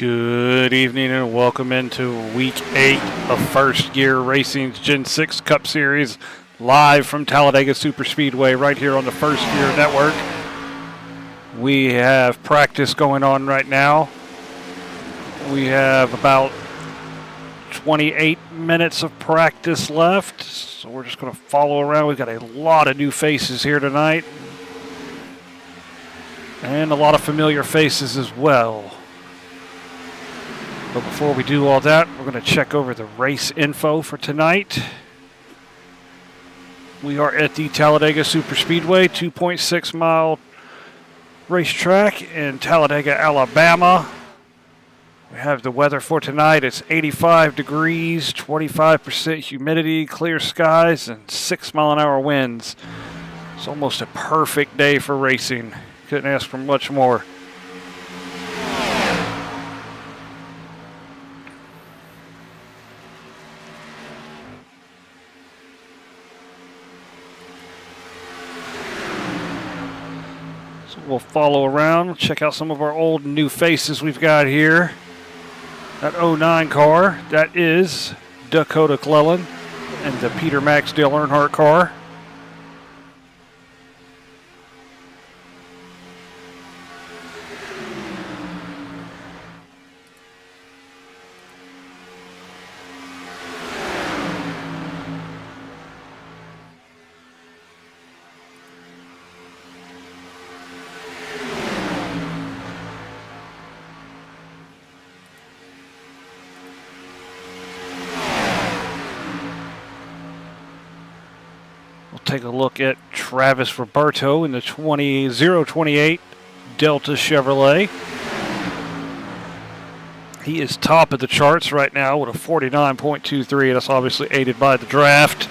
Good evening and welcome into Week 8 of First Gear Racing's Gen 6 Cup Series, live from Talladega Superspeedway right here on the First Gear Network. We have practice going on right now. We have about 28 minutes of practice left, so we're just going to follow around. We've got a lot of new faces here tonight and a lot of familiar faces as well. But before we do all that, we're going to check over the race info for tonight. We are at the Talladega Superspeedway, 2.6 mile racetrack in Talladega, Alabama. We have the weather for tonight. It's 85 degrees, 25% humidity, clear skies, and 6-mile-an-hour winds. It's almost a perfect day for racing. Couldn't ask for much more. We'll follow around, check out some of our old and new faces we've got here. That 09 car, that is Dakota Clellan and the Peter Max Dale Earnhardt car. Take a look at Travis Roberto in the 028 Delta Chevrolet. He is top of the charts right now with a 49.23. That's obviously aided by the draft.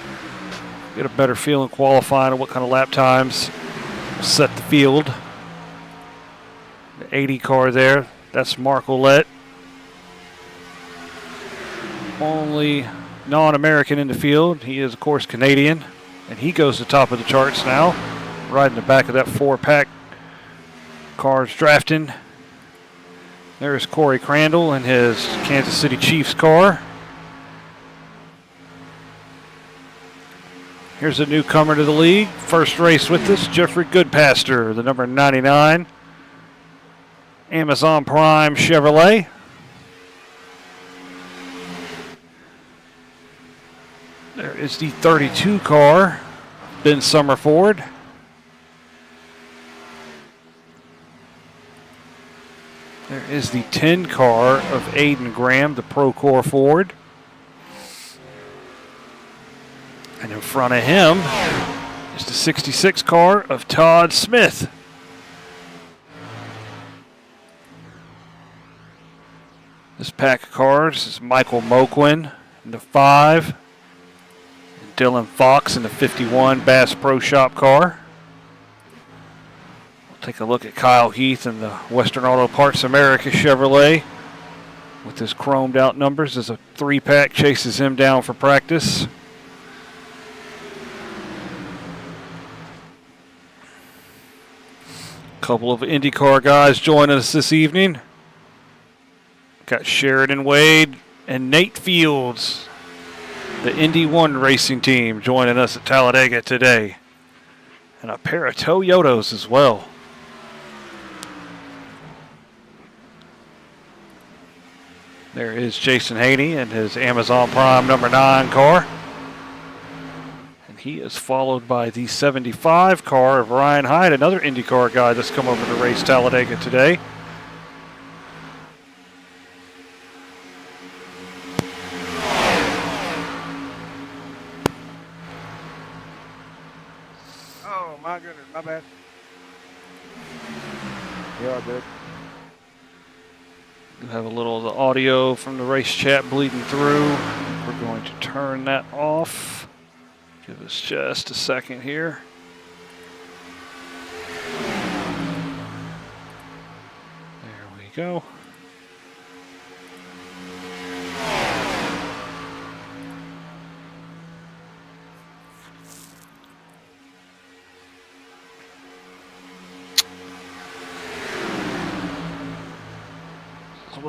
Get a better feel in qualifying of what kind of lap times set the field. The 80 car there, that's Mark Ouellette. Only non-American in the field. He is, of course, Canadian. And he goes to the top of the charts now, right in the back of that 4-pack cars drafting. There's Corey Crandall in his Kansas City Chiefs car. Here's a newcomer to the league. First race with us, Jeffrey Goodpaster, the number 99 Amazon Prime Chevrolet. There is the 32 car, Ben Summerford. There is the 10 car of Aiden Graham, the Procore Ford. And in front of him is the 66 car of Todd Smith. This pack of cars is Michael Moquin in the 5. Dylan Fox in the 51 Bass Pro Shop car. We'll take a look at Kyle Heath in the Western Auto Parts America Chevrolet with his chromed out numbers as a 3-pack chases him down for practice. A couple of IndyCar guys joining us this evening. Got Sheridan Wade and Nate Fields, the Indy 1 racing team, joining us at Talladega today. And a pair of Toyotas as well. There is Jason Haney and his Amazon Prime number 9 car. And he is followed by the 75 car of Ryan Hyde, another IndyCar guy that's come over to race Talladega today. My goodness, my bad. Yeah, good. We have a little of the audio from the race chat bleeding through. We're going to turn that off. Give us just a second here. There we go.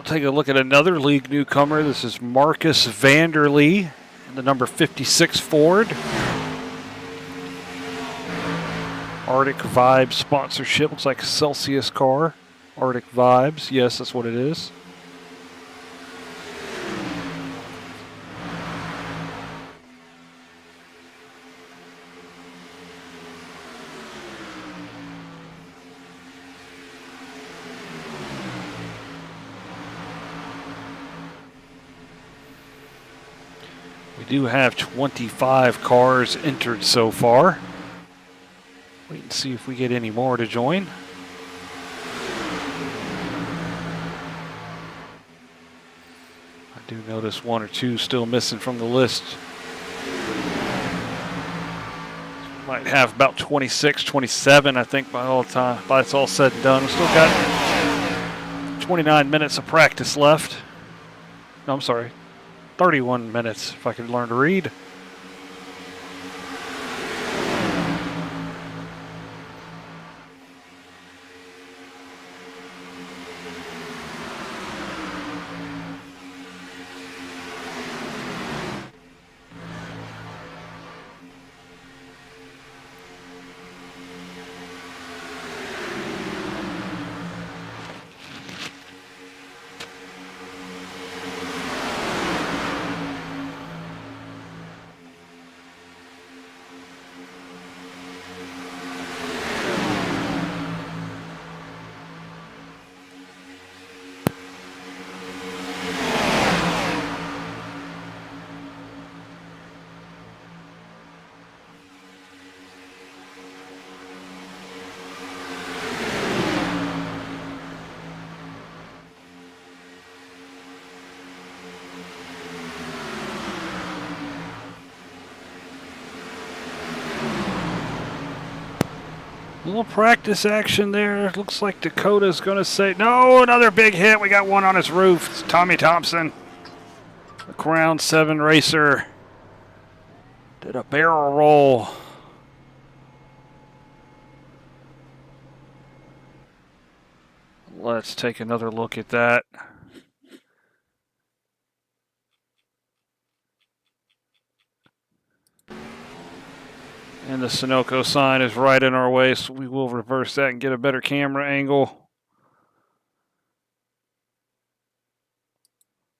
we'll take a look at another league newcomer. This is Marcus Vanderlee, the number 56 Ford. Arctic Vibes sponsorship. Looks like a Celsius car. Arctic Vibes. Yes, that's what it is. We do have 25 cars entered so far. Wait and see if we get any more to join. I do notice one or two still missing from the list. Might have about 26, 27, I think, by it's all said and done. We've still got 29 minutes of practice left. No, I'm sorry. 31 minutes if I could learn to read. A little practice action there. Looks like Dakota's going to say, no, another big hit. We got one on his roof. It's Tommy Thompson, the Crown 7 racer. Did a barrel roll. Let's take another look at that. And the Sunoco sign is right in our way, so we will reverse that and get a better camera angle.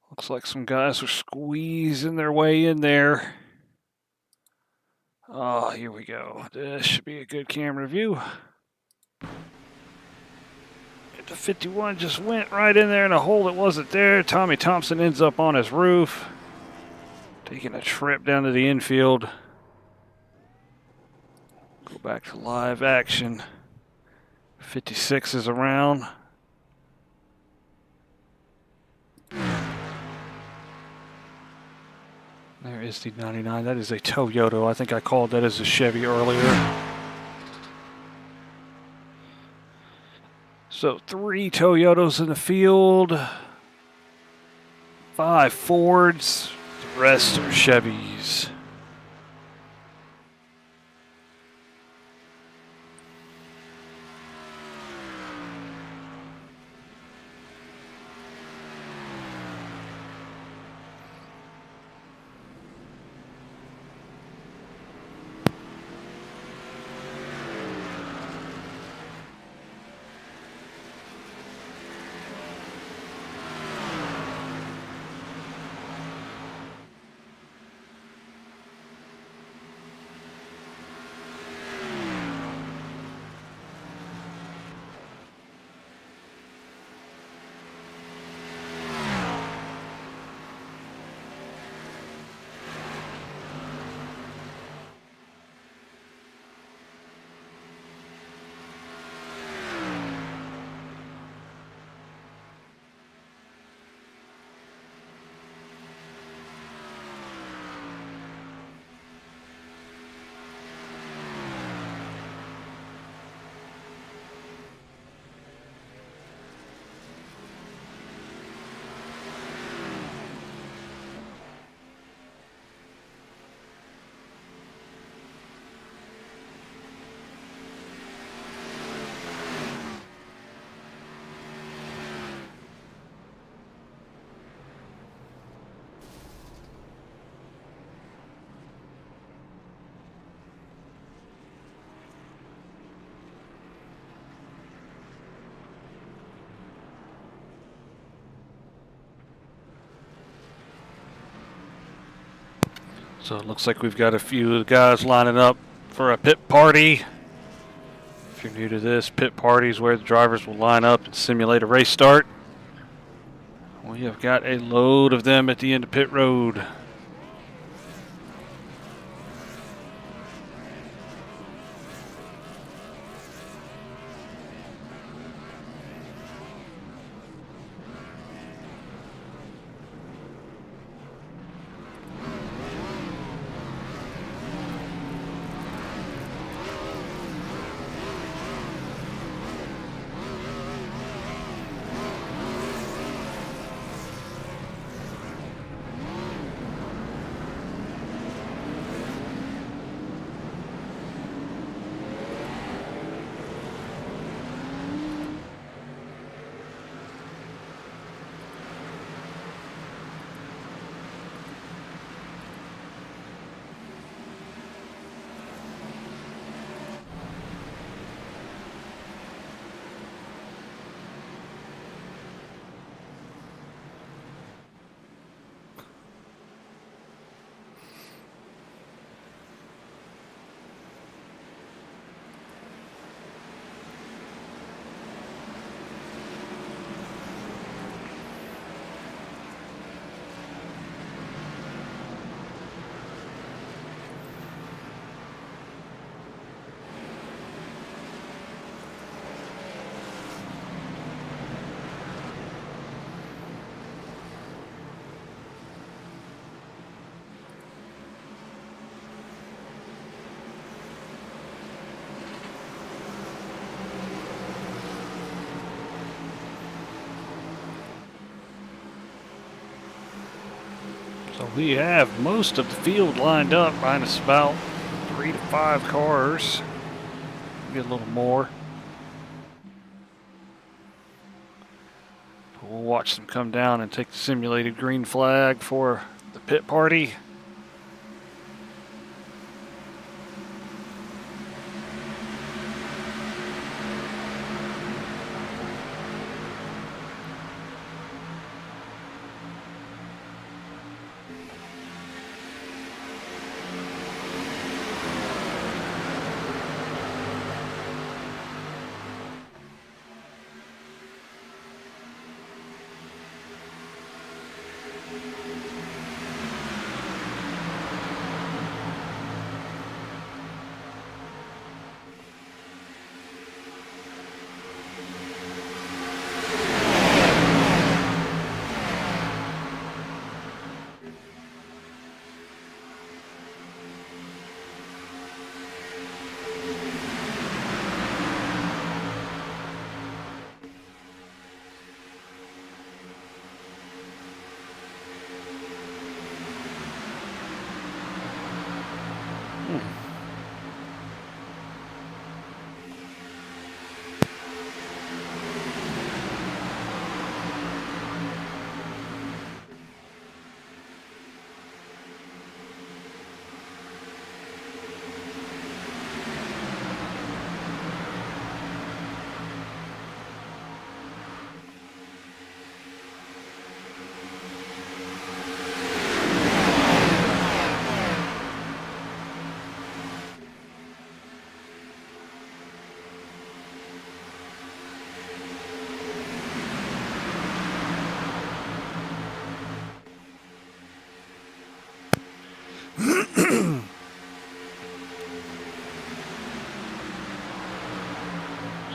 Looks like some guys are squeezing their way in there. Oh, here we go. This should be a good camera view. The 51 just went right in there in a hole that wasn't there. Tommy Thompson ends up on his roof, taking a trip down to the infield. Go back to live action. 56 is around. There is the 99. That is a Toyota. I think I called that as a Chevy earlier. So 3 Toyotas in the field. 5 Fords. The rest are Chevys. So it looks like we've got a few guys lining up for a pit party. If you're new to this, pit party is where the drivers will line up and simulate a race start. We have got a load of them at the end of pit road. So we have most of the field lined up, minus about 3 to 5 cars. Get a little more. But we'll watch them come down and take the simulated green flag for the pit party.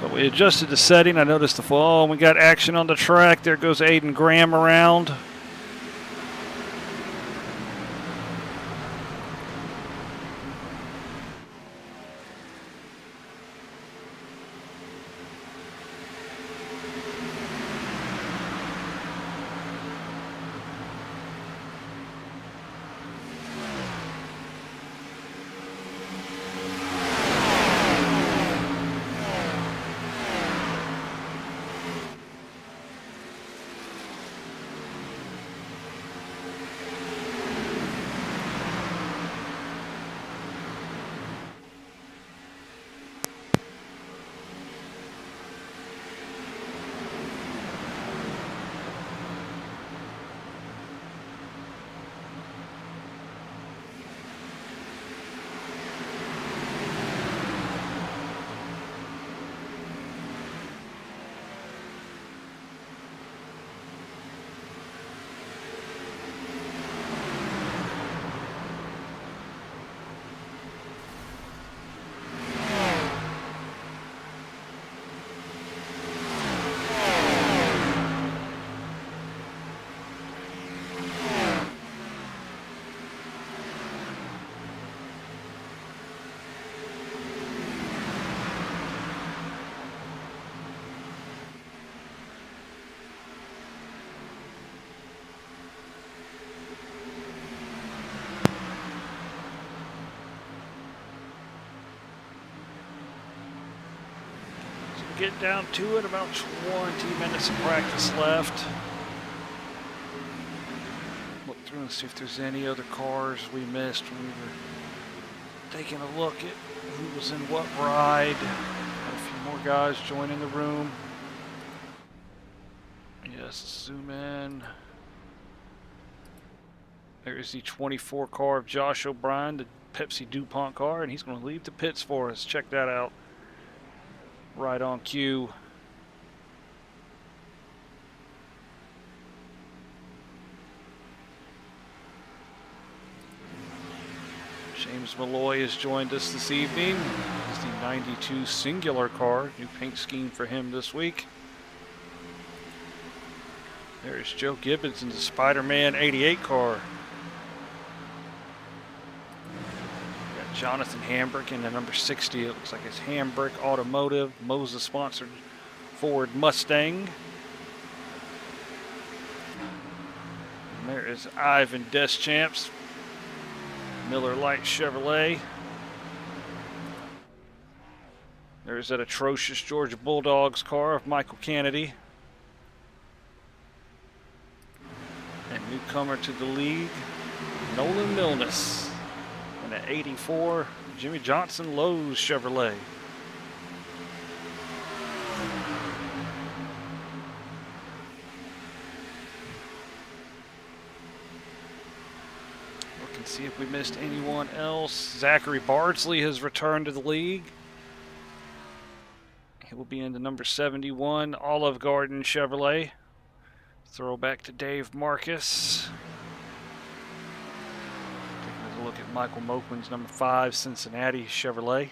So we adjusted the setting. I noticed the fall. We got action on the track. There goes Aiden Graham around. get down to it. About 20 minutes of practice left. Look through and see if there's any other cars we missed when we were taking a look at who was in what ride. Got a few more guys joining the room. Yes, zoom in. There's the 24 car of Josh O'Brien, the Pepsi DuPont car, and he's going to leave the pits for us. Check that out. Right on cue. James Malloy has joined us this evening. It's the 92 Singular car, new paint scheme for him this week. There's Joe Gibbons in the Spider-Man 88 car. Got Jonathan Hambrick in the number 60. It looks like it's Hambrick Automotive, Moses-sponsored Ford Mustang. And there is Ivan Deschamps, Miller Lite Chevrolet. There's that atrocious Georgia Bulldogs car of Michael Kennedy. And newcomer to the league, Nolan Milnes. And at 84, Jimmy Johnson Lowe's Chevrolet. Look and see if we missed anyone else. Zachary Bardsley has returned to the league. He will be in the number 71 Olive Garden Chevrolet. Throwback to Dave Marcus. Taking a look at Michael Mokman's number 5 Cincinnati Chevrolet.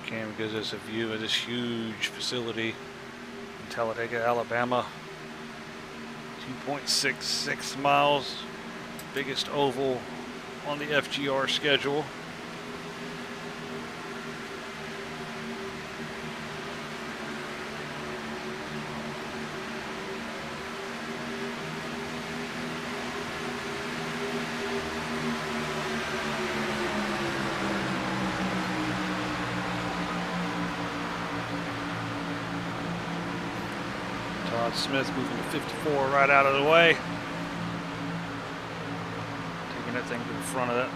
Cam gives us a view of this huge facility in Talladega, Alabama. 2.66 miles, biggest oval on the FGR schedule. Smith moving to 54 right out of the way. Taking that thing to the front of that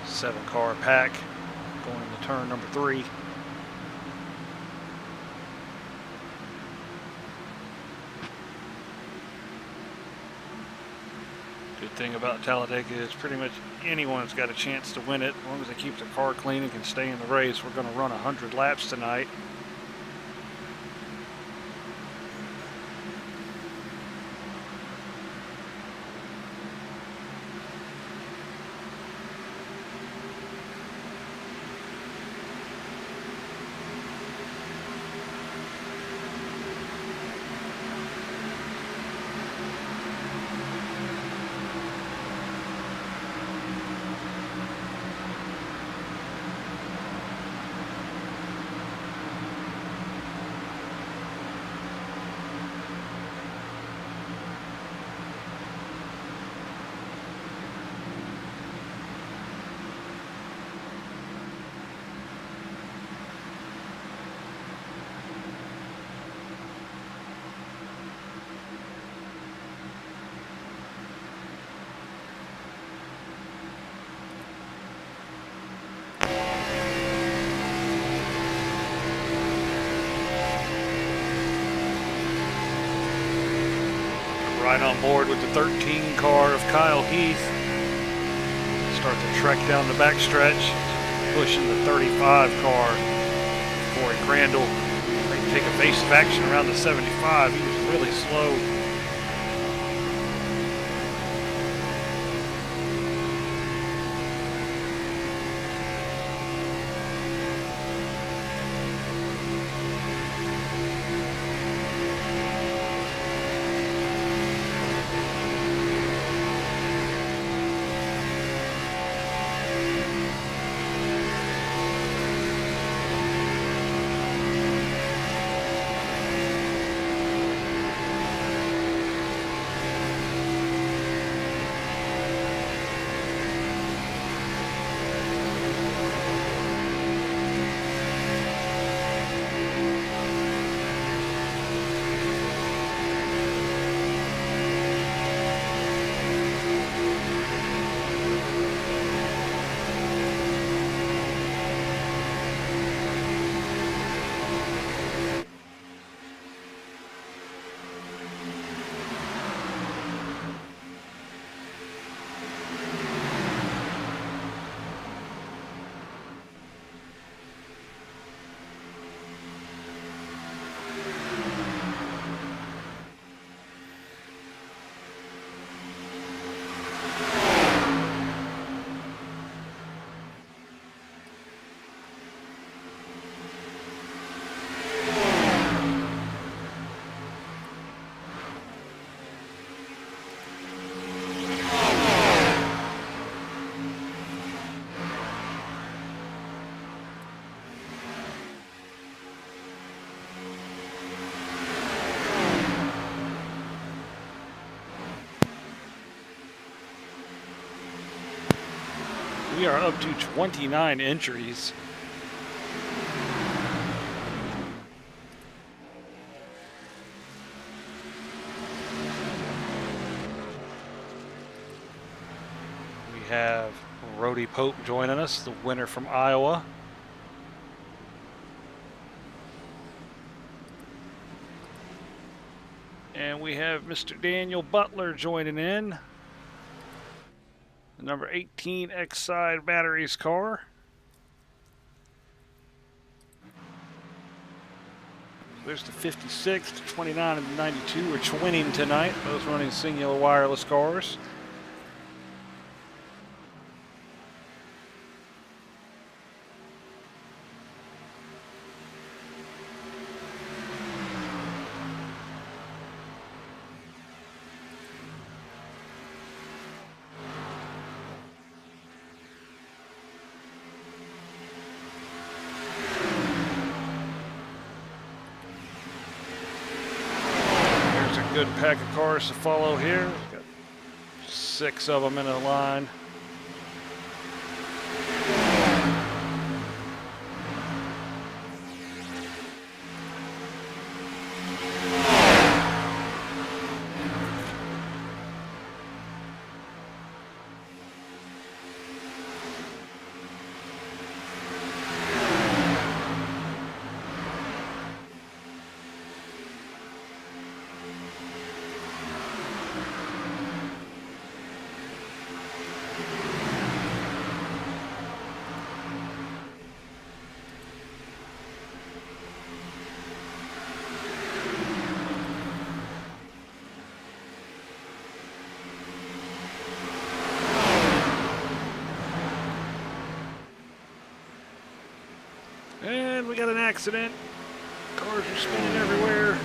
7-car pack. Going into turn number 3. Good thing about Talladega is pretty much anyone's got a chance to win it. As long as they keep their car clean and can stay in the race. We're going to run 100 laps tonight. right on board with the 13 car of Kyle Heath. Start to trek down the backstretch, pushing the 35 car. Corey Crandall may take evasive action around the 75. He was really slow. We are up to 29 entries. We have Rody Pope joining us, the winner from Iowa. And we have Mr. Daniel Butler joining in. The number 18 X-Side Batteries car. There's the 56, the 29, and the 92. We're twinning tonight, both running singular wireless cars. Good pack of cars to follow here. Got 6 of them in a line. And we got an accident. Cars are spinning everywhere.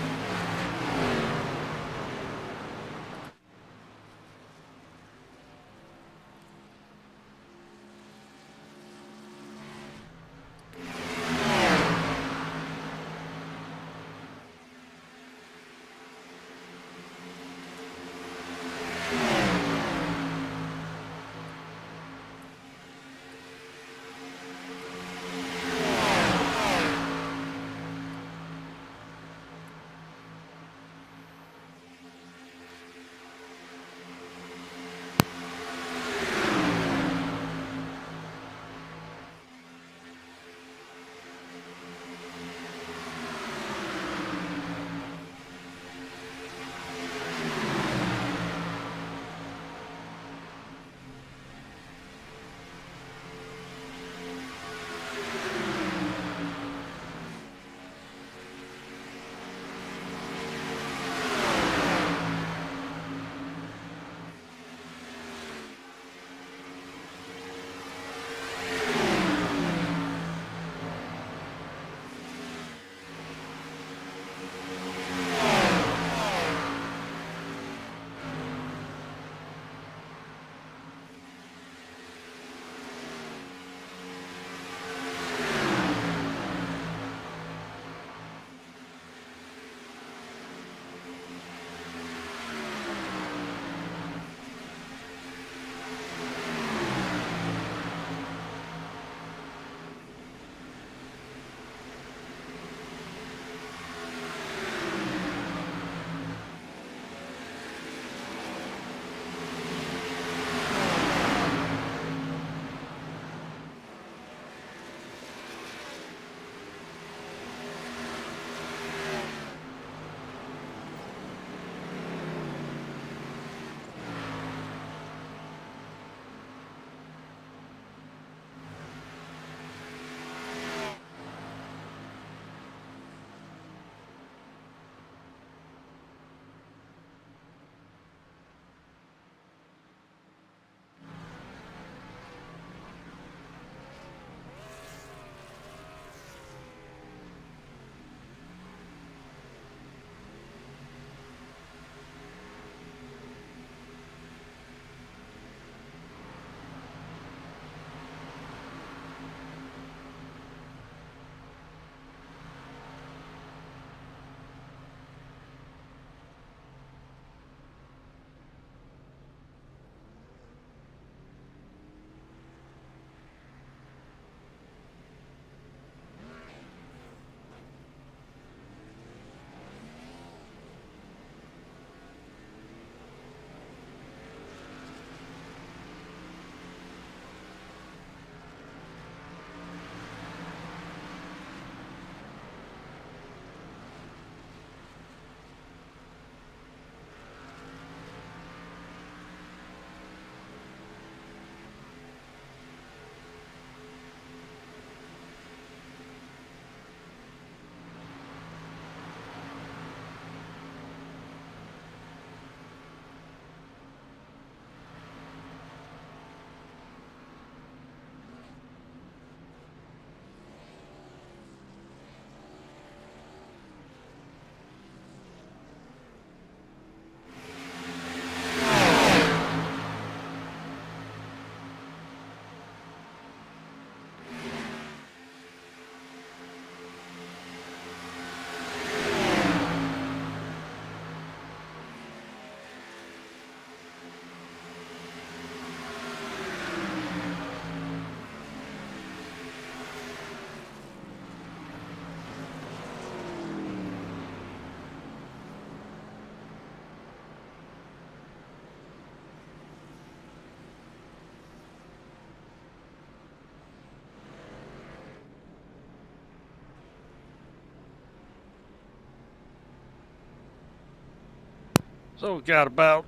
So we've got about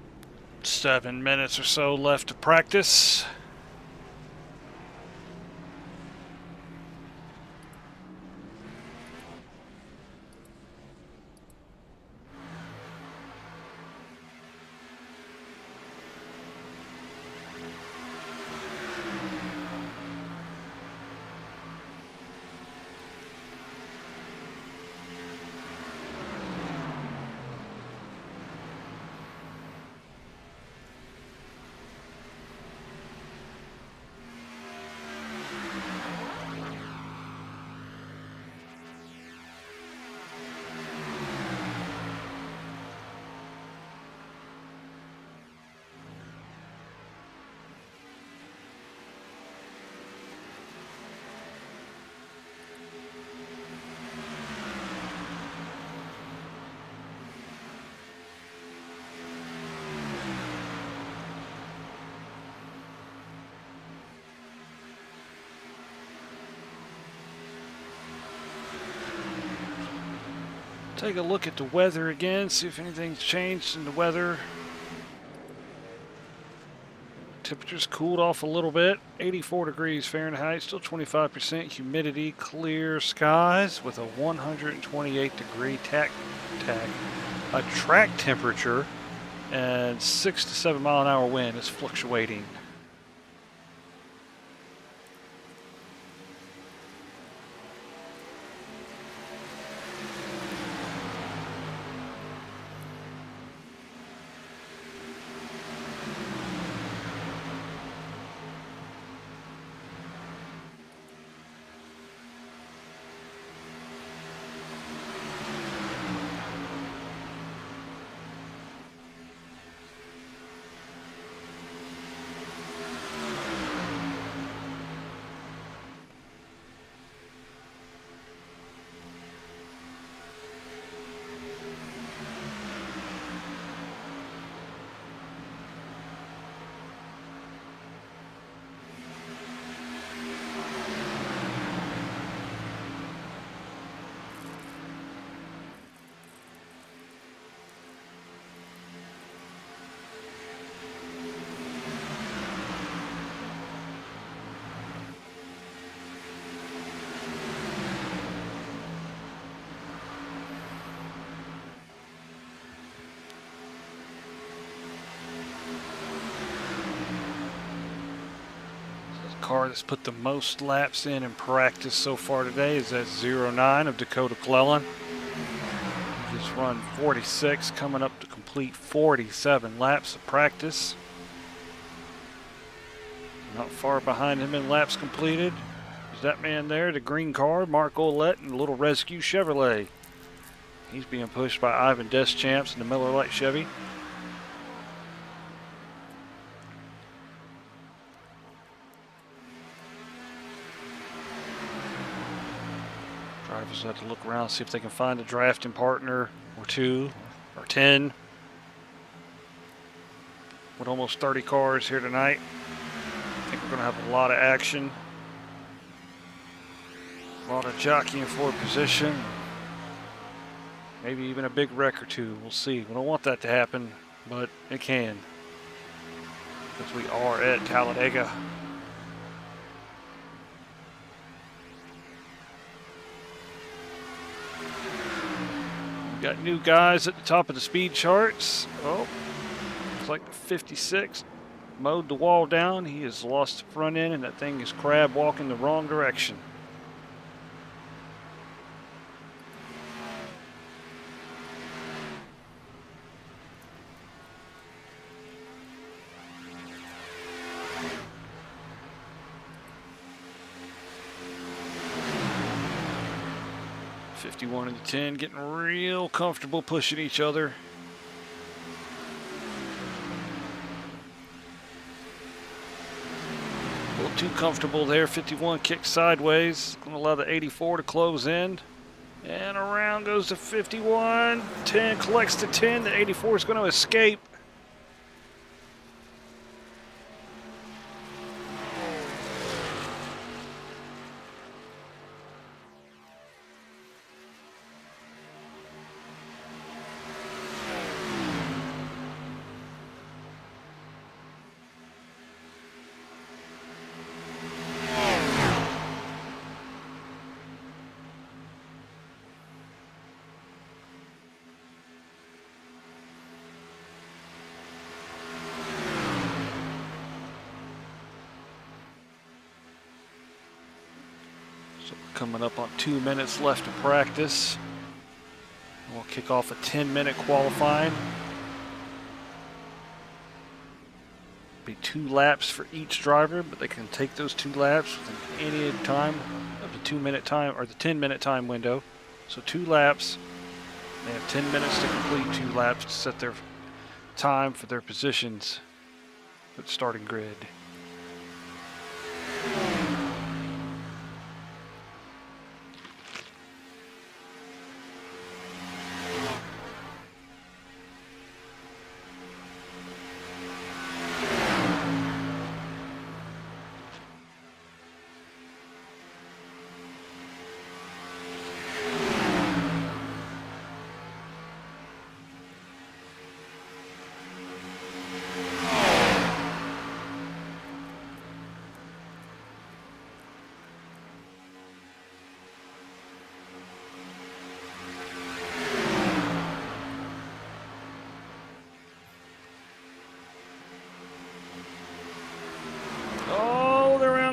7 minutes or so left to practice. Take a look at the weather again, see if anything's changed in the weather. Temperature's cooled off a little bit, 84 degrees Fahrenheit, still 25% humidity, clear skies with a 128 degree track temperature, and 6 to 7 mile an hour wind is fluctuating. Car that's put the most laps in practice so far today is that 09 of Dakota Clellan. Just run 46, coming up to complete 47 laps of practice. Not far behind him in laps completed. There's that man there, the green car, Mark Ouellette, and a little rescue Chevrolet. He's being pushed by Ivan Deschamps in the Miller Lite Chevy. Drivers have to look around, see if they can find a drafting partner or 2 or 10. With almost 30 cars here tonight, I think we're going to have a lot of action. A lot of jockeying for position. Maybe even a big wreck or 2. We'll see. We don't want that to happen, but it can. Because we are at Talladega. Got new guys at the top of the speed charts. Oh, looks like the 56 mowed the wall down. He has lost the front end, and that thing is crab walking the wrong direction. '51 and the 10 getting real comfortable pushing each other. A little too comfortable there. 51 kicks sideways. Going to allow the 84 to close in. And around goes the 51. 10 collects the 10. The 84 is going to escape. So coming up on 2 minutes left to practice. We'll kick off a 10-minute qualifying. Be 2 laps for each driver, but they can take those 2 laps within any time of the 2-minute time or the 10-minute time window. So 2 laps. They have 10 minutes to complete 2 laps to set their time for their positions for the starting grid.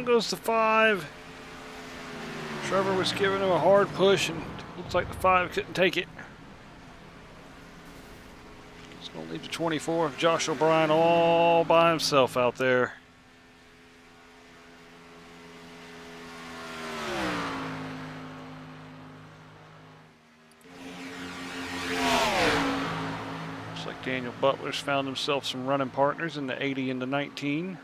Goes the 5. Trevor was giving him a hard push, and looks like the 5 couldn't take it. It's going to leave the 24. Josh O'Brien all by himself out there. Looks like Daniel Butler's found himself some running partners in the 80 and the 19.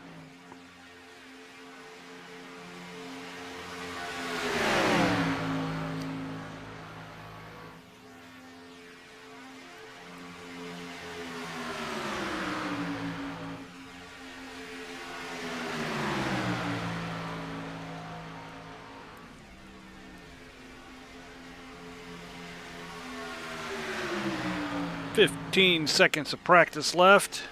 Fifteen seconds of practice left.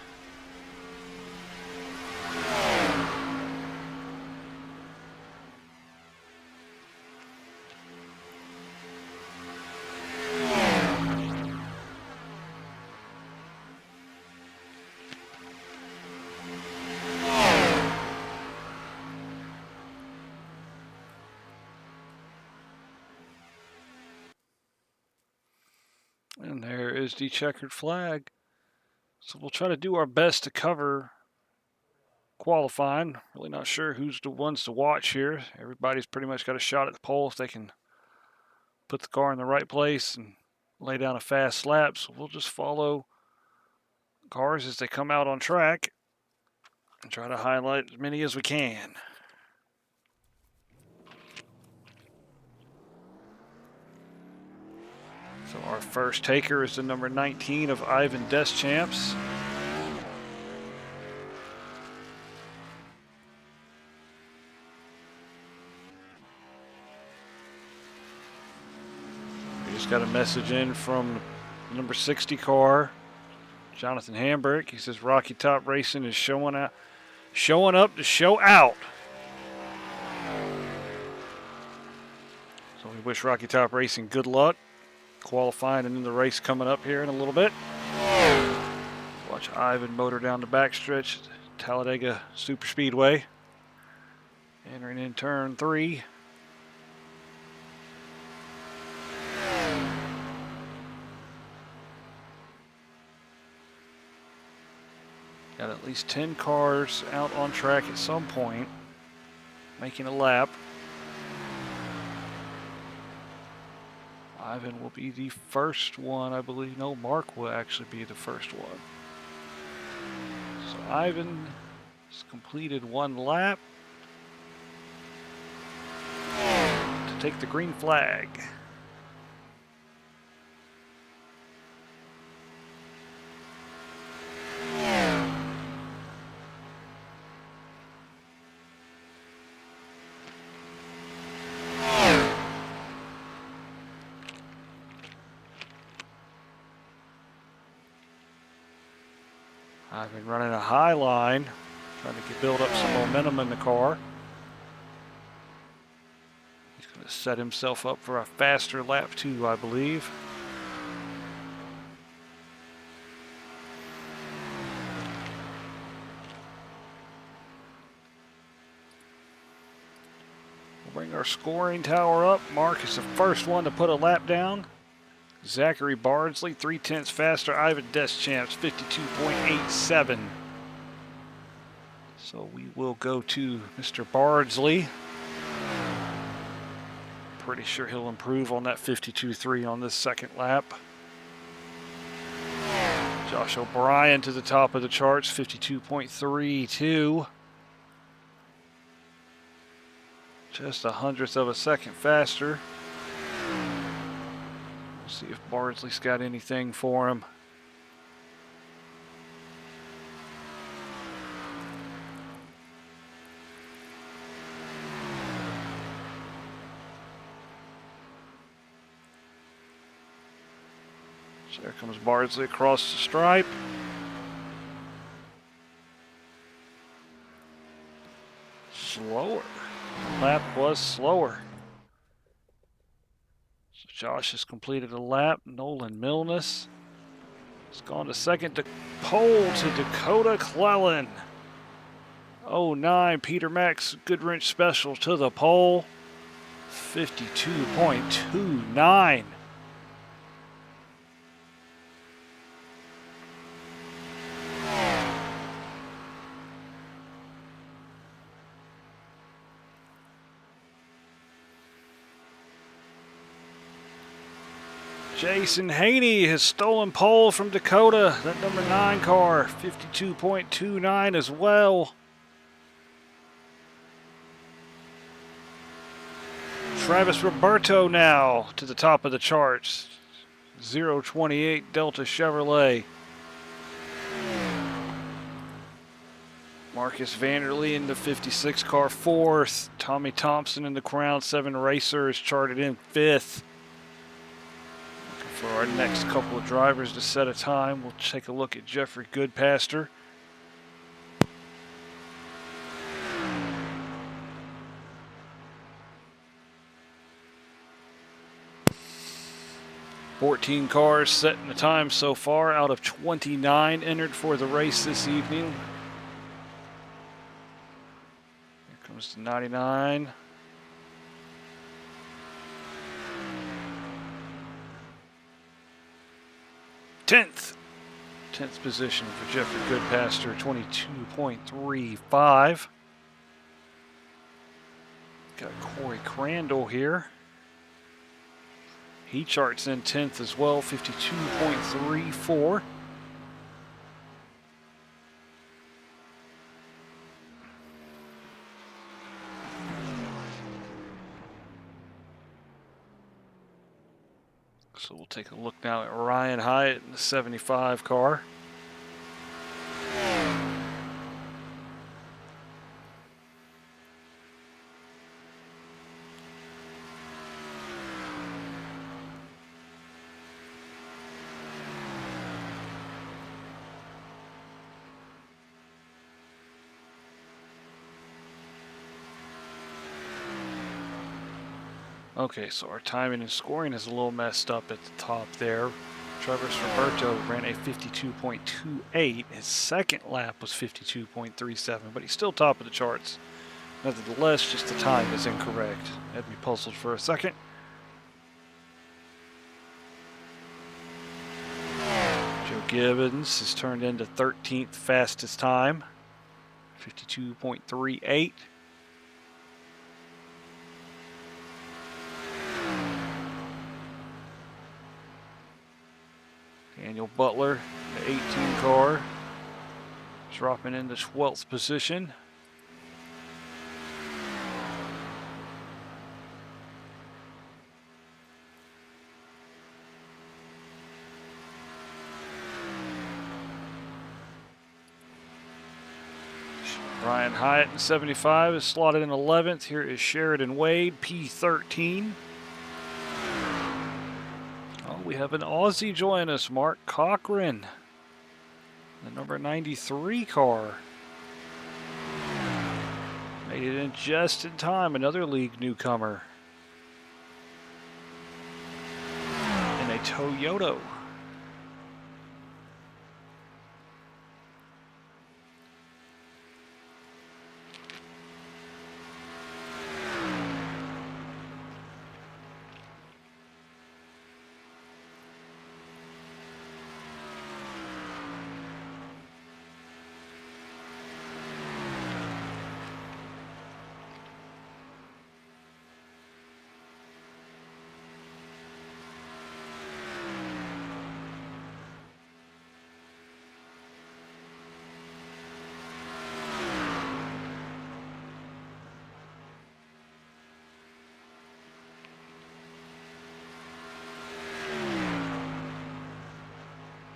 And there is the checkered flag. So we'll try to do our best to cover qualifying. Really not sure who's the ones to watch here. Everybody's pretty much got a shot at the pole if they can put the car in the right place and lay down a fast lap. So we'll just follow cars as they come out on track and try to highlight as many as we can. So our first taker is the number 19 of Ivan Deschamps. We just got a message in from the number 60 car, Jonathan Hambrick. He says Rocky Top Racing is showing up to show out. So we wish Rocky Top Racing good luck qualifying and in the race coming up here in a little bit. Watch Ivan motor down the backstretch at Talladega Superspeedway. Entering in turn 3. Got at least 10 cars out on track at some point, making a lap. Ivan will be the first one, I believe. No, Mark will actually be the first one. So Ivan has completed 1 lap to take the green flag. I've been running a high line, trying to build up some momentum in the car. He's going to set himself up for a faster lap 2, I believe. We'll bring our scoring tower up. Mark is the first one to put a lap down. Zachary Bardsley, 3/10 faster. Ivan Deschamps, 52.87. So we will go to Mr. Bardsley. Pretty sure he'll improve on that 52.3 on this second lap. Josh O'Brien to the top of the charts, 52.32. Just 100th of a second faster. We'll see if Bardsley's got anything for him. So there comes Bardsley across the stripe. Slower. The lap was slower. So Josh has completed a lap. Nolan Milnes has gone to second. To pole to Dakota Clellan. 09 Peter Max Goodwrench Special to the pole. 52.29. Jason Haney has stolen pole from Dakota. That number 9 car, 52.29 as well. Travis Roberto now to the top of the charts. 028 Delta Chevrolet. Marcus Vanderlee in the 56 car 4th. Tommy Thompson in the Crown 7 Racer is charted in 5th. For our next couple of drivers to set a time, we'll take a look at Jeffrey Goodpaster. $14 cars setting the time so far out of 29 entered for the race this evening. Here comes the 99. 10th position for Jeffrey Goodpaster, 22.35. Got Corey Crandall here. He charts in 10th as well, 52.34. So we'll take a look now at Ryan Hyatt in the 75 car. Okay, so our timing and scoring is a little messed up at the top there. Travis Roberto ran a 52.28. His second lap was 52.37, but he's still top of the charts. Nevertheless, just the time is incorrect. Had me puzzled for a second. Joe Gibbons has turned into 13th fastest time, 52.38. Daniel Butler, the 18 car, dropping into 12th position. Ryan Hyatt in 75 is slotted in 11th. Here is Sheridan Wade, P13. We have an Aussie join us, Mark Cochran, the number 93 car. Made it in just in time, another league newcomer. In a Toyota.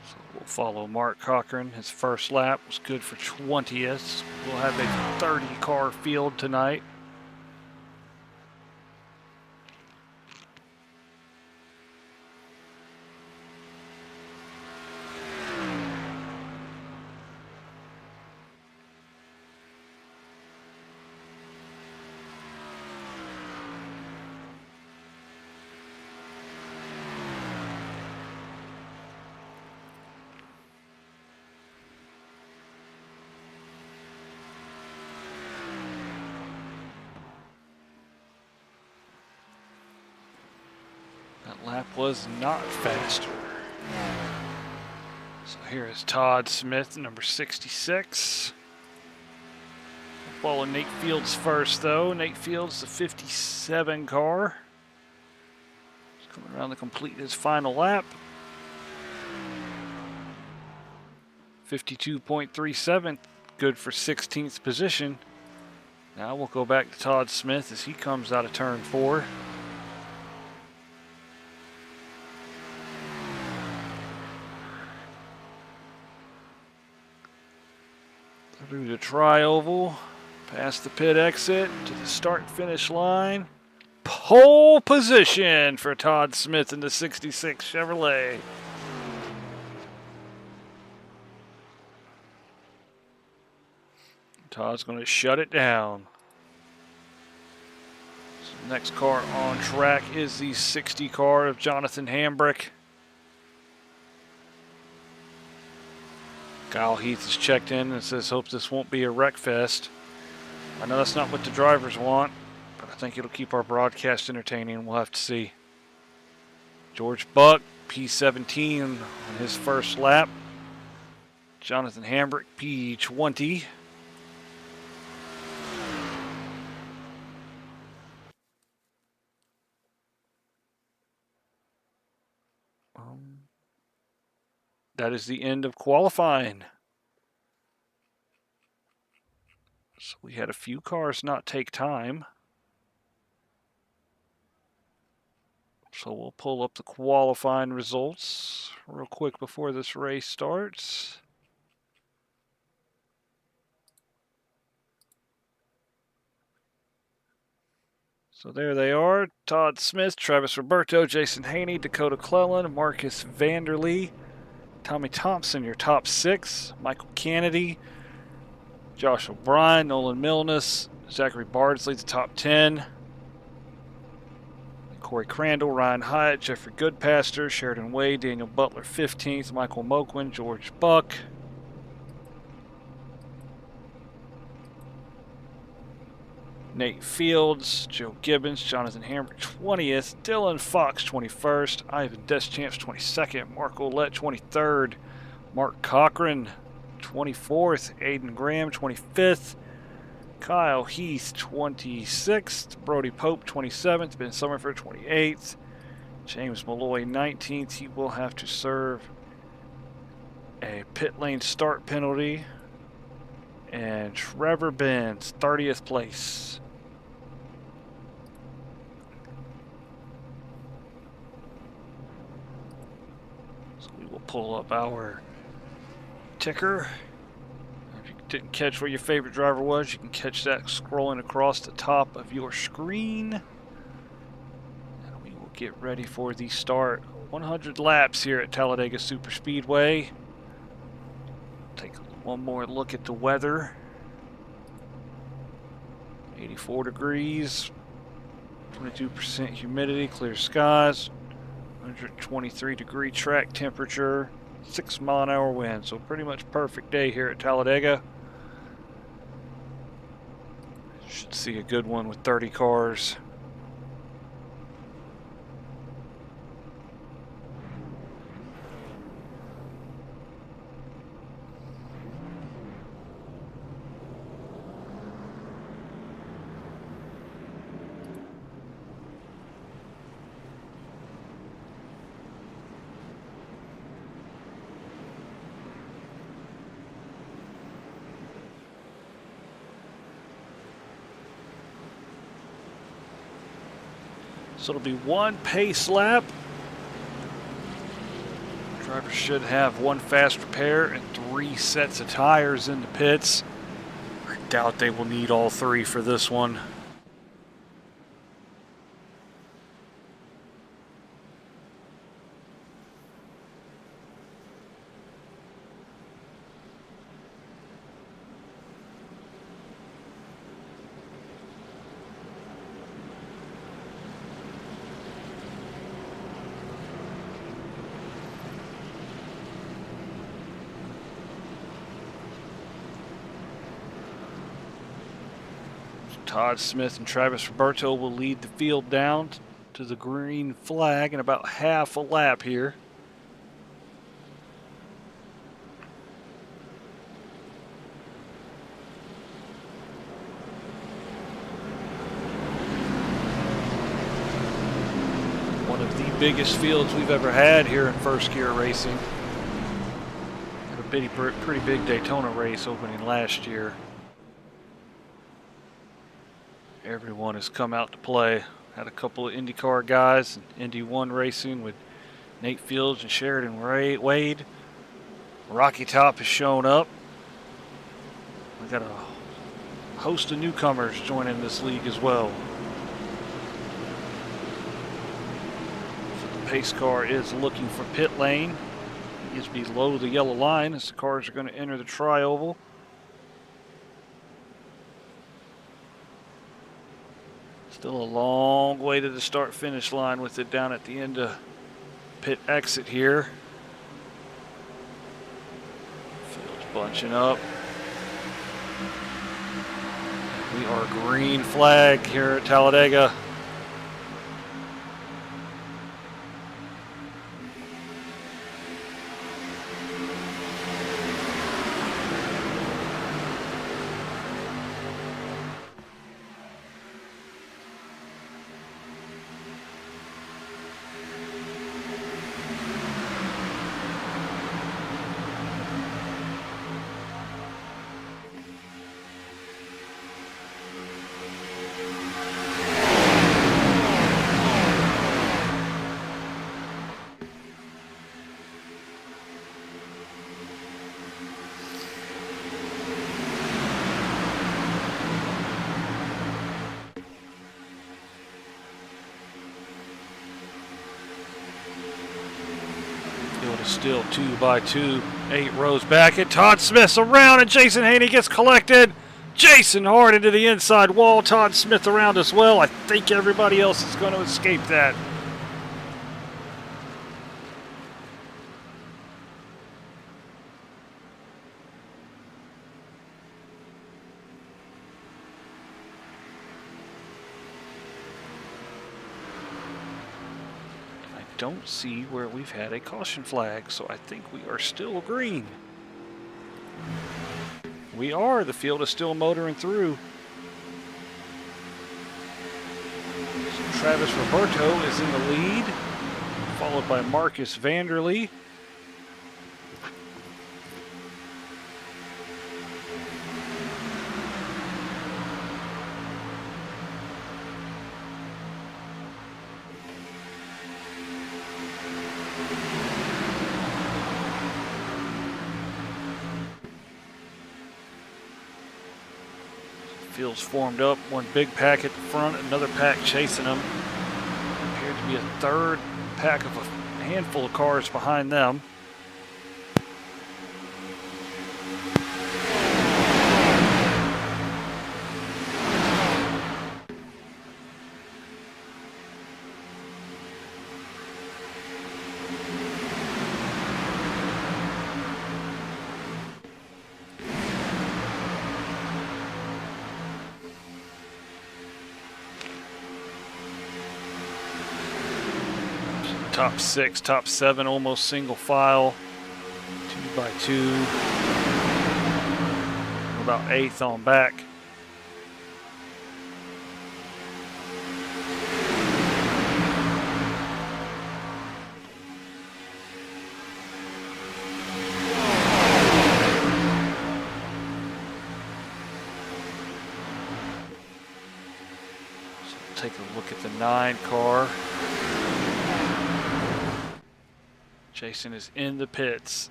So we'll follow Mark Cochran. His first lap was good for 20th. We'll have a 30-car field tonight. That lap was not faster. So here is Todd Smith, number 66. We'll follow Nate Fields first, though. Nate Fields, the 57 car. He's coming around to complete his final lap. 52.37, good for 16th position. Now we'll go back to Todd Smith as he comes out of turn 4. Through the tri-oval, past the pit exit to the start-finish line. Pole position for Todd Smith in the 66 Chevrolet. Todd's going to shut it down. So the next car on track is the 60 car of Jonathan Hambrick. Kyle Heath has checked in and says, hope this won't be a wreck fest. I know that's not what the drivers want, but I think it'll keep our broadcast entertaining. We'll have to see. George Buck, P17 on his first lap. Jonathan Hambrick, P20. That is the end of qualifying. So we had a few cars not take time. So we'll pull up the qualifying results real quick before this race starts. So there they are. Todd Smith, Travis Roberto, Jason Haney, Dakota Clellan, Marcus Vanderlee, Tommy Thompson, your top 6. Michael Kennedy, Josh O'Brien, Nolan Milnes, Zachary Bardsley, the top 10. Corey Crandall, Ryan Hyatt, Jeffrey Goodpaster, Sheridan Wade, Daniel Butler 15th, Michael Moquin, George Buck. Nate Fields, Joe Gibbons, Jonathan Hambrick 20th, Dylan Fox 21st, Ivan Deschamps 22nd, Mark Ouellette 23rd, Mark Cochran 24th, Aiden Graham 25th, Kyle Heath 26th, Brody Pope 27th, Ben Summerford 28th, James Malloy 19th. He will have to serve a pit lane start penalty. And Trevor Benz 30th place. So we will pull up our ticker. If you didn't catch where your favorite driver was, you can catch that scrolling across the top of your screen. And we will get ready for the start. 100 laps here at Talladega Superspeedway. Take one more look at the weather. 84 degrees, 22% humidity, clear skies, 123 degree track temperature, 6-mile-an-hour wind. So pretty much perfect day here at Talladega. Should see a good one with 30 cars. So it'll be one pace lap. Driver Drivers should have one fast repair and 3 sets of tires in the pits. I doubt they will need all 3 for this one. Todd Smith and Travis Roberto will lead the field down to the green flag in about half a lap here. One of the biggest fields we've ever had here in first gear racing. Had a pretty big Daytona race opening last year. Everyone has come out to play. Had a couple of IndyCar guys, Indy 1 racing with Nate Fields and Sheridan Wade. Rocky Top has shown up. We got a host of newcomers joining this league as well. So the pace car is looking for pit lane. He is below the yellow line as the cars are going to enter the tri-oval. Still a long way to the start-finish line with it down at the end of pit exit here. Field's bunching up. We are green flag here at Talladega. Still 2 by 2, 8 rows back, and Todd Smith's around, and Jason Haney gets collected. Jason hard into the inside wall. Todd Smith around as well. I think everybody else is going to escape that. Don't see where we've had a caution flag, so I think we are still green. We are. The field is still motoring through. So Travis Roberto is in the lead, followed by Marcus Vanderlee. Field's formed up, one big pack at the front, another pack chasing them. Appeared to be a third pack of a handful of cars behind them. Top 6, top 7, almost single file. 2 by 2. About 8th on back. So take a look at the 9 car. Jason is in the pits.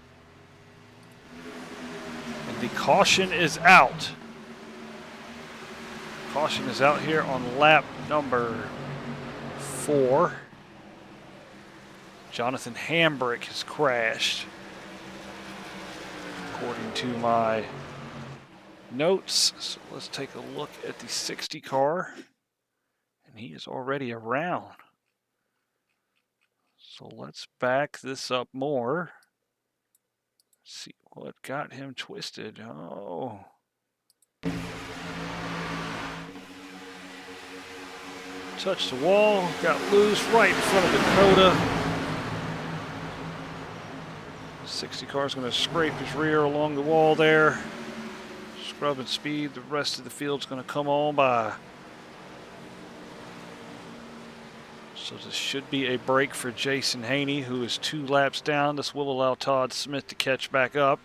And the caution is out. Caution is out here on lap number 4. Jonathan Hambrick has crashed, according to my notes. So let's take a look at the 60 car. And he is already around. So let's back this up more. See what got him twisted. Oh. Touched the wall, got loose right in front of Dakota. The 60 car is going to scrape his rear along the wall there. Scrubbing speed, the rest of the field's going to come on by. So this should be a break for Jason Haney, who is 2 laps down. This will allow Todd Smith to catch back up.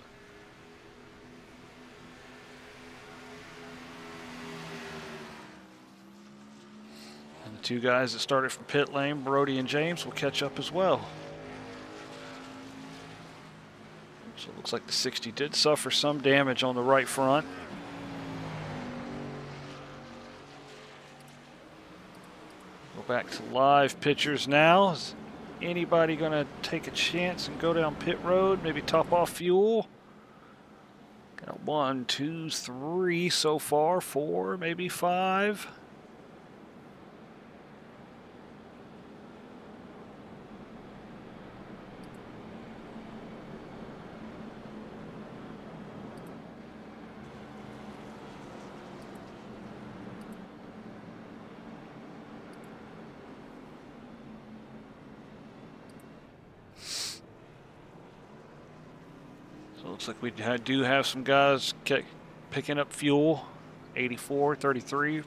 And the 2 guys that started from pit lane, Brody and James, will catch up as well. So it looks like the 60 did suffer some damage on the right front. Go back to live pictures now. Is anybody going to take a chance and go down pit road, maybe top off fuel? Got 1, 2, 3 so far, 4, maybe 5. Looks like we do have some guys picking up fuel. 84, 33.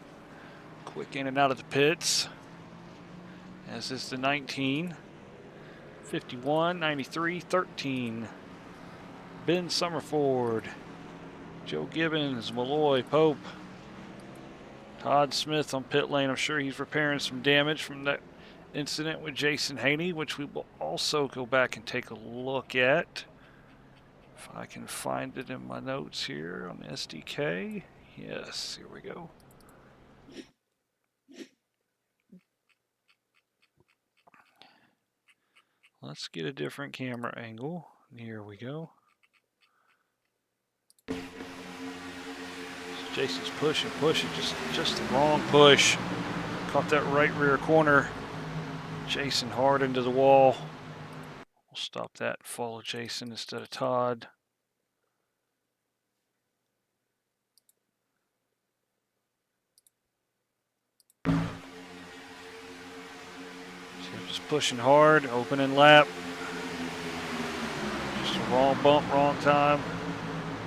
Quick in and out of the pits. As is the 19. 51, 93, 13. Ben Summerford. Joe Gibbons, Malloy, Pope. Todd Smith on pit lane. I'm sure he's repairing some damage from that incident with Jason Haney, which we will also go back and take a look at. If I can find it in my notes here on the SDK. Yes, here we go. Let's get a different camera angle. Here we go. So Jason's pushing, just the wrong push. Caught that right rear corner. Jason hard into the wall. We'll stop that and follow Jason instead of Todd. Just pushing hard, opening lap. Just a wrong bump, wrong time.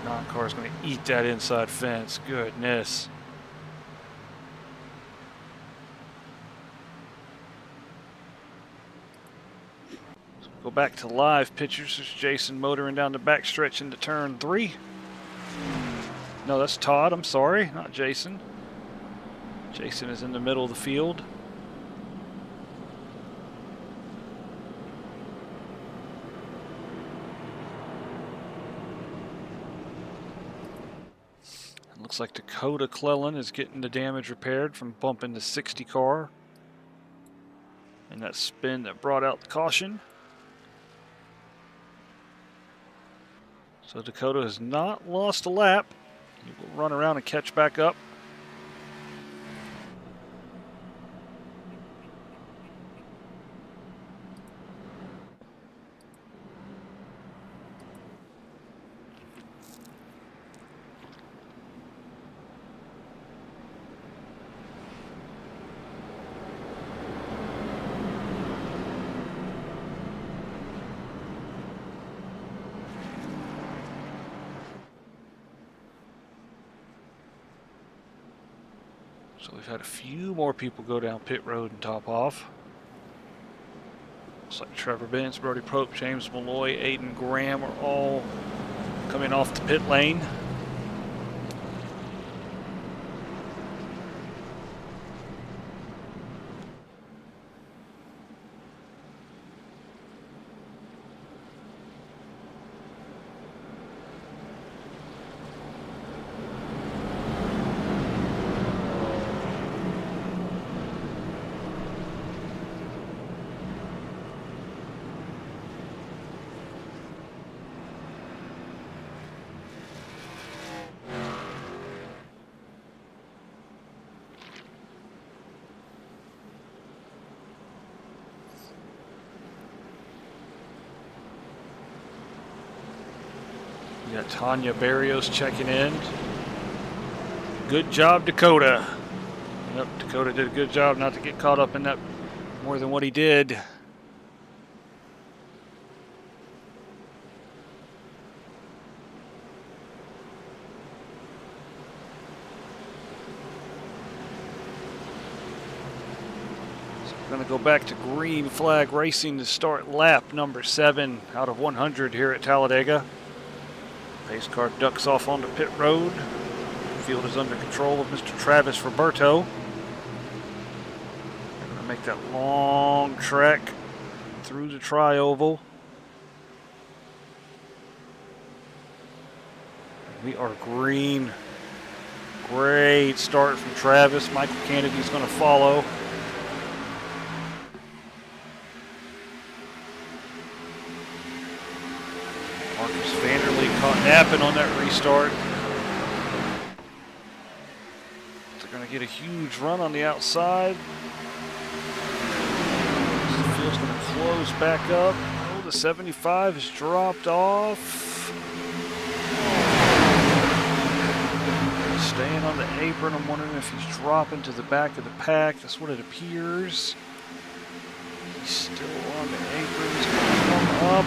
Non-car's going to eat that inside fence. Goodness. So go back to live pictures. There's Jason motoring down the backstretch into turn 3. No, that's Todd. I'm sorry, not Jason. Jason is in the middle of the field. Looks like Dakota Clellan is getting the damage repaired from bumping the 60 car. And that spin that brought out the caution. So Dakota has not lost a lap. He will run around and catch back up. So we've had a few more people go down pit road and top off. Looks like Trevor Benz, Brody Pope, James Malloy, Aiden Graham are all coming off the pit lane. We got Tanya Barrios checking in. Good job, Dakota. Yep, Dakota did a good job not to get caught up in that more than what he did. Going to go back to green flag racing to start lap number 7 out of 100 here at Talladega. Pace car ducks off onto pit road. The field is under control of Mr. Travis Roberto. They're going to make that long trek through the tri-oval. We are green. Great start from Travis. Michael Kennedy's going to follow. Caught napping on that restart. They're going to get a huge run on the outside. The field's going to close back up. Oh, the 75 has dropped off. Staying on the apron. I'm wondering if he's dropping to the back of the pack. That's what it appears. He's still on the apron. He's going to come up.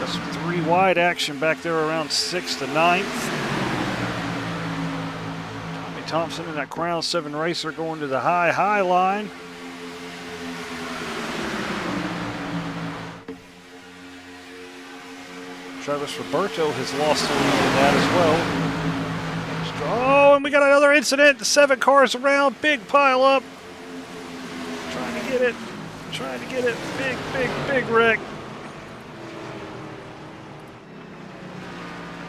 Some 3 wide action back there around 6th to 9th. Tommy Thompson and that Crown 7 racer going to the high line. Travis Roberto has lost the lead in that as well. Oh, and we got another incident. The 7 cars around. Big pile up. Trying to get it. Big wreck.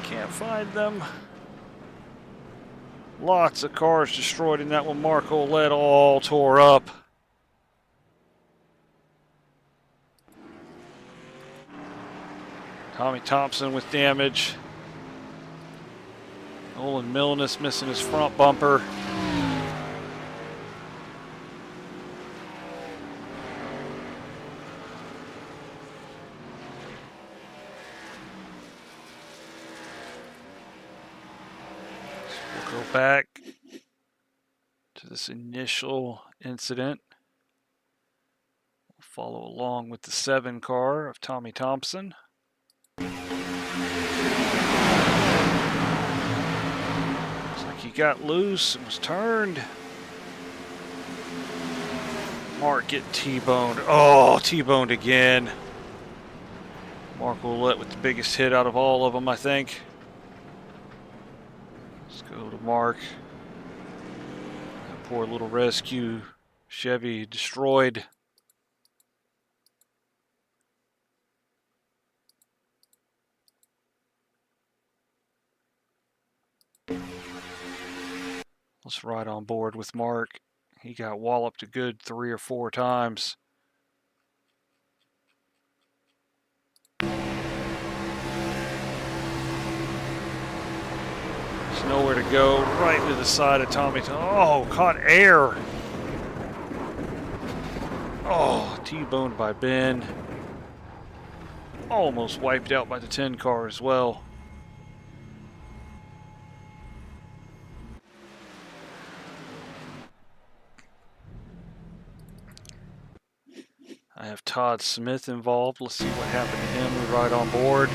Can't find them. Lots of cars destroyed in that one. Marco led all tore up. Tommy Thompson with damage. Olin Milnes missing his front bumper. Go back to this initial incident. We'll follow along with the 7 car of Tommy Thompson. Looks like he got loose and was turned. Mark getting T-boned. Oh, T-boned again. Mark Ouellette with the biggest hit out of all of them, I think. Go to Mark. That poor little rescue Chevy destroyed. Let's ride on board with Mark. He got walloped a good 3 or 4 times. Nowhere to go, right to the side of Tommy. Oh, caught air. Oh, T-boned by Ben. Almost wiped out by the 10 car as well. I have Todd Smith involved. Let's see what happened to him. We ride on board.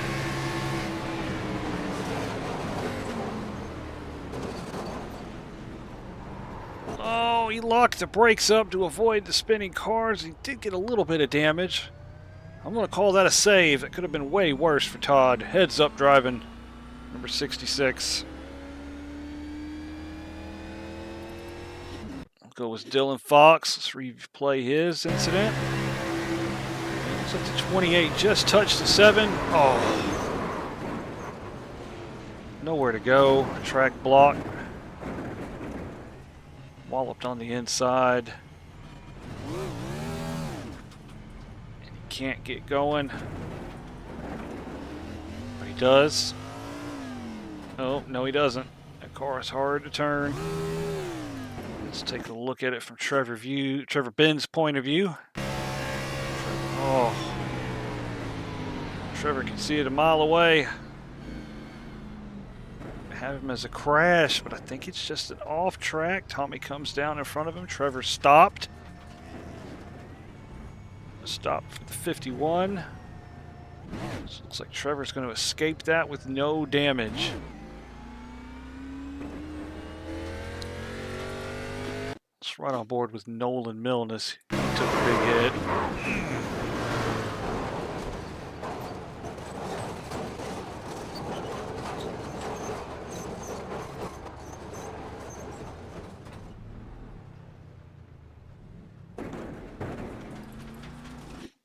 Oh, he locked the brakes up to avoid the spinning cars. He did get a little bit of damage. I'm going to call that a save. That could have been way worse for Todd. Heads up driving, number 66. I'll go with Dylan Fox. Let's replay his incident. Looks like the 28 just touched the 7. Oh. Nowhere to go. Track block. Walloped on the inside. And he can't get going. But he does. Oh, no he doesn't. That car is hard to turn. Let's take a look at it from Trevor Ben's point of view. Oh, Trevor can see it a mile away. Have him as a crash, but I think it's just an off track. Tommy comes down in front of him. Trevor stopped. Stop for the 51. So looks like Trevor's going to escape that with no damage. It's right on board with Nolan Milnes. He took a big hit.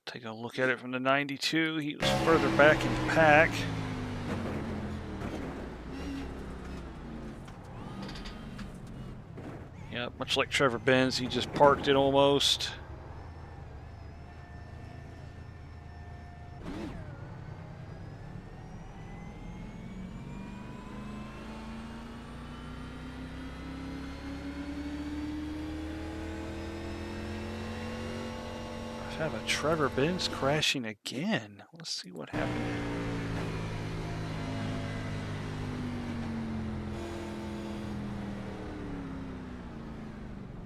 Take a look at it from the 92. He was further back in the pack. Yeah, much like Trevor Benz, he just parked it almost. I have a Trevor Benz crashing again. Let's see what happened.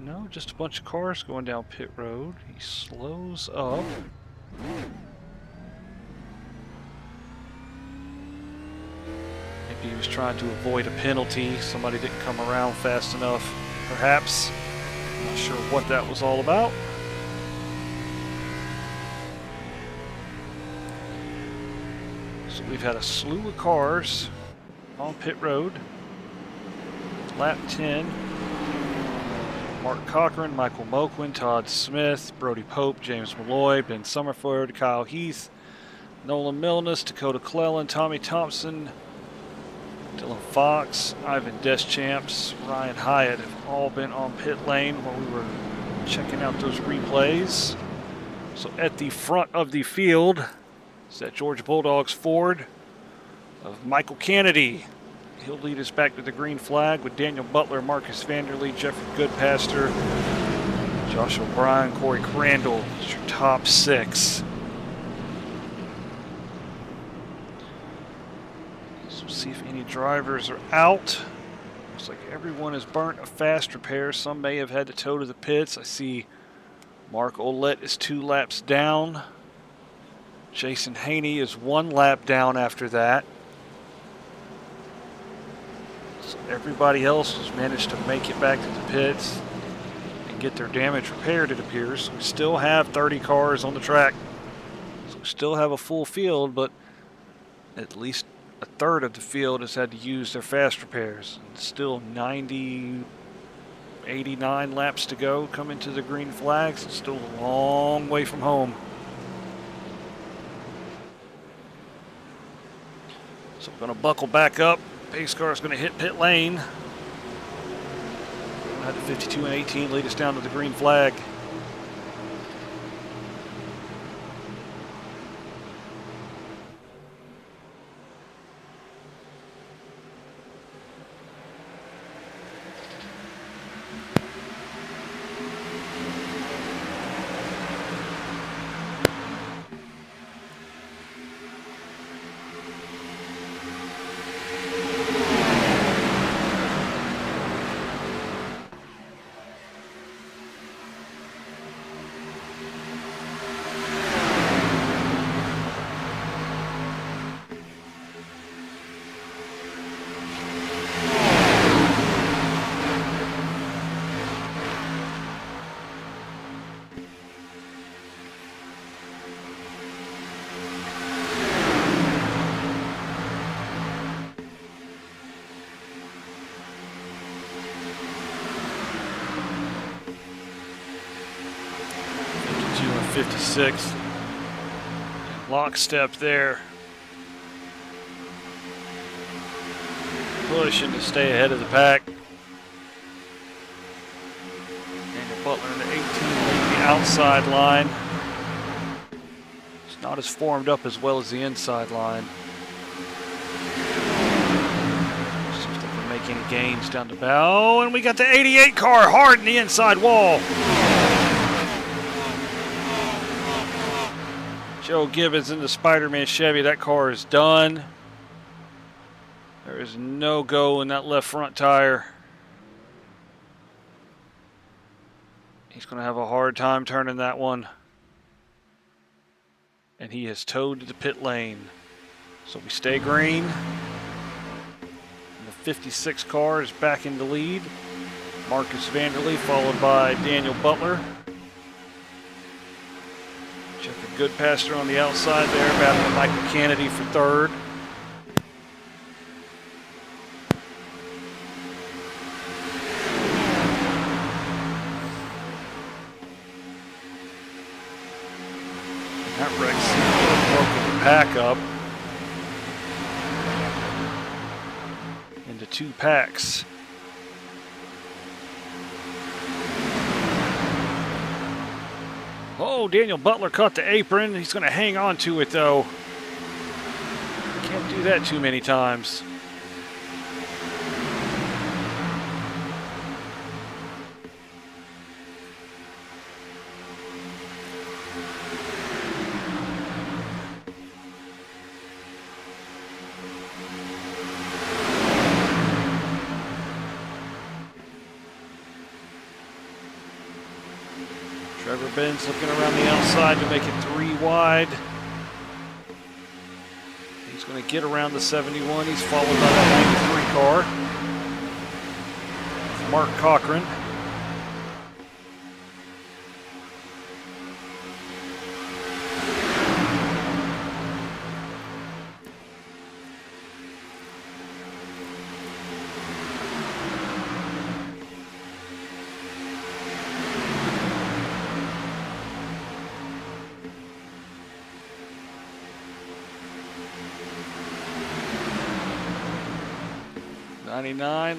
No, just a bunch of cars going down pit road. He slows up. Maybe he was trying to avoid a penalty. Somebody didn't come around fast enough, perhaps. Not sure what that was all about. So we've had a slew of cars on pit road. Lap 10. Mark Cochran, Michael Moquin, Todd Smith, Brody Pope, James Malloy, Ben Summerford, Kyle Heath, Nolan Milnes, Dakota Clellan, Tommy Thompson, Dylan Fox, Ivan Deschamps, Ryan Hyatt have all been on pit lane while we were checking out those replays. So at the front of the field is that Georgia Bulldogs Ford of Michael Kennedy. He'll lead us back to the green flag with Daniel Butler, Marcus Vanderlee, Jeffrey Goodpaster, Josh O'Brien, Corey Crandall. It's your top six. So we'll see if any drivers are out. Looks like everyone has burnt a fast repair. Some may have had to tow to the pits. I see Mark Olette is 2 laps down. Jason Haney is 1 lap down after that. So everybody else has managed to make it back to the pits and get their damage repaired, it appears. We still have 30 cars on the track. So we still have a full field, but at least a third of the field has had to use their fast repairs. And still 89 laps to go coming to the green flags. It's still a long way from home. So we're going to buckle back up. Pace car is going to hit pit lane. Had the 52 and 18 lead us down to the green flag. and 56. Lockstep there. Pushing to stay ahead of the pack. Daniel Butler in the 18 leading the outside line. It's not as formed up as well as the inside line. See if they can make any gains down the bow, and we got the 88 car hard in the inside wall. Joe Gibbons in the Spider-Man Chevy. That car is done. There is no go in that left front tire. He's going to have a hard time turning that one. And he has towed to the pit lane. So we stay green. And the 56 car is back in the lead. Marcus Vanderlee followed by Daniel Butler. Check a good passer on the outside there, battling Michael Kennedy for third. That wreck seems to have broken the pack up into 2 packs. Oh, Daniel Butler caught the apron. He's going to hang on to it, though. Can't do that too many times. Trevor Benz looking around the outside to make it 3 wide. He's going to get around the 71. He's followed by the 93 car. Mark Cochran.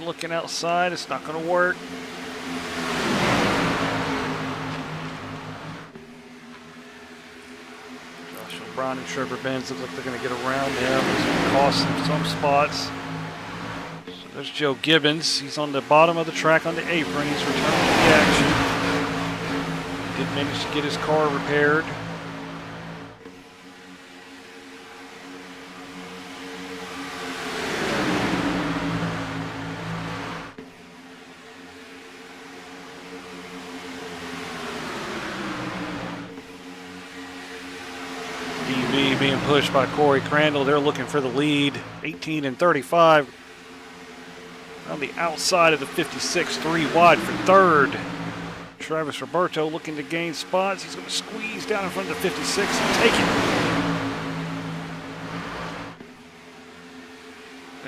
Looking outside, it's not going to work. Joshua Brown and Trevor Benz look like they're going to get around him. It's going to cost them some spots. So there's Joe Gibbons. He's on the bottom of the track on the apron. He's returning to the action. He did manage to get his car repaired. Being pushed by Corey Crandall. They're looking for the lead. 18 and 35. On the outside of the 56, 3 wide for third. Travis Roberto looking to gain spots. He's going to squeeze down in front of the 56 and take it.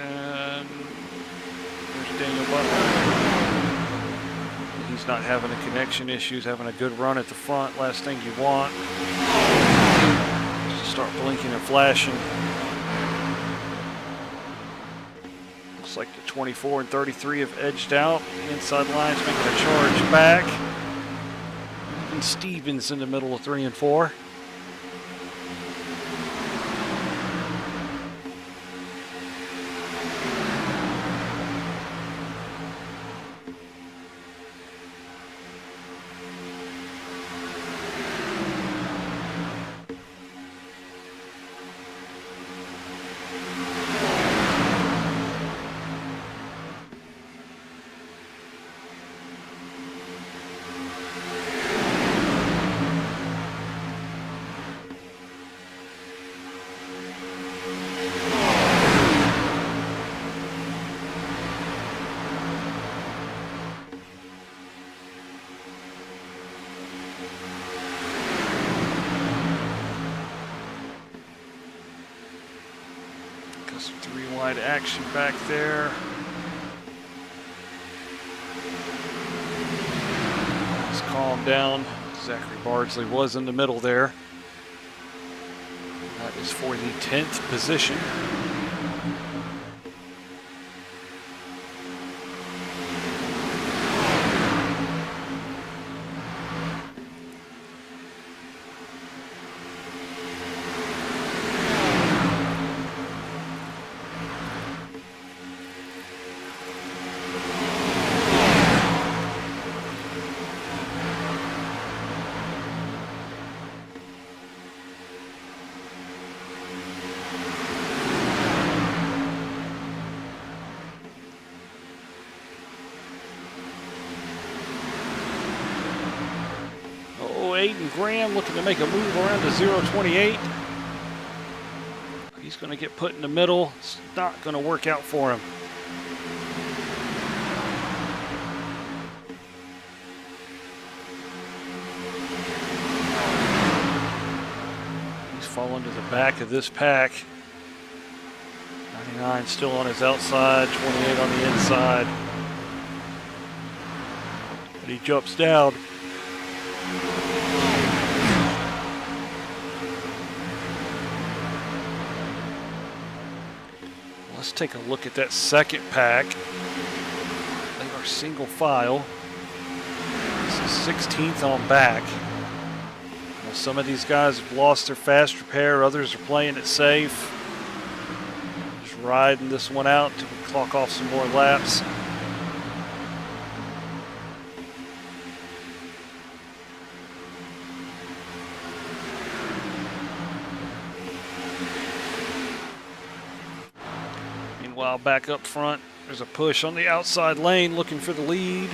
And there's Daniel Butler. He's not having a connection issues, having a good run at the front. Last thing you want. Start blinking and flashing. Looks like the 24 and 33 have edged out. The inside line's making a charge back. And Stevens in the middle of 3 and 4. Some 3 wide action back there. Let's calm down. Zachary Bardsley was in the middle there. That is for the 10th position. Peyton Graham looking to make a move around to 028. He's going to get put in the middle. It's not going to work out for him. He's falling to the back of this pack. 99 still on his outside, 28 on the inside. And he jumps down. Let's take a look at that second pack. They are single file. This is 16th on back. Well, some of these guys have lost their fast repair. Others are playing it safe. Just riding this one out until we clock off some more laps. Meanwhile, back up front, there's a push on the outside lane looking for the lead.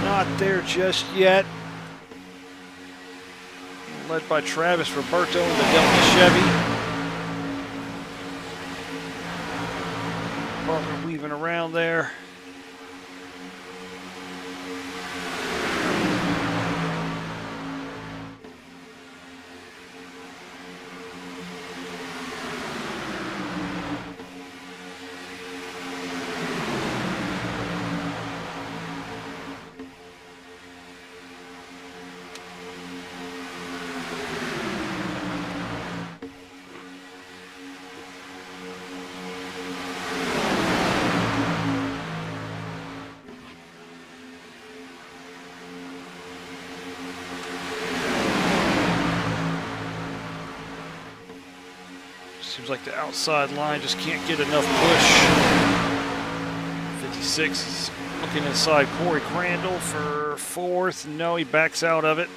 Not there just yet. Led by Travis Roberto in the Delta Chevy. Butler weaving around there. Seems like the outside line just can't get enough push. 56 is looking inside Corey Crandall for fourth. No, he backs out of it.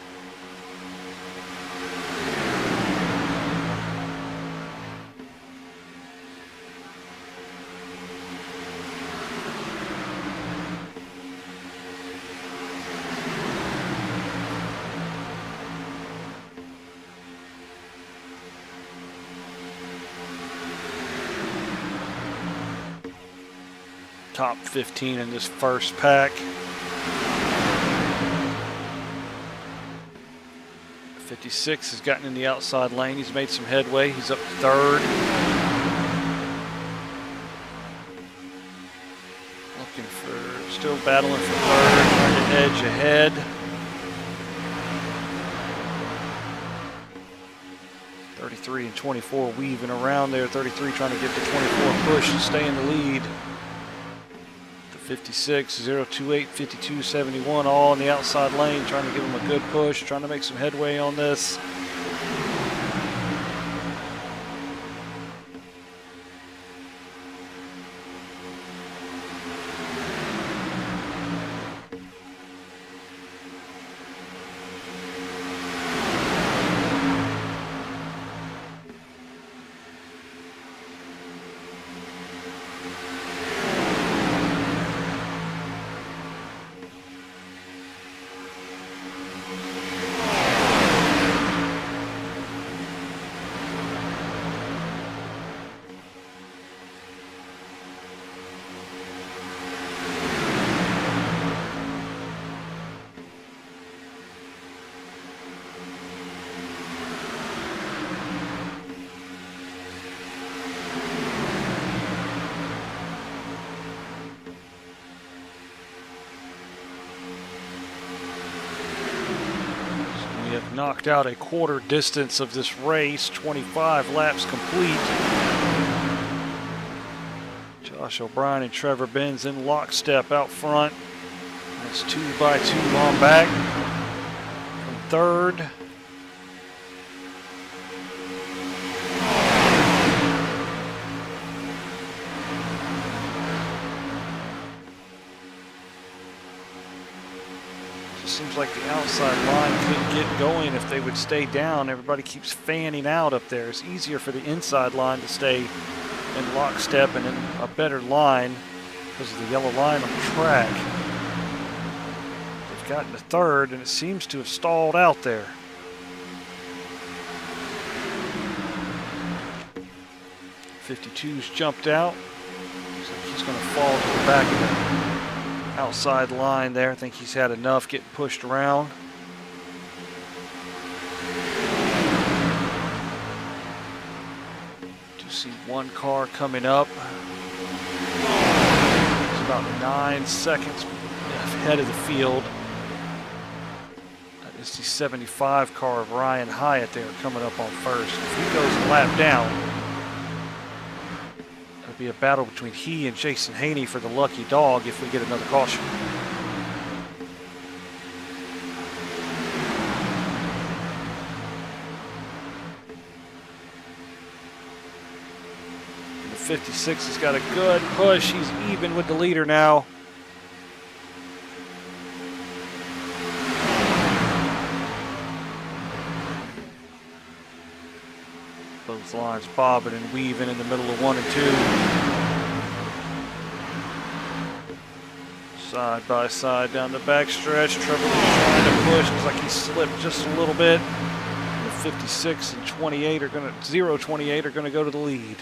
Top 15 in this first pack. 56 has gotten in the outside lane. He's made some headway. He's up to third. Looking for, still battling for third, trying to edge ahead. .33 and 24 weaving around there. 33 trying to get the 24 push and stay in the lead. 56, 028, 52, 71, all in the outside lane, trying to give him a good push, trying to make some headway on this. Knocked out a quarter distance of this race, 25 laps complete. Josh O'Brien and Trevor Benz in lockstep out front. That's 2 by 2 on back from third. Seems like the outside line couldn't get going if they would stay down. Everybody keeps fanning out up there. It's easier for the inside line to stay in lockstep and in a better line because of the yellow line on the track. They've gotten to third, and it seems to have stalled out there. '52's jumped out. Looks like he's going to fall to the back of the outside line there. I think he's had enough getting pushed around. Do see one car coming up. It's about 9 seconds ahead of the field. That is the 75 car of Ryan Hyatt there coming up on first. If he goes a lap down, it'll be a battle between he and Jason Haney for the lucky dog if we get another caution. The 56 has got a good push. He's even with the leader now. Both lines bobbing and weaving in the middle of 1 and 2. Side by side down the backstretch. Trevor trying to push. Looks like he slipped just a little bit. The 56 and 28 are going to 0-28 are going to go to the lead.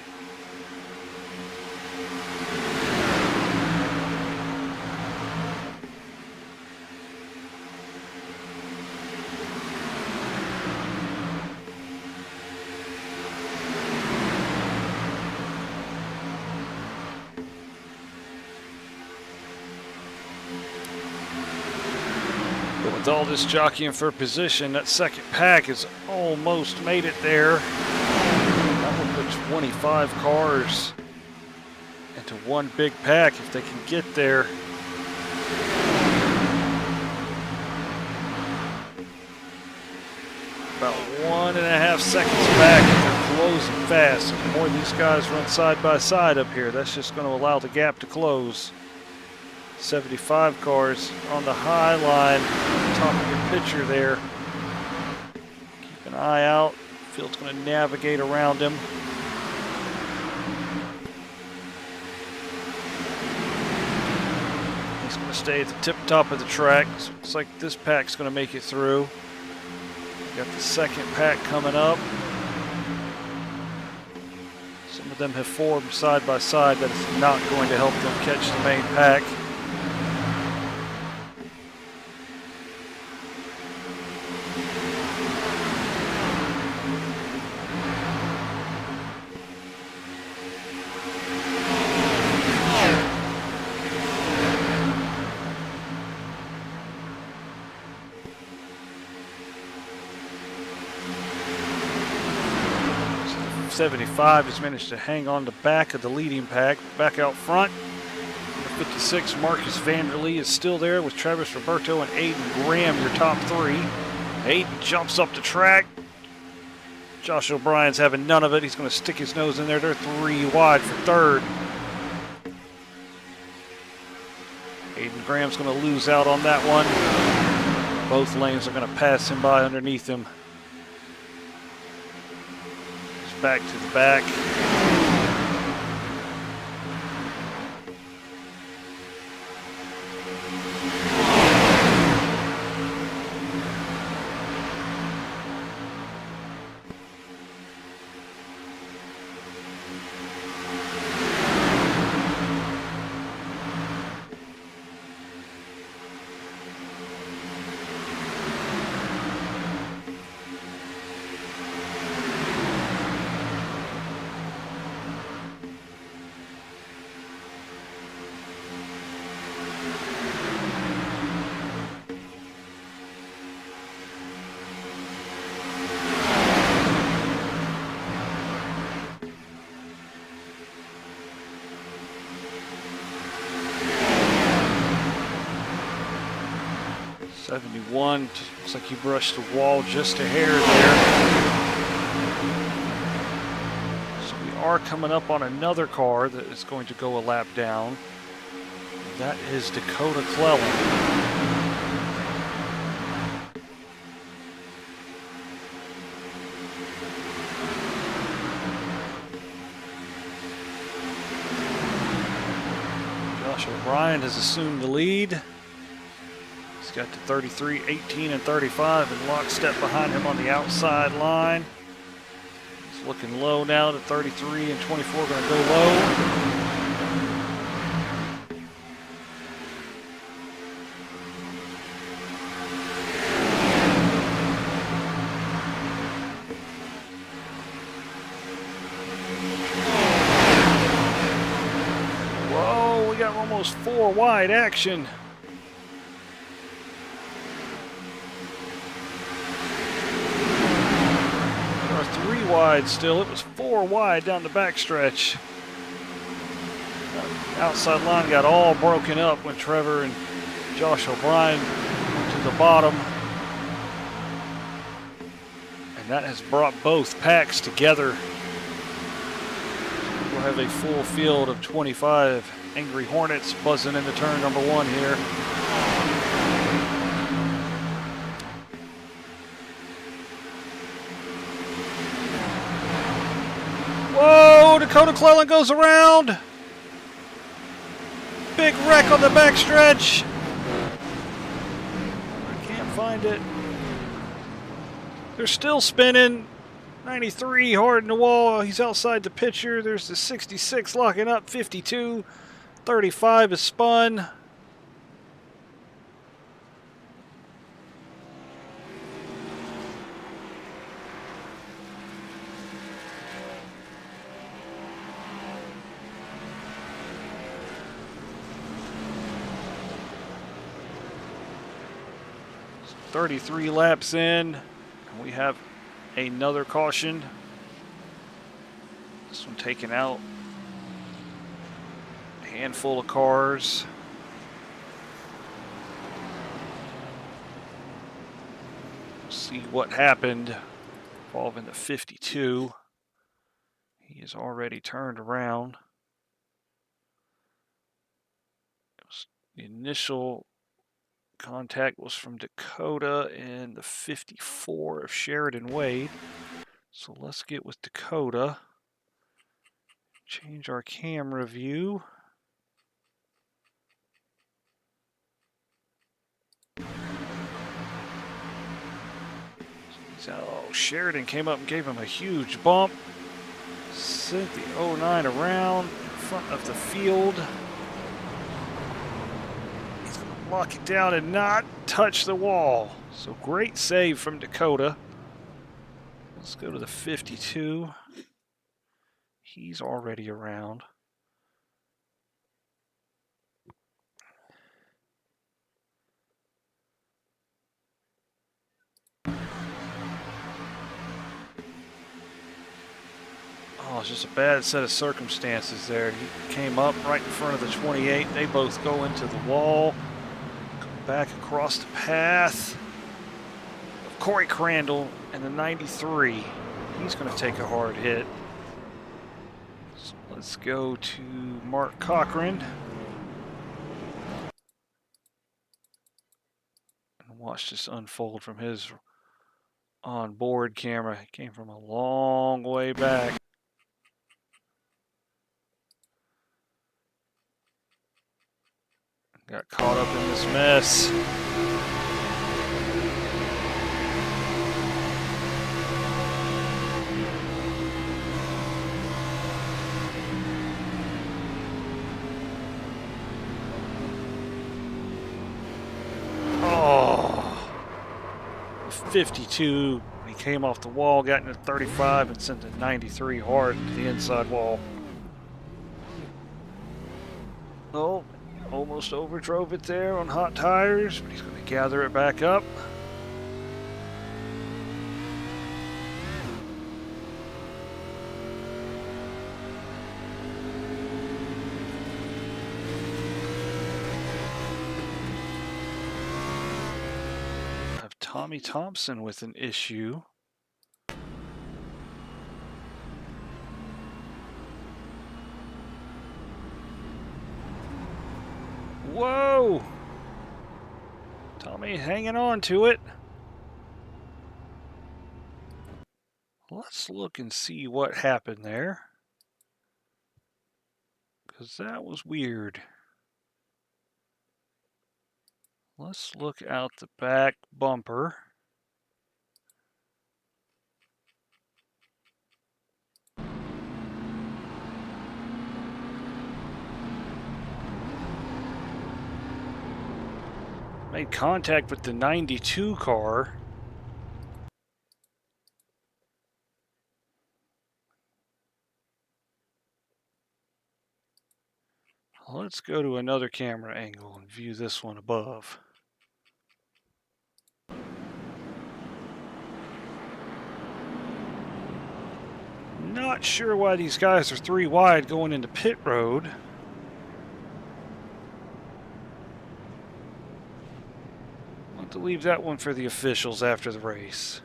With all this jockeying for position, that second pack has almost made it there. That will put 25 cars into one big pack if they can get there. About 1.5 seconds back, and they're closing fast. The more these guys run side by side up here, that's just going to allow the gap to close. 75 cars on the high line, top of your picture there. Keep an eye out. Field's going to navigate around him. He's going to stay at the tip top of the track. So it looks like this pack's going to make it through. Got the second pack coming up. Some of them have formed side by side. That is not going to help them catch the main pack. '75 has managed to hang on the back of the leading pack. Back out front, number 56, Marcus Vanderlee is still there with Travis Roberto and Aiden Graham, your top three. Aiden jumps up the track. Josh O'Brien's having none of it. He's going to stick his nose in there. They're 3 wide for third. Aiden Graham's going to lose out on that one. Both lanes are going to pass him by underneath him. Back to the back. '71, looks like he brushed the wall just a hair there. So we are coming up on another car that is going to go a lap down. That is Dakota Clellan. Josh O'Brien has assumed the lead. got the 33, 18, and 35 in lockstep behind him on the outside line. He's looking low now. The 33 and 24 going to go low. Whoa, we got almost 4 wide action. Or 3 wide still. It was 4 wide down the backstretch. Outside line got all broken up when Trevor and Josh O'Brien went to the bottom. And that has brought both packs together. We'll have a full field of 25 Angry Hornets buzzing into turn number 1 here. Whoa, Dakota Cleland goes around. Big wreck on the backstretch. I can't find it. They're still spinning. 93 hard in the wall. He's outside the picture. There's the 66 locking up. 52. 35 is spun. So 33 laps in, and we have another caution. This one taking out a handful of cars. See what happened involving the 52. He is already turned around. The initial contact was from Dakota and the 54 of Sheridan Wade. So let's get with Dakota. Change our camera view. So Sheridan came up and gave him a huge bump. Sent the 09 around in front of the field. He's going to lock it down and not touch the wall. So great save from Dakota. Let's go to the 52. He's already around. Oh, it's just a bad set of circumstances there. He came up right in front of the 28. They both go into the wall. Come back across the path of Corey Crandall and the 93. He's going to take a hard hit. So let's go to Mark Cochran. And watch this unfold from his onboard camera. He came from a long way back. Got caught up in this mess. Oh, 52. He came off the wall, got into 35, and sent a 93 hard to the inside wall. Oh. Almost overdrove it there on hot tires, but he's going to gather it back up. I have Tommy Thompson with an issue. Whoa! Tommy hanging on to it. Let's look and see what happened there. Because that was weird. Let's look out the back bumper. Made contact with the 92 car. Let's go to another camera angle and view this one above. Not sure why these guys are 3 wide going into pit road. I'll have to leave that one for the officials after the race.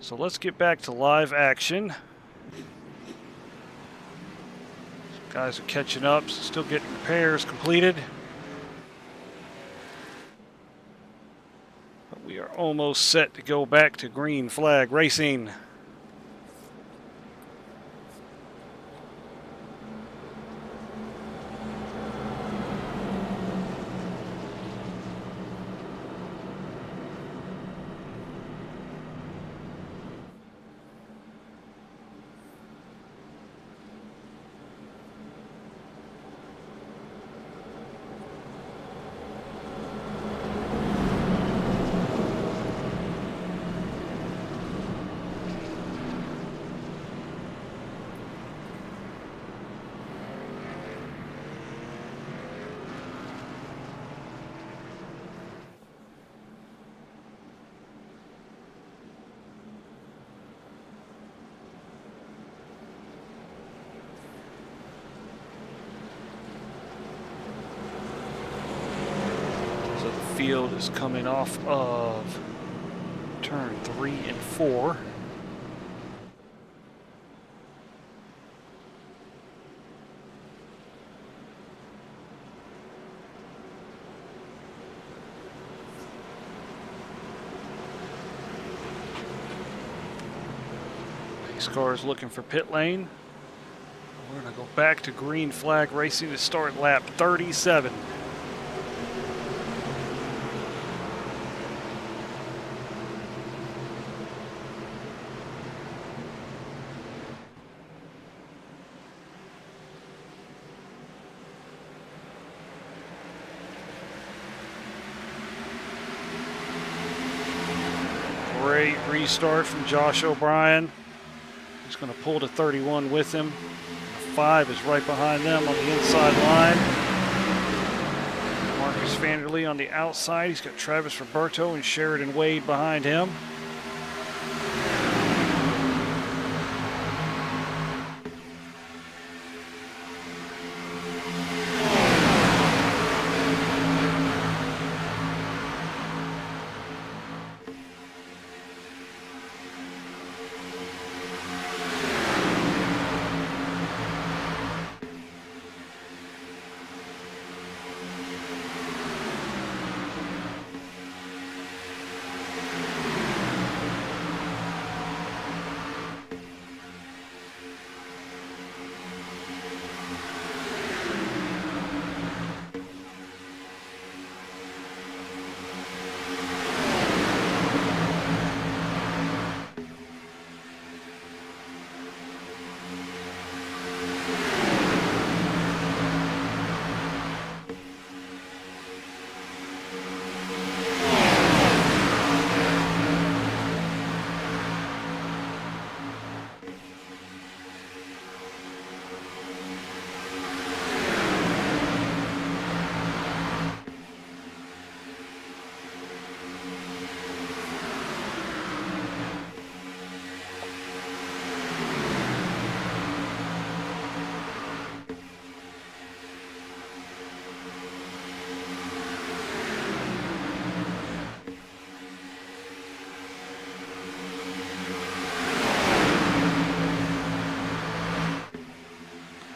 So let's get back to live action. Guys are catching up, still getting repairs completed. But we are almost set to go back to green flag racing. Field is coming off of turn 3 and 4. Pace car is looking for pit lane. We're going to go back to green flag racing to start lap 37. Great restart from Josh O'Brien. He's going to pull to 31 with him. 5 is right behind them on the inside line. Marcus Vanderlee on the outside. He's got Travis Roberto and Sheridan Wade behind him.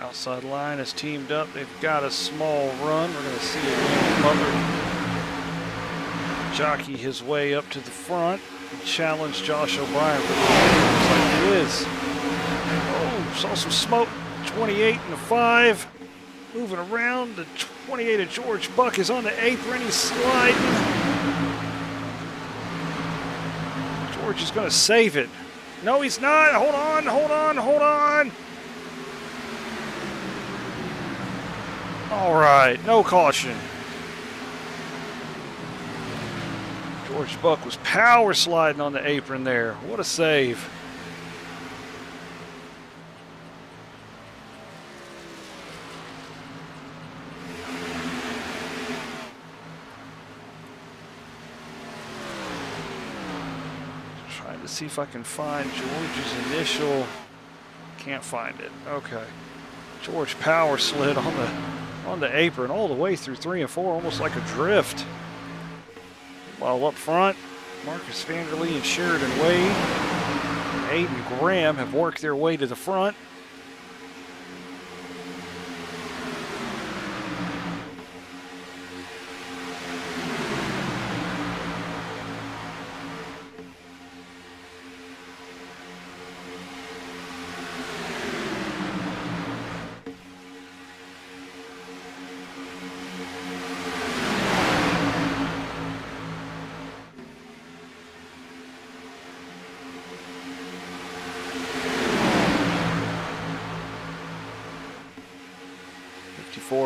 Outside line is teamed up. They've got a small run. We're going to see a Butler jockey his way up to the front and challenge Josh O'Brien. Looks like it is. Oh, saw some smoke. 28 and a 5. Moving around, the 28 of George Buck is on the apron. He's sliding. George is going to save it. No, he's not. Hold on, hold on, hold on. All right, no caution. George Buck was power sliding on the apron there. What a save. Trying to see if I can find George's initial. Can't find it. Okay. George power slid on the apron all the way through 3 and 4, almost like a drift. While up front, Marcus Vanderlee and Sheridan Wade and Aiden Graham have worked their way to the front.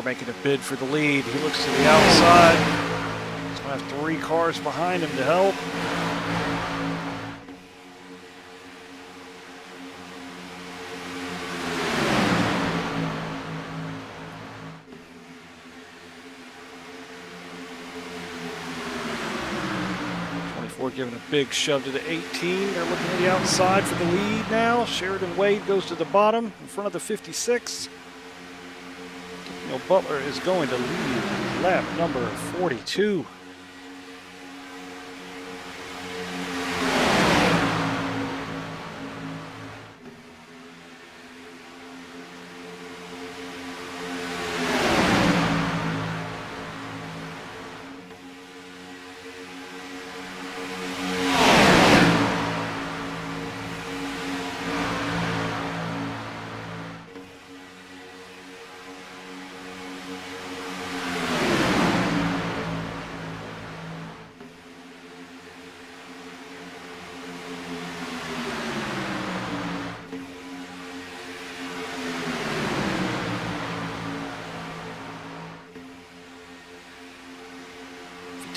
Making a bid for the lead. He looks to the outside. He's going to have 3 cars behind him to help. Giving a big shove to the 18. They're looking at the outside for the lead now. Sheridan Wade goes to the bottom in front of the 56. Butler is going to lead lap number 42.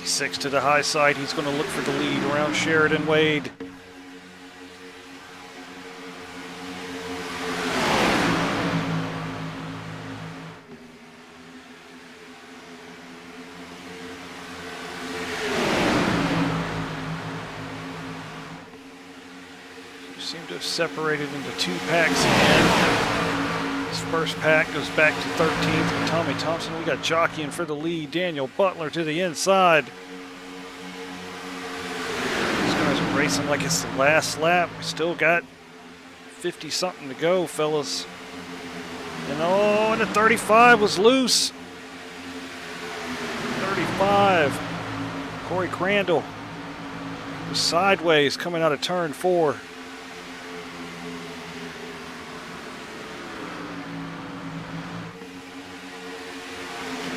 Six to the high side. He's going to look for the lead around Sheridan Wade. Seem to have separated into 2 packs again. This first pack goes back to 13th with Tommy Thompson. We got jockeying for the lead. Daniel Butler to the inside. Racing like it's the last lap. We still got 50-something to go, fellas. And the 35 was loose. 35. Corey Crandall was sideways coming out of turn 4.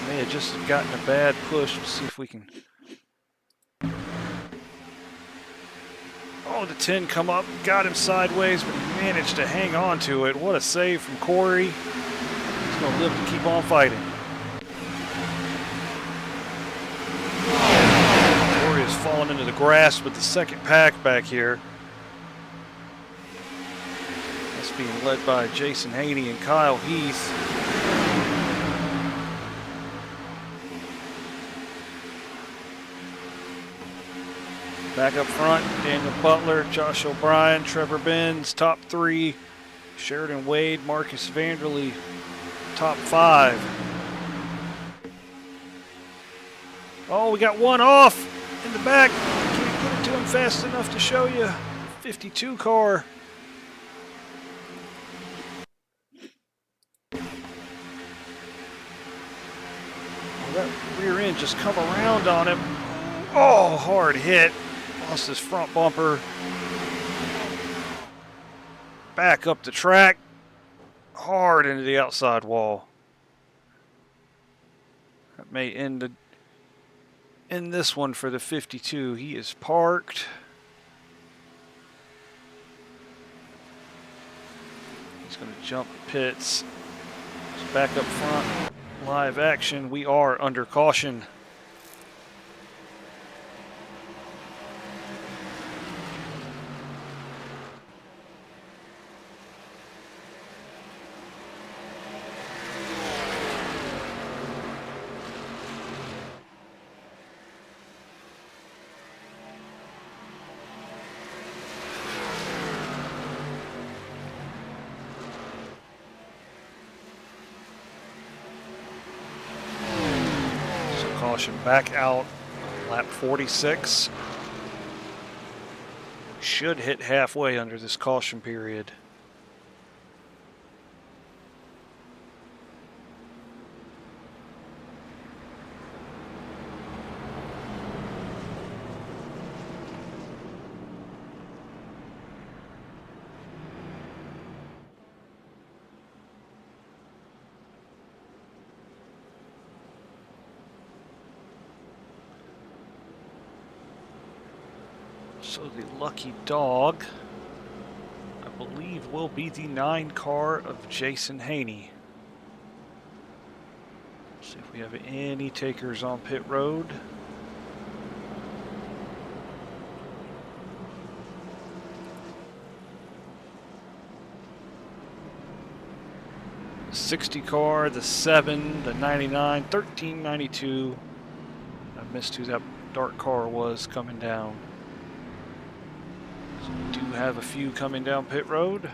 May have just gotten a bad push. Let's see if we can. Oh, the 10 come up, got him sideways, but he managed to hang on to it. What a save from Corey. He's going to live to keep on fighting. Corey has fallen into the grass with the second pack back here. That's being led by Jason Haney and Kyle Heath. Back up front, Daniel Butler, Josh O'Brien, Trevor Benz, top 3. Sheridan Wade, Marcus Vanderlee, top 5. Oh, we got one off in the back. Can't get it to him fast enough to show you. 52 car. Oh, that rear end just come around on him. Oh, hard hit. Lost his front bumper. Back up the track. Hard into the outside wall. That may end this one for the 52. He is parked. He's going to jump pits. He's back up front. Live action. We are under caution. Caution back out, lap 46. Should hit halfway under this caution period. So the lucky dog, I believe, will be the 9 car of Jason Haney. See if we have any takers on pit road. The 60 car, the 7, the 99, 1392. I missed who that dark car was coming down. So we do have a few coming down pit road.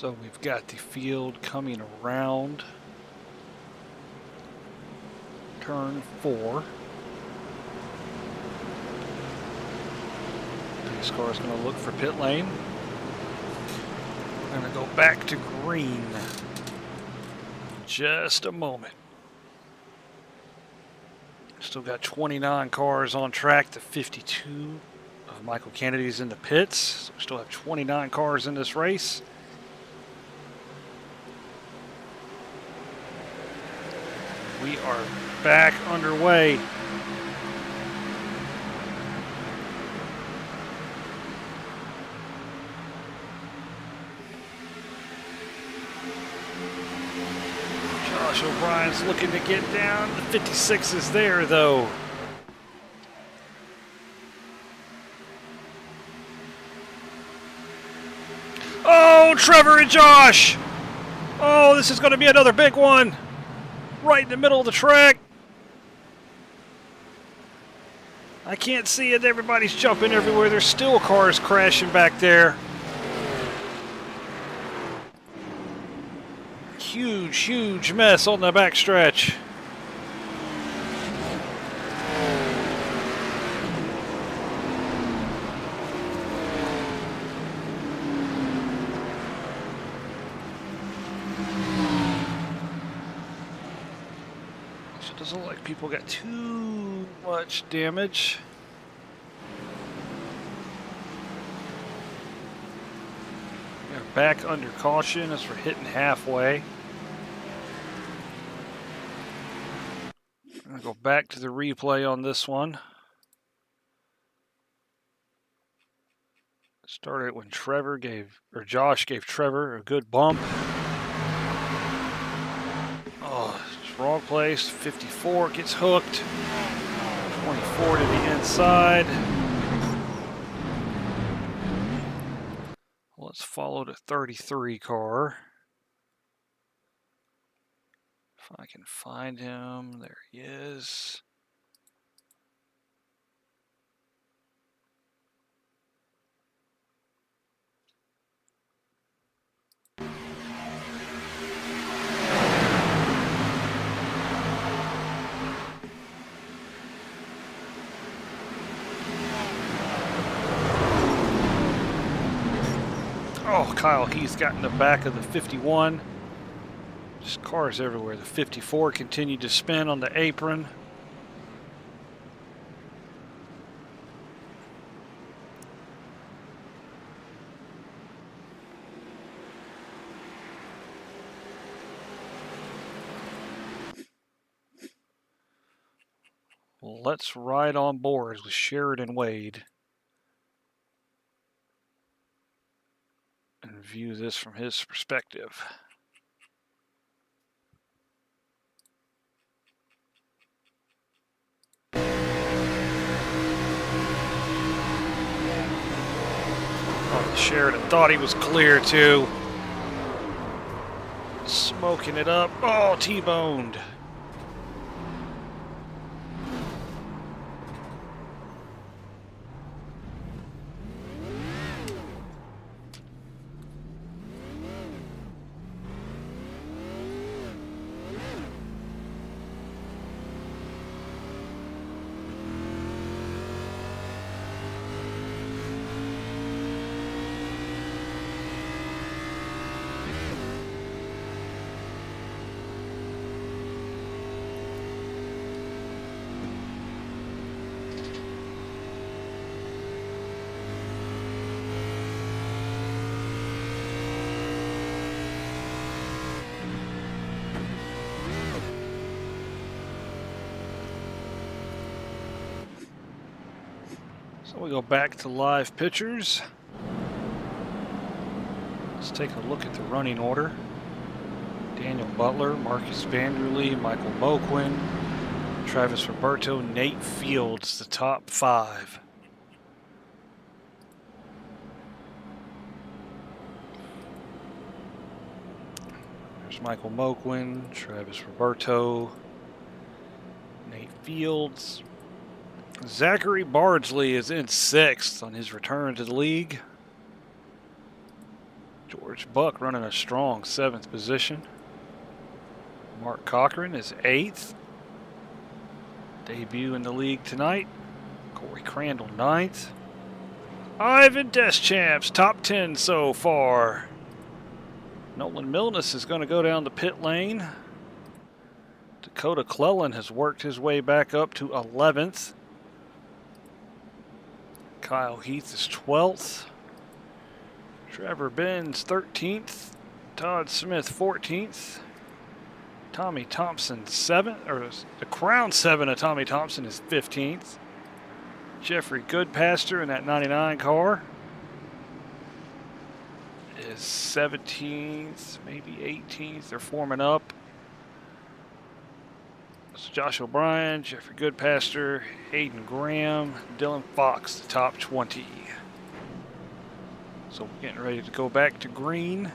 So we've got the field coming around turn 4. This car is going to look for pit lane. We're going to go back to green. Just a moment. Still got 29 cars on track. The 52 of Michael Kennedy's in the pits. So we still have 29 cars in this race. We are back underway. Josh O'Brien's looking to get down. The 56 is there, though. Oh, Trevor and Josh! Oh, this is going to be another big one. Right in the middle of the track. I can't see it. Everybody's jumping everywhere. There's still cars crashing back there. Huge, huge mess on the backstretch. So it doesn't look like people got too much damage. We're back under caution as we're hitting halfway. I'm going to go back to the replay on this one. Started when Josh gave Trevor a good bump. Oh, it's wrong place. 54 gets hooked. 24 to the inside. Let's follow the 33 car. If I can find him, there he is. Oh, Kyle Heath got in the back of the 51. Just cars everywhere. The 54 continued to spin on the apron. Let's ride on board with Sheridan Wade and view this from his perspective. Oh, Sheridan thought he was clear too. Smoking it up. Oh, T-boned. So we go back to live pictures. Let's take a look at the running order. Daniel Butler, Marcus Vanderlee, Michael Moquin, Travis Roberto, Nate Fields, the top 5. There's Michael Moquin, Travis Roberto, Nate Fields. Zachary Bardsley is in 6th on his return to the league. George Buck running a strong 7th position. Mark Cochran is 8th. Debut in the league tonight. Corey Crandall 9th. Ivan Deschamps, top 10 so far. Nolan Milnes is going to go down the pit lane. Dakota Clellan has worked his way back up to 11th. Kyle Heath is 12th. Trevor Benz 13th. Todd Smith 14th. Tommy Thompson 7th, or the Crown 7 of Tommy Thompson is 15th. Jeffrey Goodpaster in that 99 car is 17th, maybe 18th. They're forming up. It's Josh O'Brien, Jeffrey Goodpaster, Hayden Graham, Dylan Fox, the top 20. So we're getting ready to go back to green.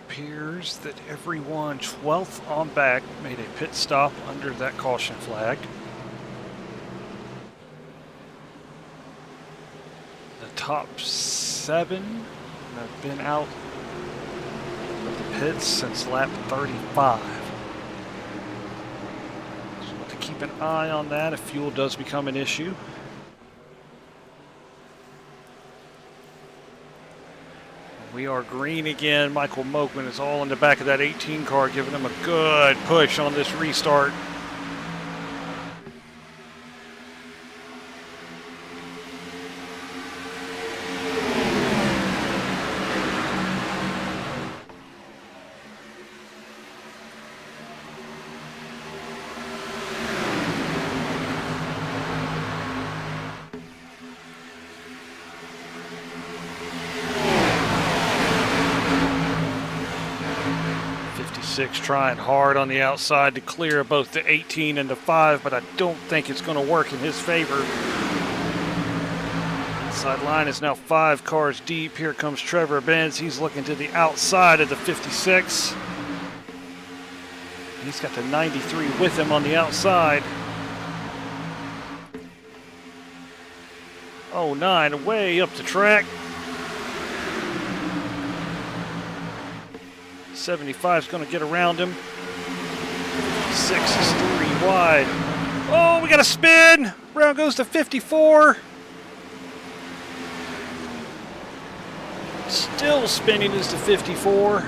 Appears that everyone 12th on back made a pit stop under that caution flag. The top 7 have been out of the pits since lap 35. So we'll have to keep an eye on that if fuel does become an issue. We are green again. Michael Mokman is all in the back of that 18 car, giving him a good push on this restart. Trying hard on the outside to clear both the 18 and the 5, but I don't think it's going to work in his favor. Inside line is now 5 cars deep. Here comes Trevor Benz. He's looking to the outside of the 56. He's got the 93 with him on the outside. 09 way up the track. 75 is going to get around him. 6 is 3 wide. Oh, we got a spin. Round goes to 54. Still spinning is to 54.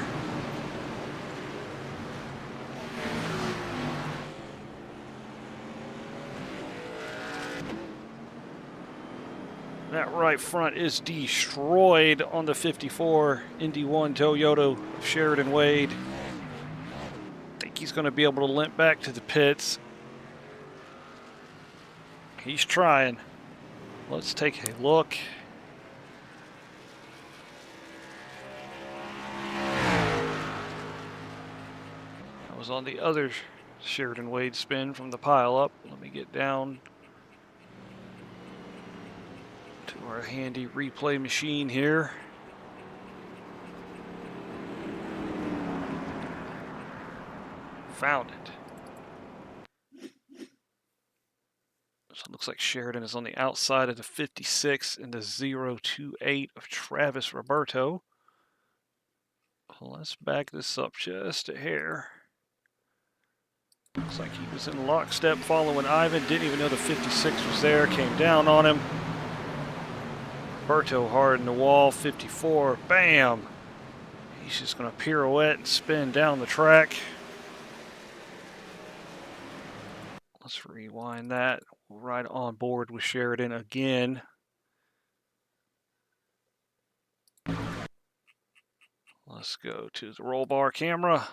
That right front is destroyed on the 54 Indy 1 Toyota Sheridan Wade. I think he's going to be able to limp back to the pits. He's trying. Let's take a look. That was on the other Sheridan Wade spin from the pile up. Let me get down to our handy replay machine here. Found it. So it looks like Sheridan is on the outside of the 56 and the 028 of Travis Roberto. Let's back this up just a hair. Looks like he was in lockstep following Ivan. Didn't even know the 56 was there. Came down on him. Berto hard in the wall. 54. Bam! He's just going to pirouette and spin down the track. Let's rewind that. Right on board with Sheridan again. Let's go to the roll bar camera.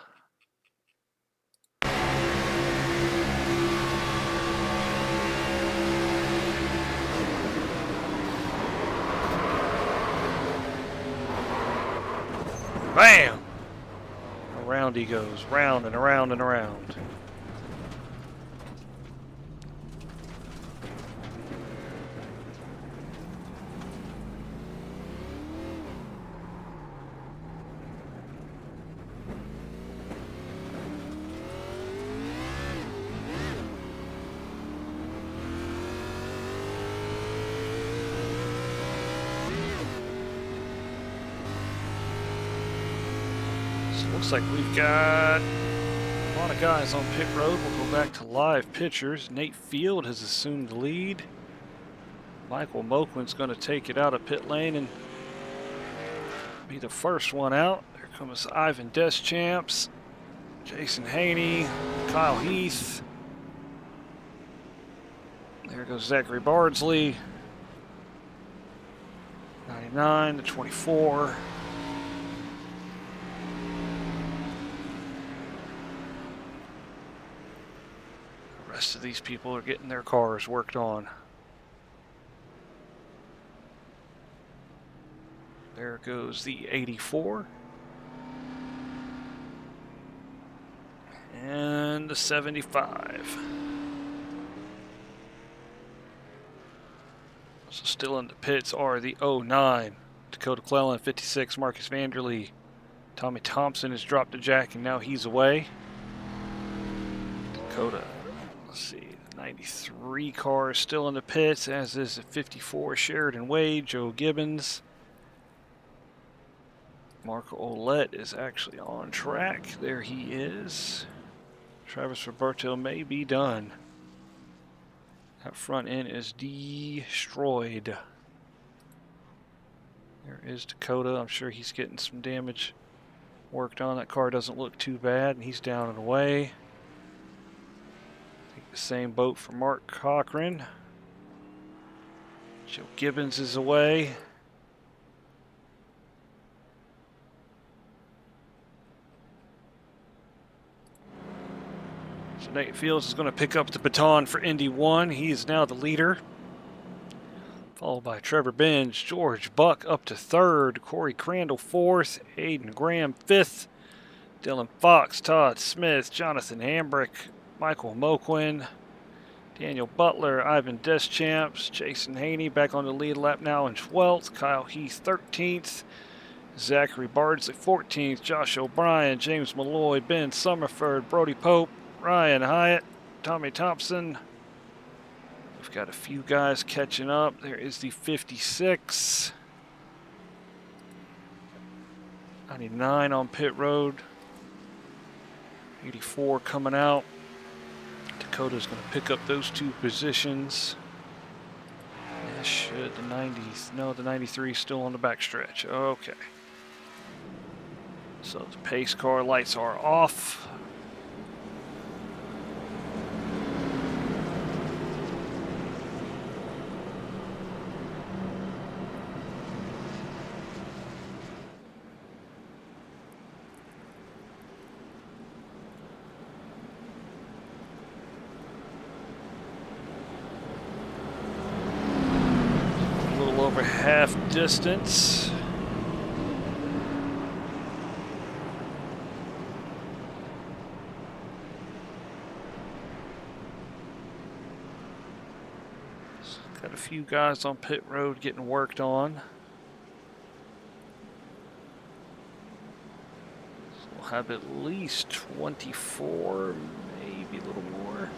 Bam! Around he goes, round and around and around. Looks like we've got a lot of guys on pit road. We'll go back to live pictures. Nate Field has assumed the lead. Michael Moquin's going to take it out of pit lane and be the first one out. There comes Ivan Deschamps, Jason Haney, Kyle Heath. There goes Zachary Bardsley. 99 to 24. The rest of these people are getting their cars worked on. There goes the 84. And the 75. So still in the pits are the 09. Dakota Clellan, 56, Marcus Vanderlee. Tommy Thompson has dropped a jack and now he's away. Dakota, let's see, the 93 car is still in the pits, as is the 54 Sheridan Wade, Joe Gibbons. Marco Ouellette is actually on track. There he is. Travis Roberto may be done. That front end is destroyed. There is Dakota. I'm sure he's getting some damage worked on. That car doesn't look too bad, and he's down and away. I think the same boat for Mark Cochran. Joe Gibbons is away. So Nate Fields is going to pick up the baton for Indy 1. He is now the leader. Followed by Trevor Benz, George Buck up to third, Corey Crandall fourth, Aiden Graham fifth, Dylan Fox, Todd Smith, Jonathan Hambrick, Michael Moquin, Daniel Butler, Ivan Deschamps, Jason Haney back on the lead lap now in 12th, Kyle Heath 13th, Zachary Bardsley 14th, Josh O'Brien, James Malloy, Ben Summerford, Brody Pope, Ryan Hyatt, Tommy Thompson. We've got a few guys catching up. There is the 56. 99 on pit road. 84 coming out. Dakota's going to pick up those two positions. As should the 90s. No, the 93 is still on the backstretch. Okay. So the pace car lights are off. Over half distance. Got a few guys on pit road getting worked on. So we'll have at least 24, maybe a little more.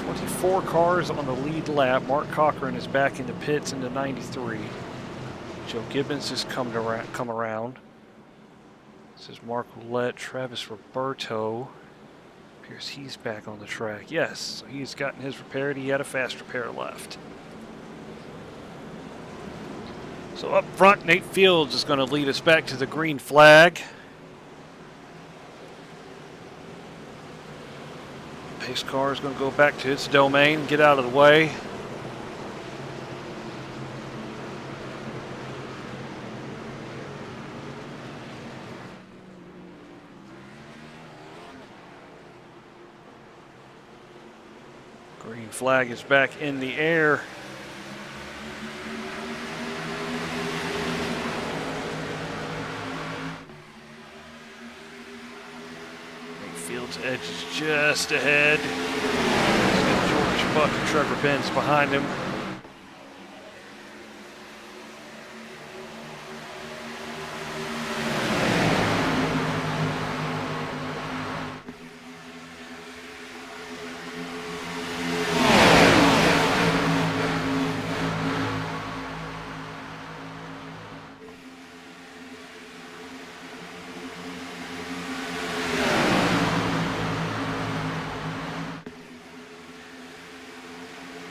24 cars on the lead lap. Mark Cochran is back in the pits in the 93. Joe Gibbons has come around. This is Mark Ouellette, Travis Roberto. Appears he's back on the track. Yes, so he's gotten his repaired. He had a fast repair left. So up front, Nate Fields is going to lead us back to the green flag. Pace car is going to go back to its domain, get out of the way. Green flag is back in the air. Fields' edge is just ahead. He's got George Buck and Trevor Benz behind him.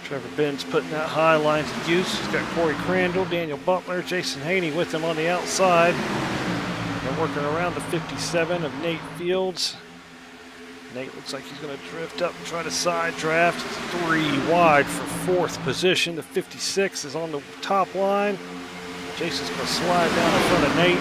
Trevor Benz putting that high line to use. He's got Corey Crandall, Daniel Butler, Jason Haney with him on the outside. They're working around the 57 of Nate Fields. Nate looks like he's going to drift up and try to side draft. It's 3 wide for 4th position. The 56 is on the top line. Jason's going to slide down in front of Nate.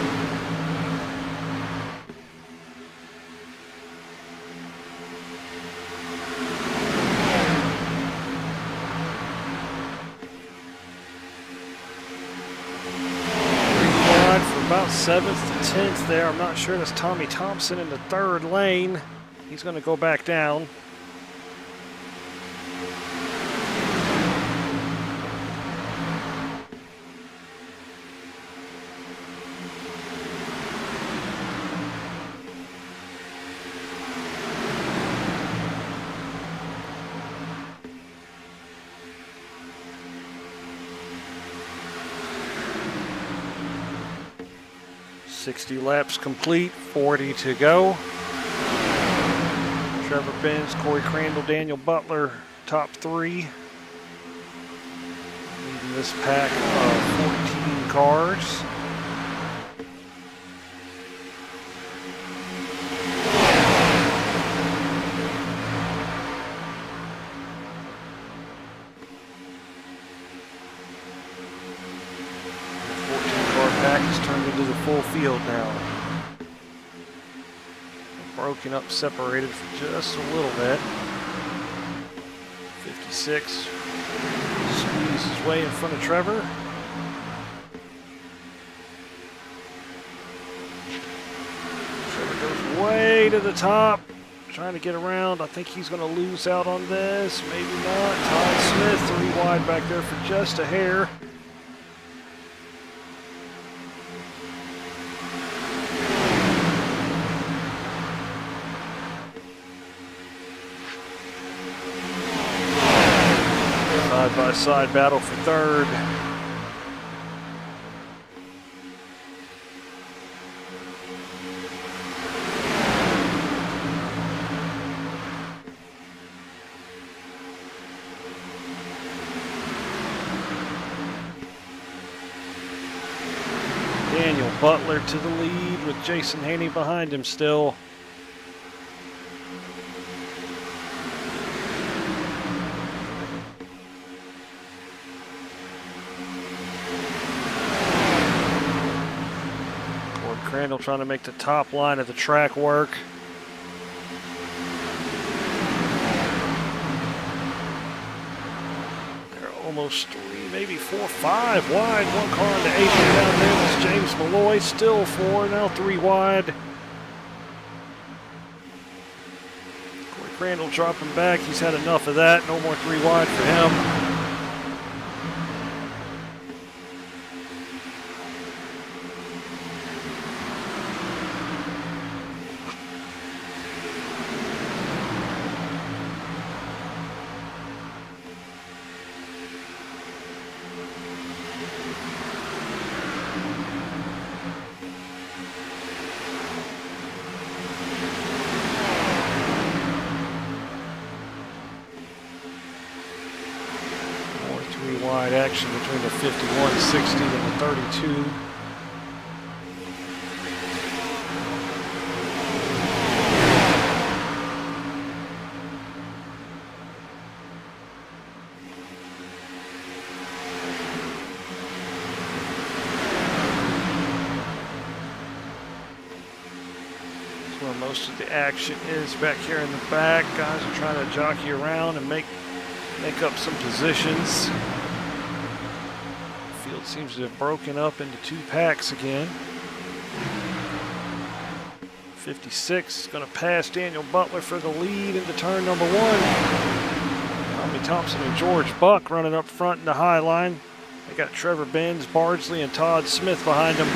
About 7th to 10th there. I'm not sure. That's Tommy Thompson in the 3rd lane. He's going to go back down. .60 laps complete, 40 to go. Trevor Benz, Corey Crandall, Daniel Butler, top 3. Leading this pack of 14 cars. Into the full field now. Broken up, separated for just a little bit. 56 squeezes his way in front of Trevor. Trevor goes way to the top, trying to get around. I think he's going to lose out on this. Maybe not. Todd Smith 3 wide back there for just a hair. Side-by-side battle for 3rd. Daniel Butler to the lead with Jason Haney behind him still. Crandall trying to make the top line of the track work. They're almost 3, maybe 4, 5 wide. 1 car into 8 down there. That's James Malloy. Still 4, now 3 wide. Corey Crandall dropping back. He's had enough of that. No more 3 wide for him. wide action between the 5160 and the 32. Most of the action is back here in the back. Guys are trying to jockey around and make up some positions. The field seems to have broken up into two packs again. 56 is going to pass Daniel Butler for the lead into turn number one. Tommy Thompson and George Buck running up front in the high line. They got Trevor Benz, Bardsley, and Todd Smith behind them.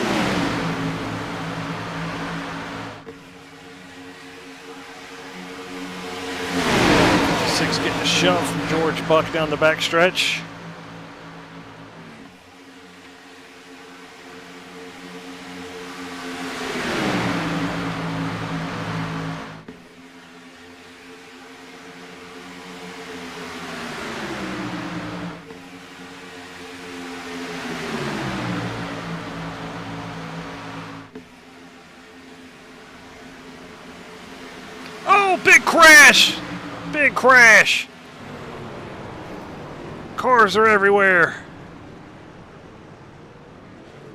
Getting a shove from George Buck down the backstretch. Oh, big crash! Big crash! Cars are everywhere.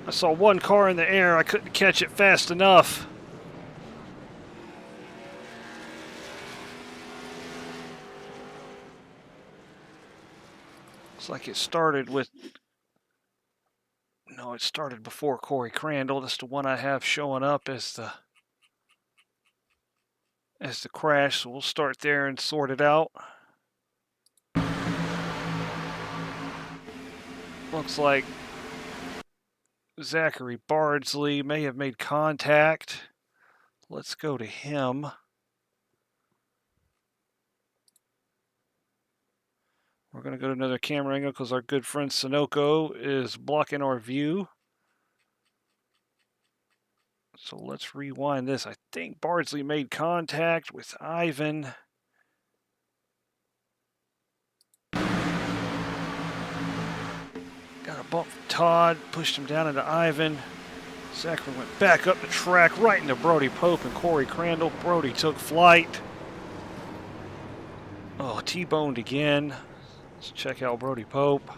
I saw one car in the air. I couldn't catch it fast enough. Looks like it started with... No, it started before Corey Crandall. That's the one I have showing up as the crash, so we'll start there and sort it out. Looks like Zachary Bardsley may have made contact. Let's go to him. We're going to go to another camera angle because our good friend Sunoco is blocking our view. So let's rewind this. I think Bardsley made contact with Ivan. Got a bump from Todd, pushed him down into Ivan. Zachary went back up the track right into Brody Pope and Corey Crandall. Brody took flight. Oh, T-boned again. Let's check out Brody Pope.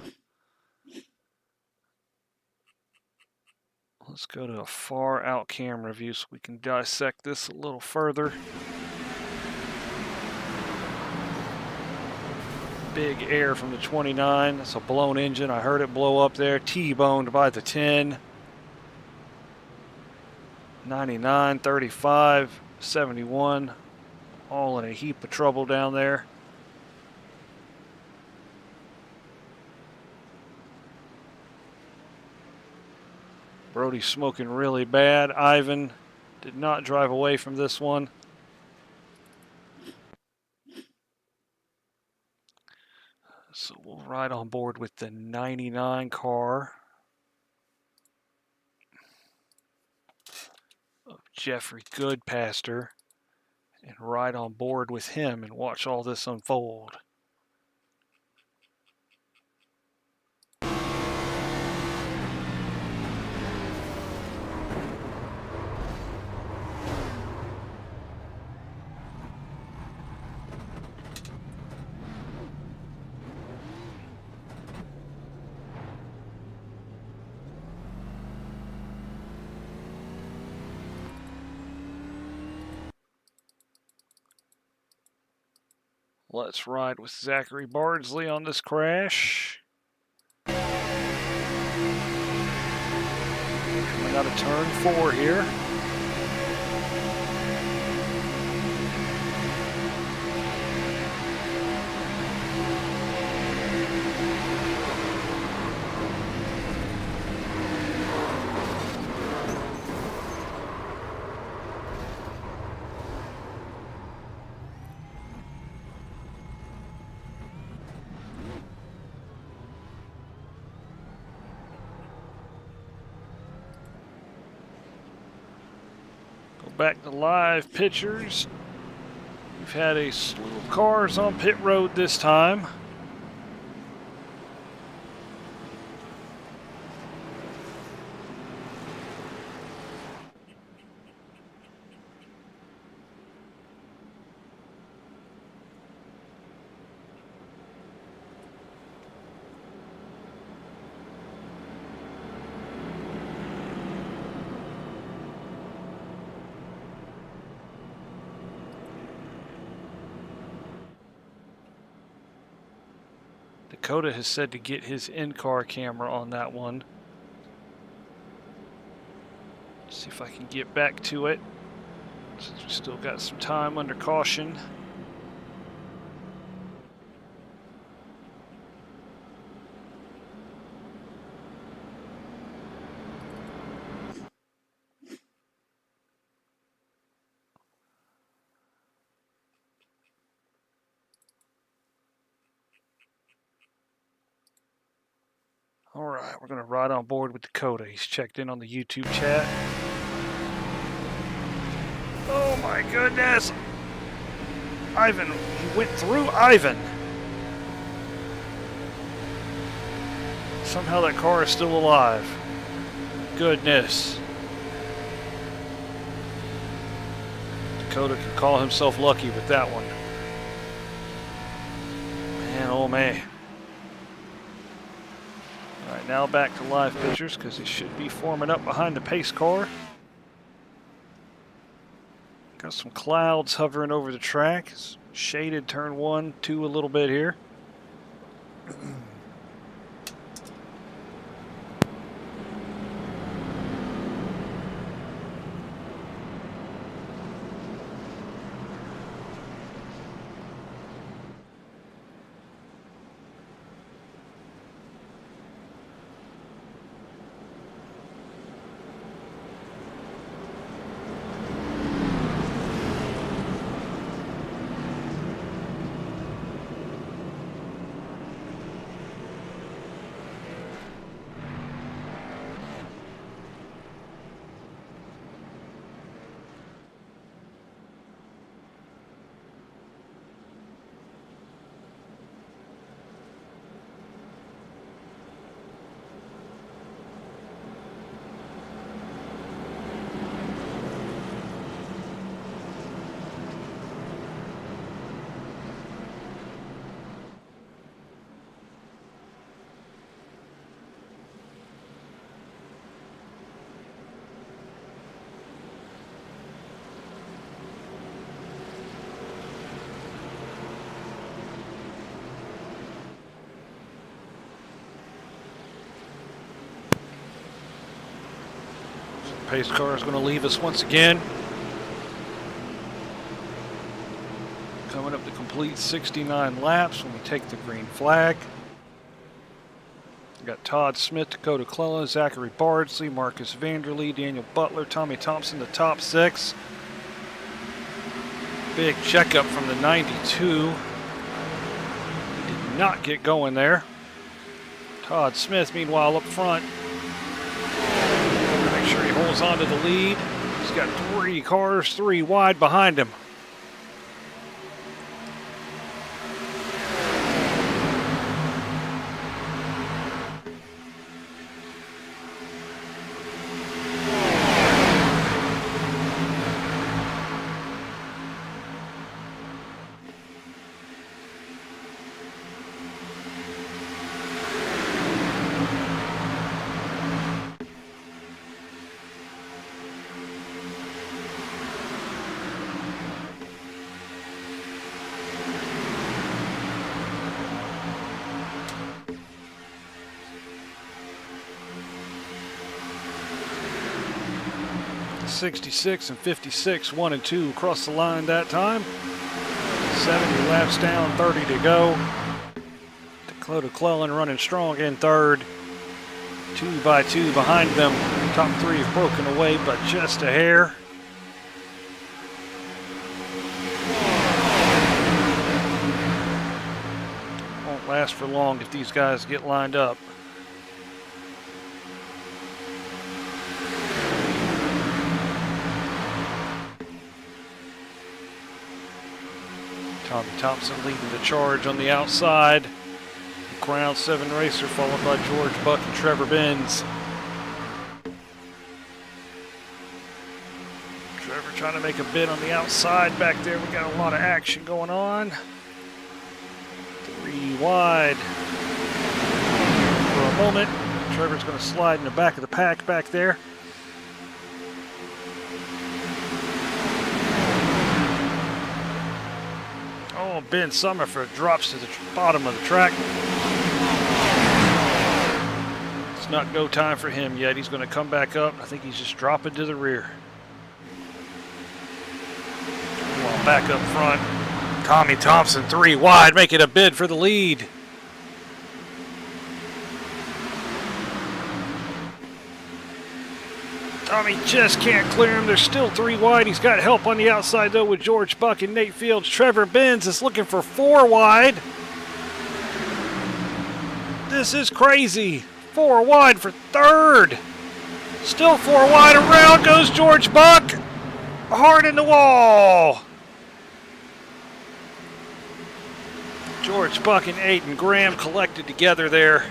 Let's go to a far out camera view so we can dissect this a little further. Big air from the 29. That's a blown engine. I heard it blow up there. T-boned by the 10. 99, 35, 71. All in a heap of trouble down there. Brody's smoking really bad. Ivan did not drive away from this one. So we'll ride on board with the 99 car of Jeffrey Goodpaster and ride on board with him and watch all this unfold. Let's ride with Zachary Bardsley on this crash. Coming out of turn 4 here. Back to live pictures. We've had a slew of cars on pit road this time. Dakota has said to get his in-car camera on that one. See if I can get back to it, since we still got some time under caution. All right, we're going to ride on board with Dakota. He's checked in on the YouTube chat. Oh my goodness! Ivan, he went through Ivan. Somehow that car is still alive. Goodness. Dakota can call himself lucky with that one. Man, oh man. Alright, now back to live pictures because it should be forming up behind the pace car. Got some clouds hovering over the track. It's shaded turn 1, 2 a little bit here. Pace car is going to leave us once again. Coming up to complete 69 laps when we take the green flag. We got Todd Smith, Dakota Clellan, Zachary Bardsley, Marcus Vanderlee, Daniel Butler, Tommy Thompson, the top 6. Big checkup from the 92. He did not get going there. Todd Smith, meanwhile, up front. Make sure he holds on to the lead. He's got 3 cars, 3 wide behind him. .66 and 56, 1 and 2 across the line that time. 70 laps down, 30 to go. Dakota Clellan running strong in third. 2 by 2 behind them. Top 3 have broken away, but just a hair. Won't last for long if these guys get lined up. Tommy Thompson leading the charge on the outside. The Crown 7 racer followed by George Buck and Trevor Benz. Trevor trying to make a bid on the outside back there. We got a lot of action going on. 3 wide. For a moment, Trevor's going to slide in the back of the pack back there. Oh, Ben Summerford drops to the bottom of the track. It's not go time for him yet. He's going to come back up. I think he's just dropping to the rear. Well, back up front. Tommy Thompson 3 wide, making a bid for the lead. Tommy just can't clear him. There's still 3 wide. He's got help on the outside, though, with George Buck and Nate Fields. Trevor Benz is looking for 4 wide. This is crazy. 4 wide for third. Still 4 wide. Around goes George Buck. Hard in the wall. George Buck and Aiden Graham collected together there.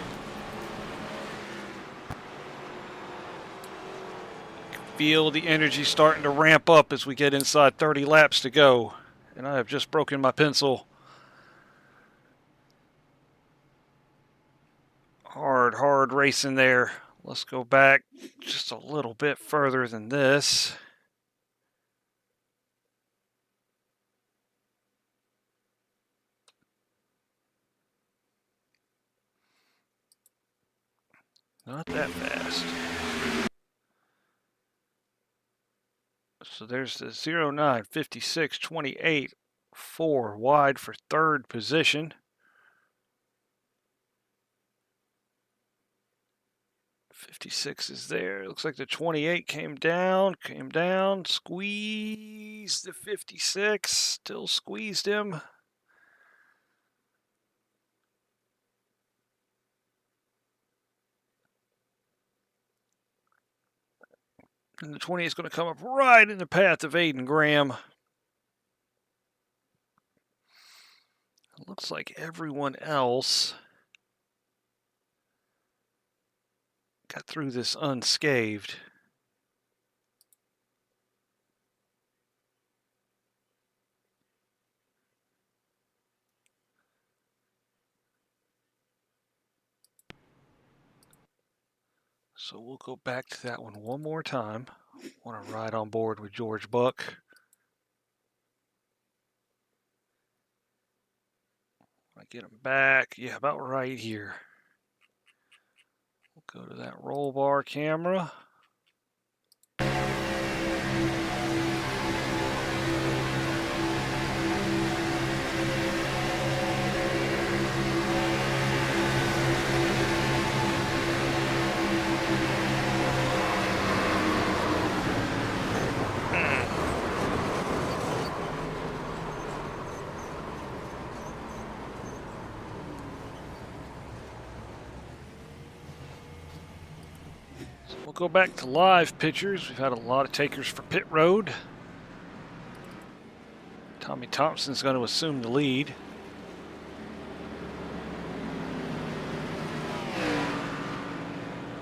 Feel the energy starting to ramp up as we get inside 30 laps to go. And I have just broken my pencil. Hard racing there. Let's go back just a little bit further than this. Not that fast. So there's the 09, 56, 28, 4 wide for third position. 56 is there. Looks like the 28 came down, squeezed the 56, still squeezed him. And the 20 is going to come up right in the path of Aiden Graham. It looks like everyone else got through this unscathed. So we'll go back to that one more time. I want to ride on board with George Buck. I get him back. Yeah, about right here. We'll go to that roll bar camera. We'll go back to live pictures. We've had a lot of takers for pit road. Tommy Thompson's going to assume the lead.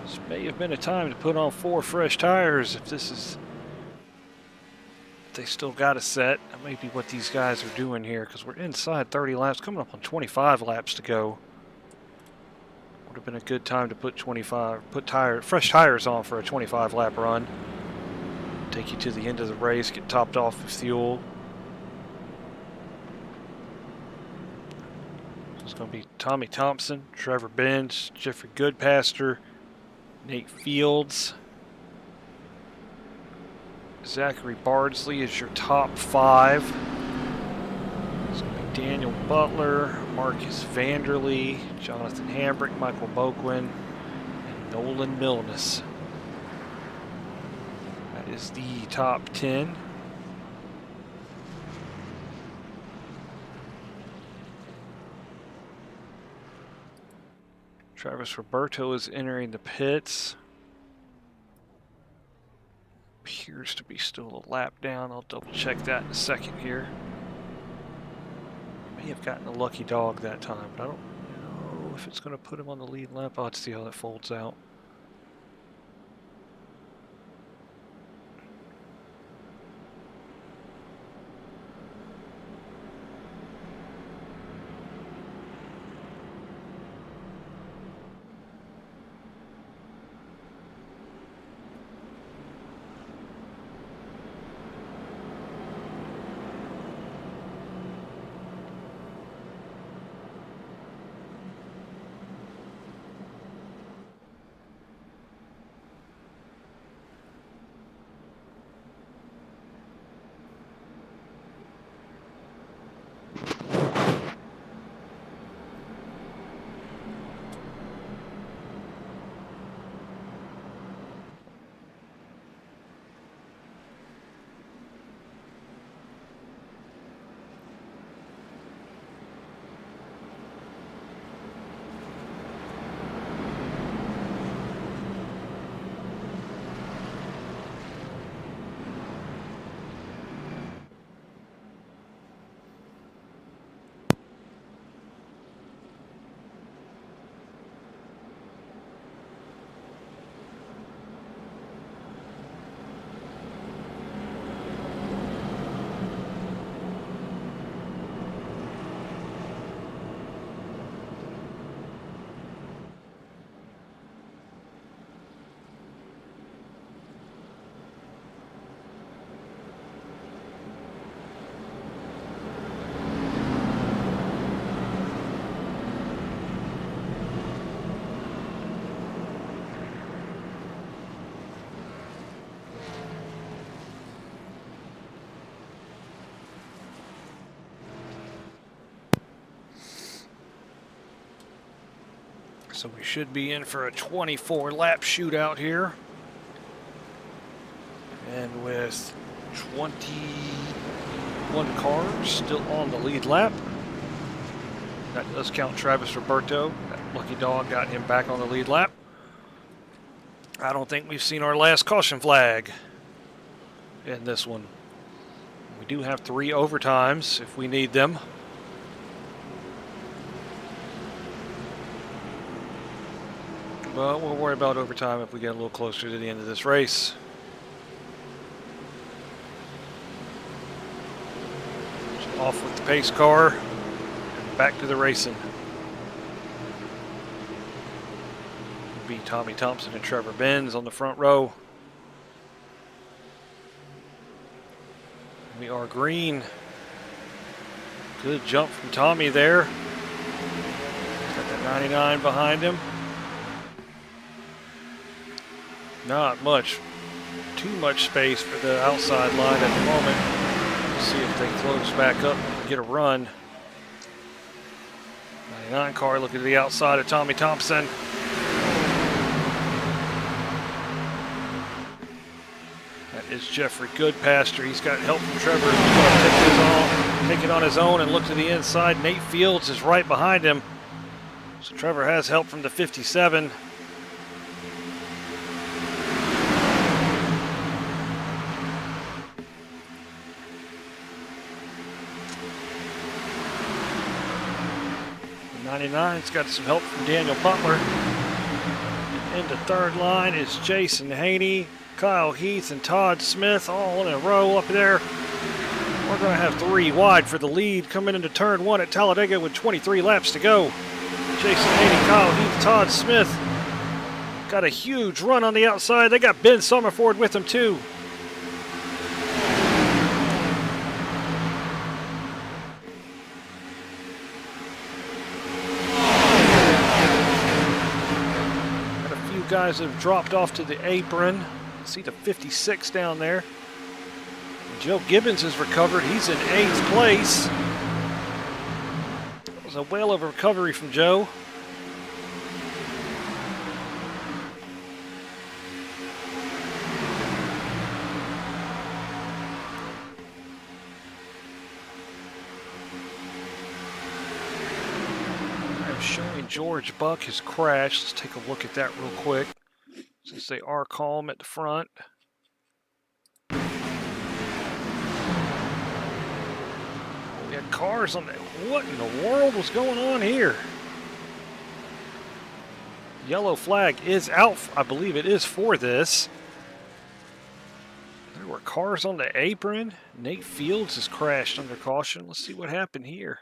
This may have been a time to put on 4 fresh tires if this is... They still got a set. That may be what these guys are doing here because we're inside 30 laps, coming up on 25 laps to go. Would have been a good time to put fresh tires on for a 25 lap run. Take you to the end of the race, get topped off with fuel. So it's going to be Tommy Thompson, Trevor Benz, Jeffrey Goodpaster, Nate Fields, Zachary Bardsley is your top 5. It's going to be Daniel Butler, Marcus Vanderlee, Jonathan Hambrick, Michael Boquin, and Nolan Milnes. That is the top 10. Travis Roberto is entering the pits. Appears to be still a lap down. I'll double check that in a second here. May have gotten a lucky dog that time, but I don't know if it's going to put him on the lead lap. I'll have to see how that folds out. So we should be in for a 24-lap shootout here. And with 21 cars still on the lead lap. That does count Travis Roberto. That lucky dog got him back on the lead lap. I don't think we've seen our last caution flag in this one. We do have 3 overtimes if we need them. But we'll worry about overtime if we get a little closer to the end of this race. Off with the pace car, and back to the racing. It'll be Tommy Thompson and Trevor Benz on the front row. We are green. Good jump from Tommy there. Got that 99 behind him. Not too much space for the outside line at the moment. See if they close back up and get a run. 99 car looking to the outside of Tommy Thompson. That is Jeffrey Goodpaster. He's got help from Trevor. He's going to take it on his own and look to the inside. Nate Fields is right behind him. So Trevor has help from the 57. The 99's got some help from Daniel Butler. Into third line is Jason Haney, Kyle Heath, and Todd Smith all in a row up there. We're going to have 3 wide for the lead coming into turn 1 at Talladega with 23 laps to go. Jason Haney, Kyle Heath, Todd Smith got a huge run on the outside. They got Ben Summerford with them too. Got a few guys that have dropped off to the apron. See the 56 down there. Joe Gibbons has recovered. He's in 8th place. That was a whale of a recovery from Joe. I'm showing George Buck has crashed. Let's take a look at that real quick, since they are calm at the front. We had cars on the... What in the world was going on here? Yellow flag is out. I believe it is for this. There were cars on the apron. Nate Fields has crashed under caution. Let's see what happened here.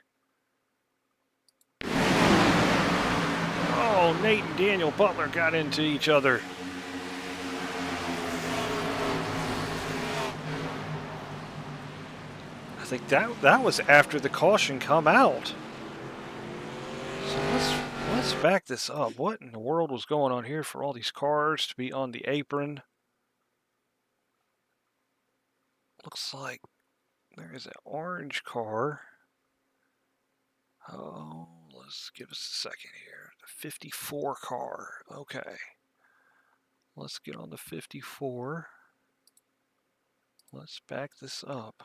Oh, Nate and Daniel Butler got into each other. I think that was after the caution come out. So let's back this up. What in the world was going on here for all these cars to be on the apron? Looks like there is an orange car. Oh, let's give us a second here. The 54 car. Okay. Let's get on the 54. Let's back this up.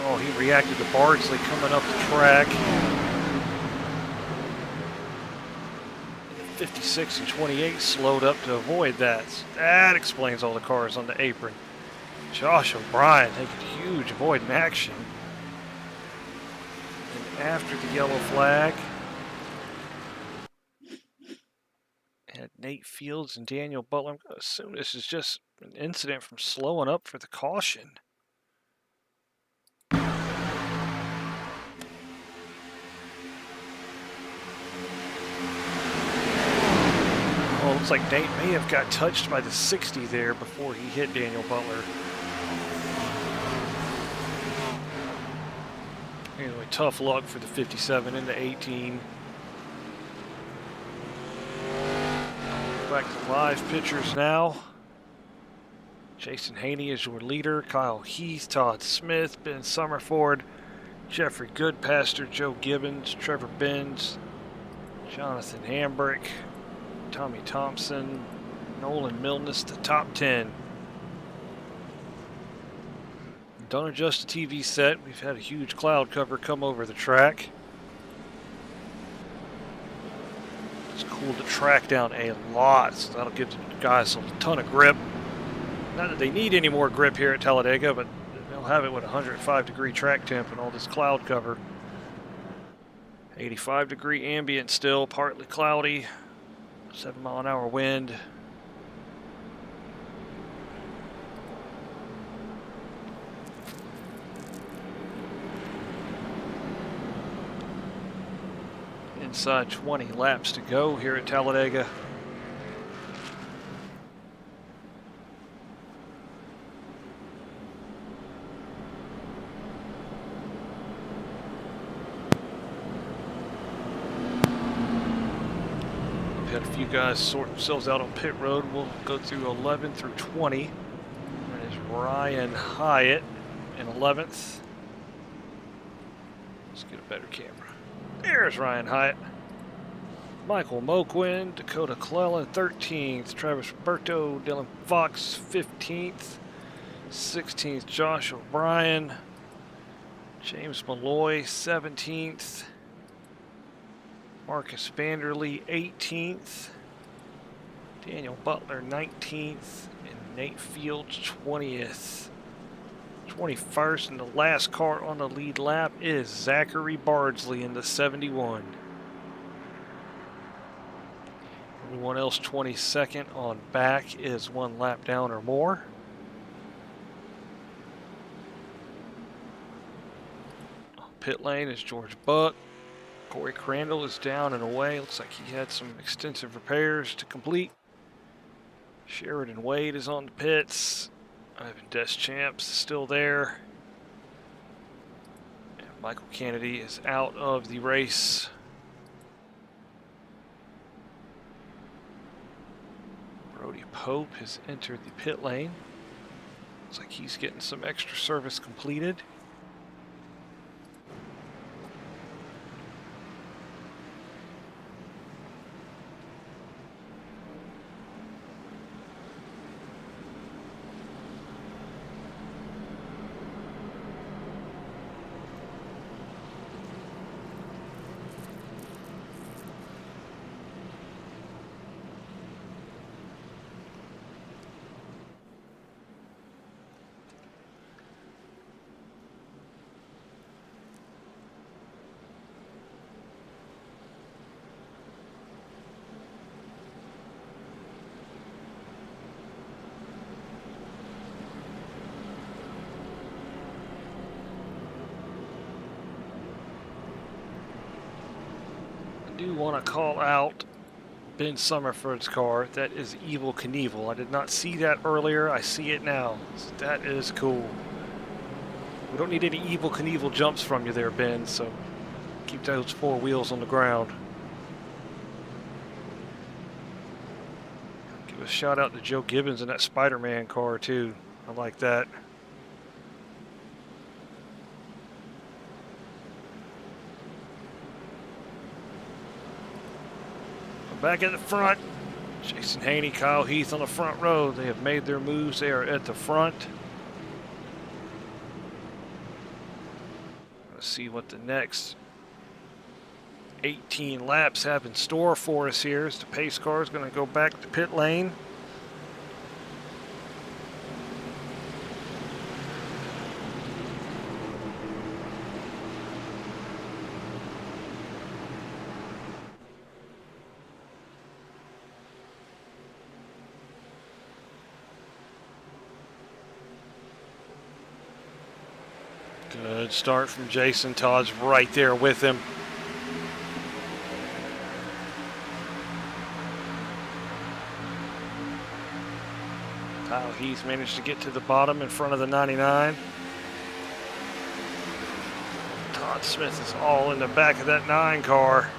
Oh, he reacted to Bardsley coming up the track. 56 and 28 slowed up to avoid that. So that explains all the cars on the apron. Josh O'Brien taking a huge avoiding action. And after the yellow flag, had Nate Fields and Daniel Butler. I'm going to assume this is just an incident from slowing up for the caution. Oh, looks like Nate may have got touched by the 60 there before he hit Daniel Butler. Anyway, tough luck for the 57 and the 18. Back to live pictures now. Jason Haney is your leader. Kyle Heath, Todd Smith, Ben Summerford, Jeffrey Goodpaster, Joe Gibbons, Trevor Benz, Jonathan Hambrick, Tommy Thompson, Nolan Milnes, the top 10. Don't adjust the TV set. We've had a huge cloud cover come over the track. It's cooled the track down a lot, so that'll give the guys a ton of grip. Not that they need any more grip here at Talladega, but they'll have it with 105-degree track temp and all this cloud cover. 85-degree ambient still, partly cloudy, 7-mile-an-hour wind. Inside 20 laps to go here at Talladega. We've had a few guys sort themselves out on pit road. We'll go through 11 through 20. That is Ryan Hyatt in 11th. Let's get a better camera. There's Ryan Hyatt. Michael Moquin, Dakota Clellan, 13th. Travis Roberto, Dylan Fox, 15th. 16th, Josh O'Brien. James Malloy, 17th. Marcus Vanderlee, 18th. Daniel Butler, 19th. And Nate Fields, 20th. 21st, and the last car on the lead lap is Zachary Bardsley in the 71. Everyone else 22nd on back is 1 lap down or more. Pit lane is George Buck. Corey Crandall is down and away. Looks like he had some extensive repairs to complete. Sheridan Wade is on the pits. Ivan Deschamps is still there. And Michael Kennedy is out of the race. Brody Pope has entered the pit lane. Looks like he's getting some extra service completed. I do want to call out Ben Summerford's car. That is Evel Knievel. I did not see that earlier. I see it now. So that is cool. We don't need any Evel Knievel jumps from you there, Ben, so keep those 4 wheels on the ground. Give a shout out to Joe Gibbons in that Spider-Man car too. I like that. Back at the front, Jason Haney, Kyle Heath on the front row. They have made their moves. They are at the front. Let's see what the next 18 laps have in store for us here as the pace car is going to go back to pit lane. Good start from Jason. Todd's right there with him. Kyle Heath managed to get to the bottom in front of the 99. Todd Smith is all in the back of that 9 car.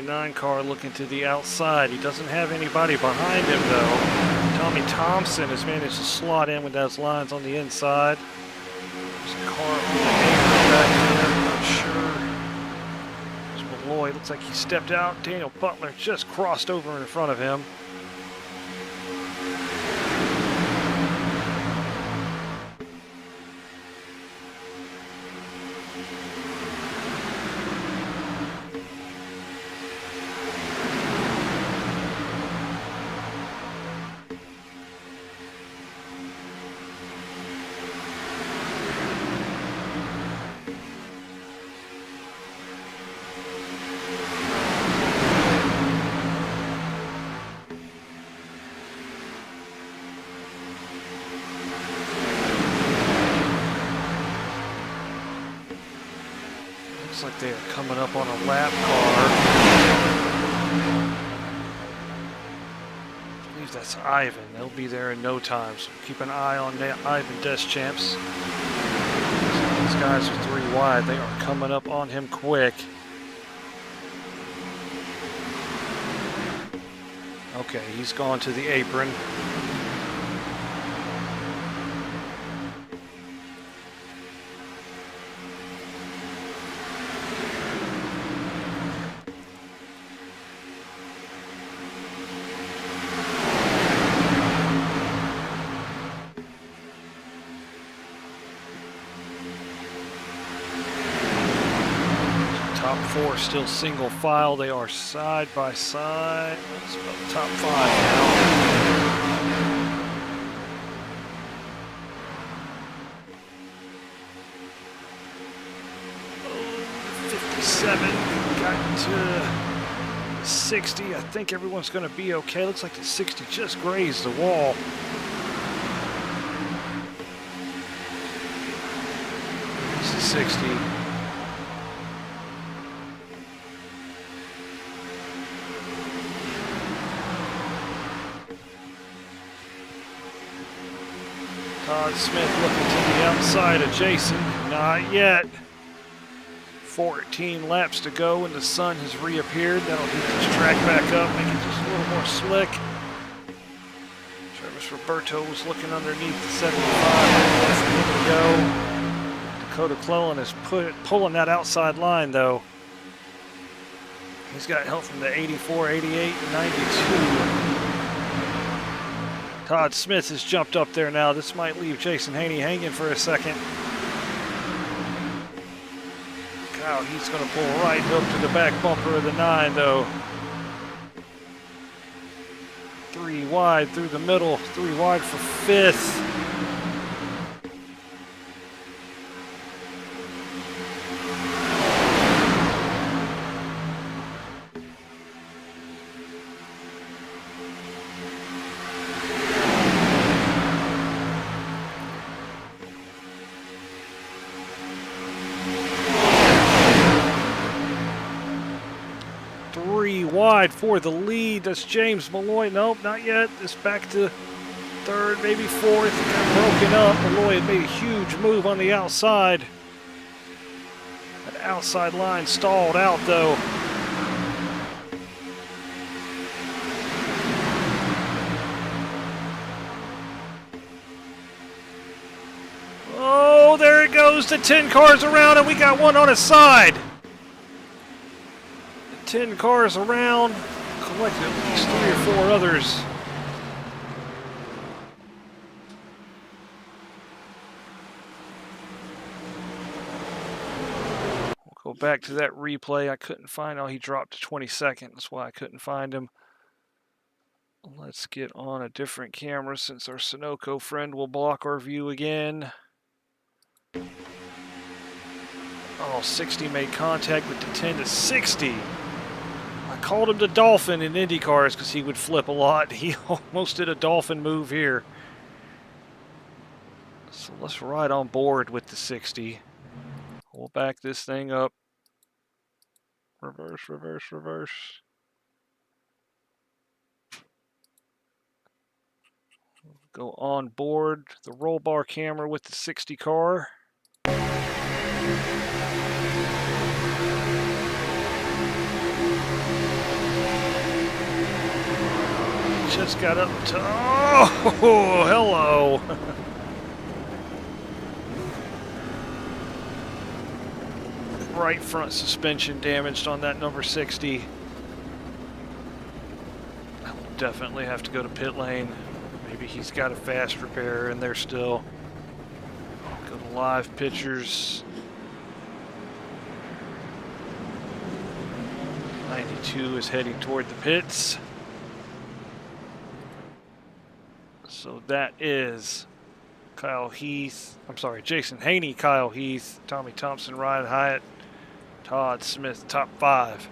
9 car looking to the outside. He doesn't have anybody behind him, though. Tommy Thompson has managed to slot in with those lines on the inside. There's a car on the apron back there. I'm not sure. There's Malloy. Looks like he stepped out. Daniel Butler just crossed over in front of him. Looks like they are coming up on a lap car. I believe that's Ivan. They'll be there in no time, so keep an eye on Ivan Deschamps. These guys are 3 wide. They are coming up on him quick. Okay, he's gone to the apron. Top 4 still single file. They are side by side. That's about the top 5 now. Oh, 57 got to 60. I think everyone's going to be okay. Looks like the 60 just grazed the wall. It's the 60. Todd Smith looking to the outside of Jason. Not yet. 14 laps to go and the sun has reappeared. That'll heat this track back up, make it just a little more slick. Travis Roberto was looking underneath the 75. Less than a minute to go. Dakota Clellan is pulling that outside line, though. He's got help from the 84, 88, and 92. Todd Smith has jumped up there now. This might leave Jason Haney hanging for a second. Wow, he's going to pull right hook to the back bumper of the 9, though. 3 wide through the middle. 3 wide for 5th. Wide for the lead. That's James Malloy. Nope, not yet. It's back to 3rd, maybe 4th. Got broken up. Malloy had made a huge move on the outside. That outside line stalled out, though. Oh, there it goes. The 10 cars around, and we got one on his side. 10 cars around, collected at least 3 or 4 others. We'll go back to that replay. I couldn't find, oh, he dropped to 22nd. That's why I couldn't find him. Let's get on a different camera since our Sunoco friend will block our view again. Oh, 60 made contact with the 10 to 60. I called him the Dolphin in IndyCars because he would flip a lot. He almost did a Dolphin move here. So let's ride on board with the 60. We'll back this thing up. Reverse, reverse, reverse. Go on board the roll bar camera with the 60 car. Just got up to. Oh, hello. Right front suspension damaged on that number 60. I will definitely have to go to pit lane. Maybe he's got a fast repair in there still. Go to live pictures. 92 is heading toward the pits. So that is Kyle Heath. I'm sorry, Jason Haney, Kyle Heath, Tommy Thompson, Ryan Hyatt, Todd Smith, top 5.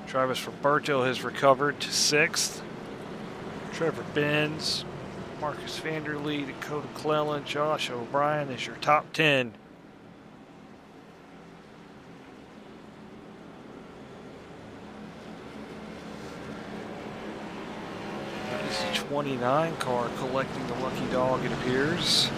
Travis Roberto has recovered to 6th. Trevor Benz, Marcus Vanderlee, Dakota Clellan, Josh O'Brien is your top 10. That is the 29 car collecting the lucky dog, it appears.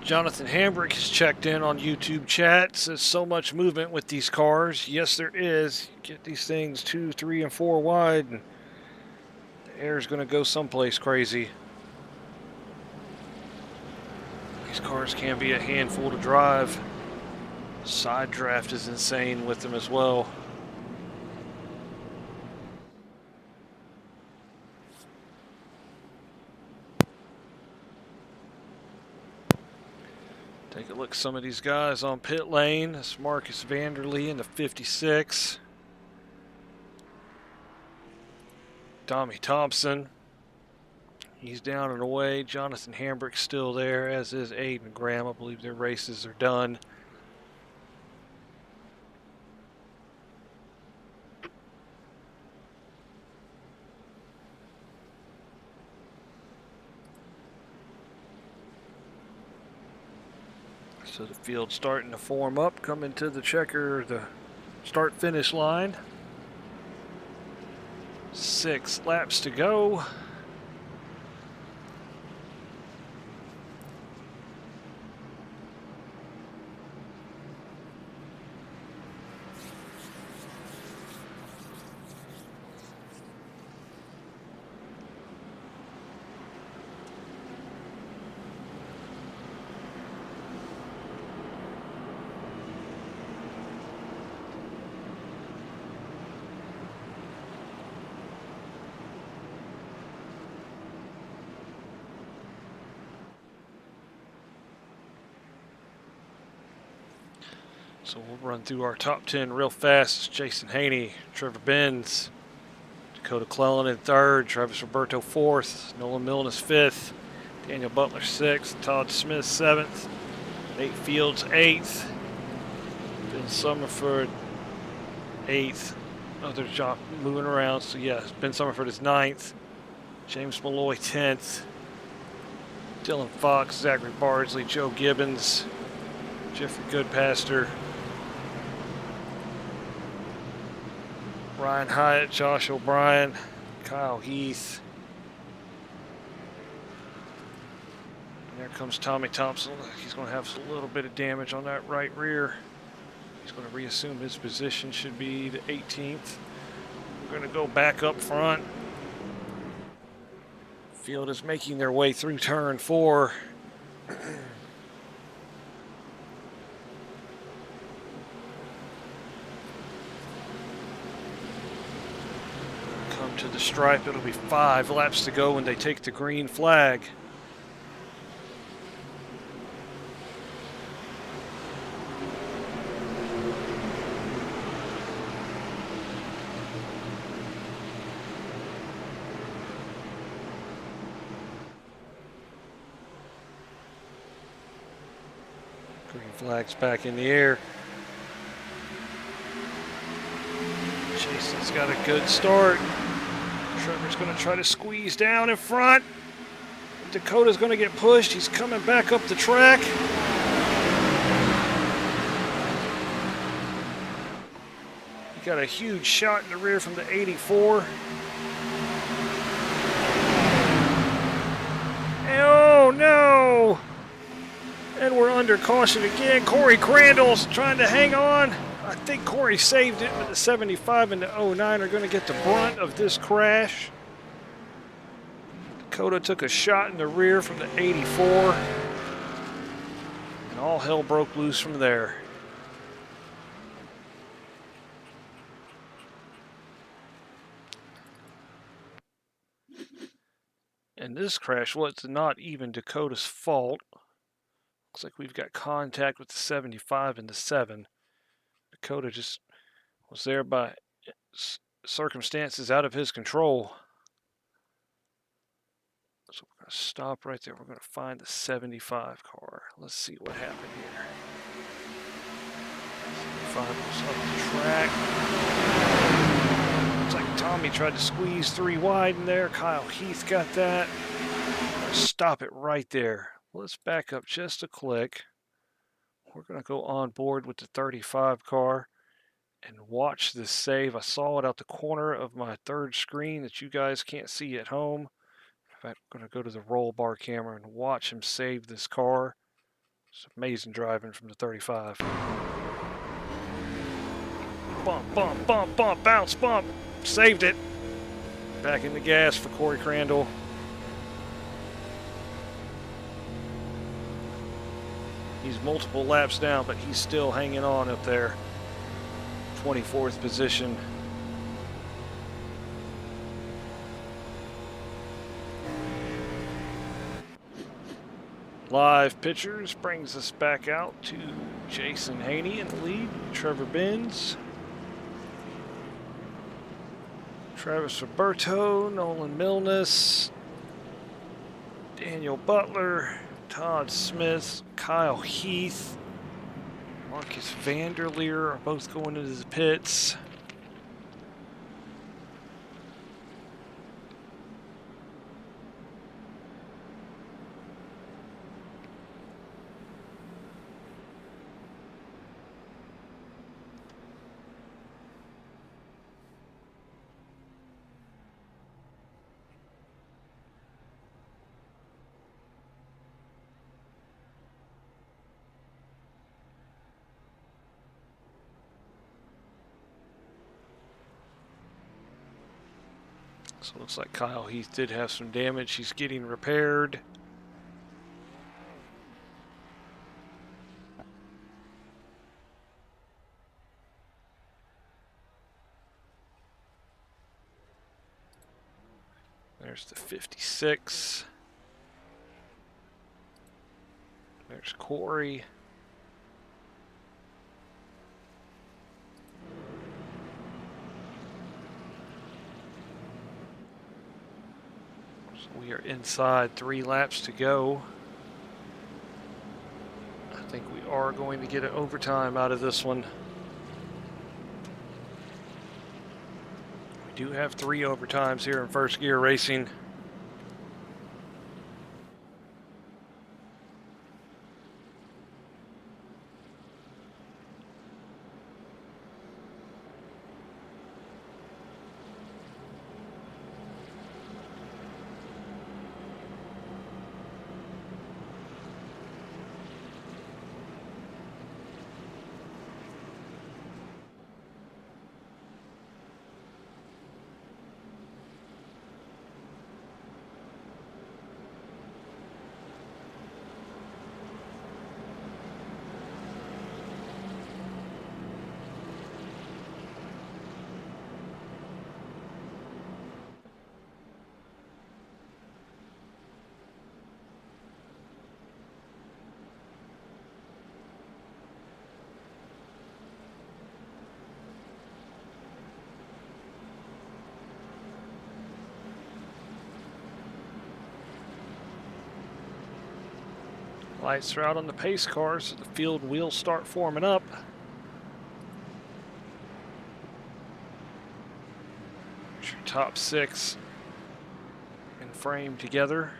Jonathan Hambrick has checked in on YouTube chat. Says so much movement with these cars. Yes, there is. You get these things 2, 3, and 4 wide, and the air's going to go someplace crazy. These cars can be a handful to drive. Side draft is insane with them as well. Take a look at some of these guys on pit lane. That's Marcus Vanderlee in the 56. Tommy Thompson. He's down and away. Jonathan Hambrick's still there, as is Aiden Graham. I believe their races are done. So the field's starting to form up, coming to the start-finish line. 6 laps to go. So we'll run through our top 10 real fast. Jason Haney, Trevor Benz, Dakota Clellan in 3rd, Travis Roberto 4th, Nolan Milne is 5th, Daniel Butler 6th, Todd Smith 7th, Nate Fields 8th, Ben Summerford 8th. Oh, there's John moving around. So yeah, Ben Summerford is 9th, James Malloy 10th, Dylan Fox, Zachary Bardsley, Joe Gibbons, Jeffrey Goodpaster, Ryan Hyatt, Josh O'Brien, Kyle Heath. And there comes Tommy Thompson. He's going to have a little bit of damage on that right rear. He's going to reassume his position, should be the 18th. We're going to go back up front. Field is making their way through turn 4. To the stripe. It'll be 5 laps to go when they take the green flag. Green flag's back in the air. Jason's got a good start. Trevor's going to try to squeeze down in front. Dakota's going to get pushed. He's coming back up the track. He got a huge shot in the rear from the 84. Oh no! And we're under caution again. Corey Crandall's trying to hang on. I think Corey saved it, but the 75 and the 09 are going to get the brunt of this crash. Dakota took a shot in the rear from the 84. And all hell broke loose from there. And this crash was not even Dakota's fault. Looks like we've got contact with the 75 and the 7. Dakota just was there by circumstances out of his control. So we're going to stop right there. We're going to find the 75 car. Let's see what happened here. 75 was up the track. Looks like Tommy tried to squeeze 3 wide in there. Kyle Heath got that. Stop it right there. Let's back up just a click. We're going to go on board with the 35 car and watch this save. I saw it out the corner of my 3rd screen that you guys can't see at home. In fact, I'm going to go to the roll bar camera and watch him save this car. It's amazing driving from the 35. Bump, bump, bump, bump, bounce, bump. Saved it. Back in the gas for Corey Crandall. He's multiple laps down, but he's still hanging on up there. 24th position. Live pictures brings us back out to Jason Haney in the lead, Trevor Benz, Travis Roberto, Nolan Milnes, Daniel Butler, Todd Smith, Kyle Heath, Marcus Vanderleer are both going into the pits. So it looks like Kyle Heath did have some damage. He's getting repaired. There's the 56. There's Corey. So we are inside 3 laps to go. I think we are going to get an overtime out of this one. We do have 3 overtimes here in first gear racing. Lights are out on the pace cars, so the field will start forming up. There's your top 6 in frame together.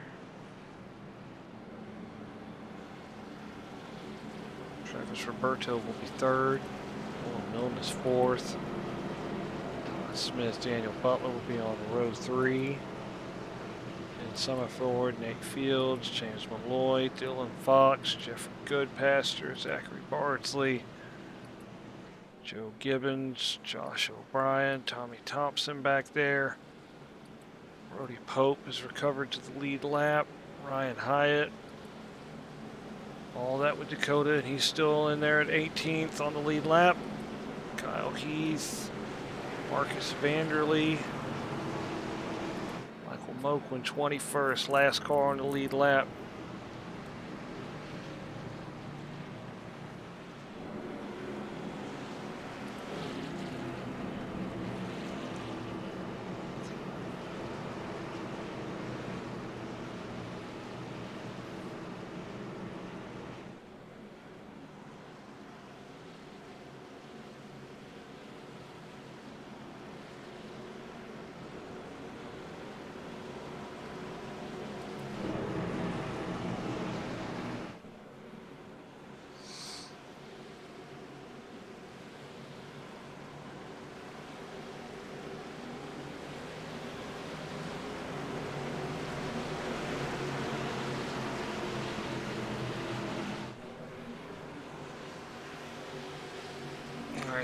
Travis Roberto will be 3rd. Nolan Milnes 4th. Todd Smith, Daniel Butler will be on row 3. Summerford, Nate Fields, James Malloy, Dylan Fox, Jeffrey Goodpaster, Zachary Bardsley, Joe Gibbons, Josh O'Brien, Tommy Thompson back there. Brody Pope has recovered to the lead lap. Ryan Hyatt. All that with Dakota, and he's still in there at 18th on the lead lap. Kyle Heath, Marcus Vanderlee. Moquin 21st, last car on the lead lap.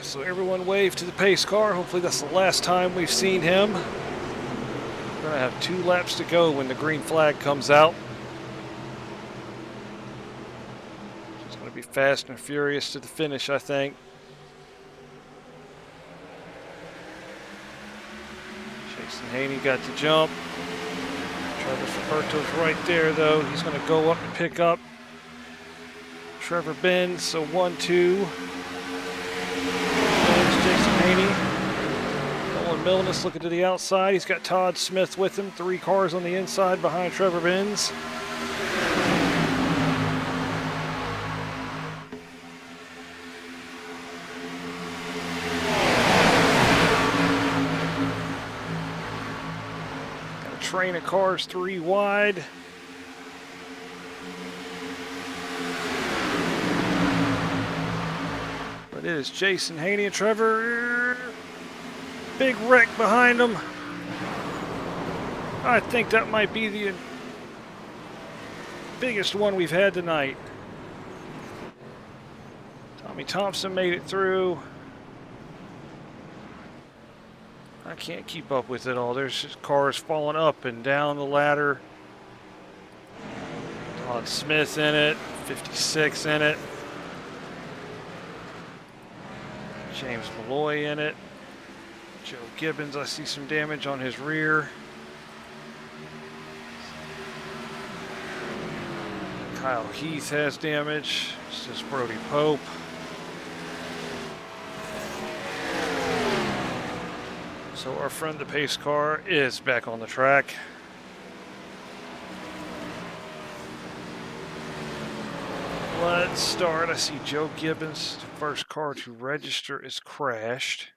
So everyone wave to the pace car. Hopefully that's the last time we've seen him. We're going to have 2 laps to go when the green flag comes out. It's going to be fast and furious to the finish, I think. Jason Haney got the jump. Travis Roberto's right there, though. He's going to go up and pick up Trevor Benz. So 1-2. There's Jason Haney. Nolan Milnes looking to the outside. He's got Todd Smith with him. 3 cars on the inside behind Trevor Benz. Train of cars 3 wide. But it is Jason Haney and Trevor. Big wreck behind them. I think that might be the biggest one we've had tonight. Tommy Thompson made it through. I can't keep up with it all. There's just cars falling up and down the ladder. Todd Smith in it, 56 in it. James Malloy in it. Joe Gibbons, I see some damage on his rear. Kyle Heath has damage. It's just Brody Pope. So our friend the pace car is back on the track. Let's start. I see Joe Gibbons, the first car to register, is crashed.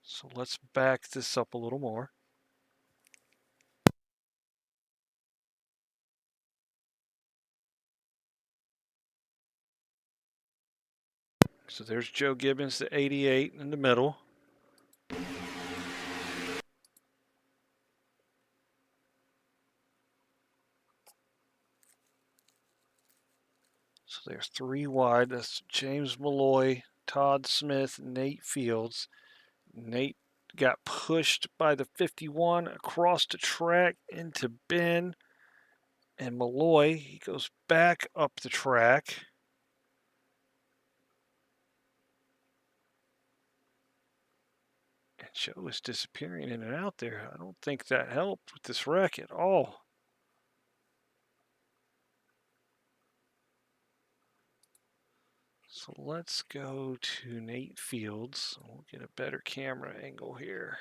So let's back this up a little more. So there's Joe Gibbons, the 88 in the middle. So there's 3 wide. That's James Malloy, Todd Smith, Nate Fields. Nate got pushed by the 51 across the track into Ben. And Malloy, he goes back up the track. And Joe is disappearing in and out there. I don't think that helped with this wreck at all. So let's go to Nate Fields. We'll get a better camera angle here.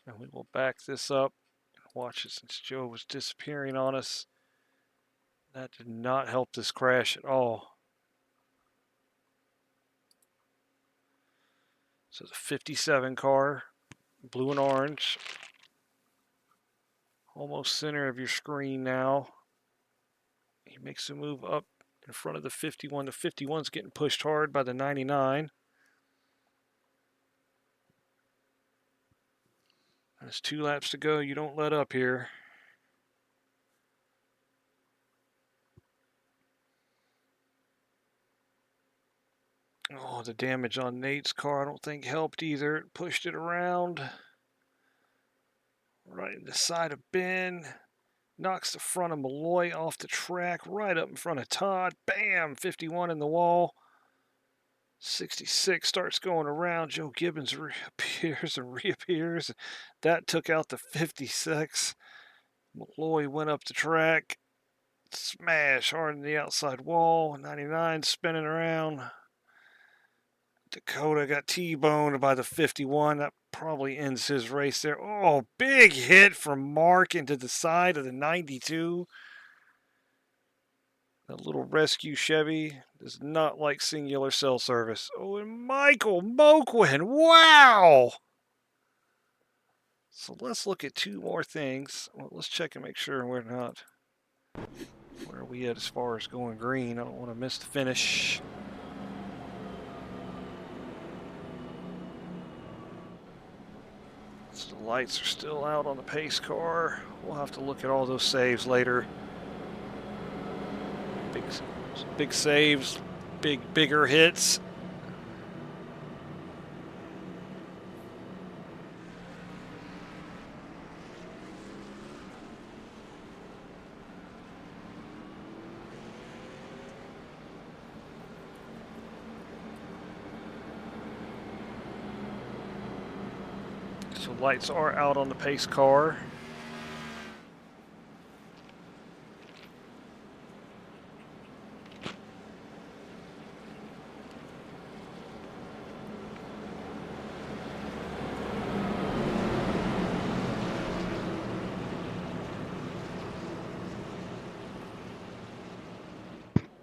And we will back this up and watch it since Joe was disappearing on us. That did not help this crash at all. So the 57 car, blue and orange. Almost center of your screen now. He makes a move up in front of the 51. The 51's getting pushed hard by the 99. There's 2 laps to go. You don't let up here. Oh, the damage on Nate's car I don't think helped either. It pushed it around. Right in the side of Ben. Knocks the front of Malloy off the track, right up in front of Todd. Bam! 51 in the wall. 66 starts going around. Joe Gibbons reappears and reappears. That took out the 56. Malloy went up the track. Smash hard in the outside wall. 99 spinning around. Dakota got T-boned by the 51. That probably ends his race there. Oh, big hit from Mark into the side of the 92. That little rescue Chevy does not like singular cell service. Oh, and Michael Moquin. Wow! So let's look at 2 more things. Well, let's check and make sure we're not. Where are we at as far as going green? I don't want to miss the finish. So the lights are still out on the pace car. We'll have to look at all those saves later. Big saves. bigger hits. So lights are out on the pace car.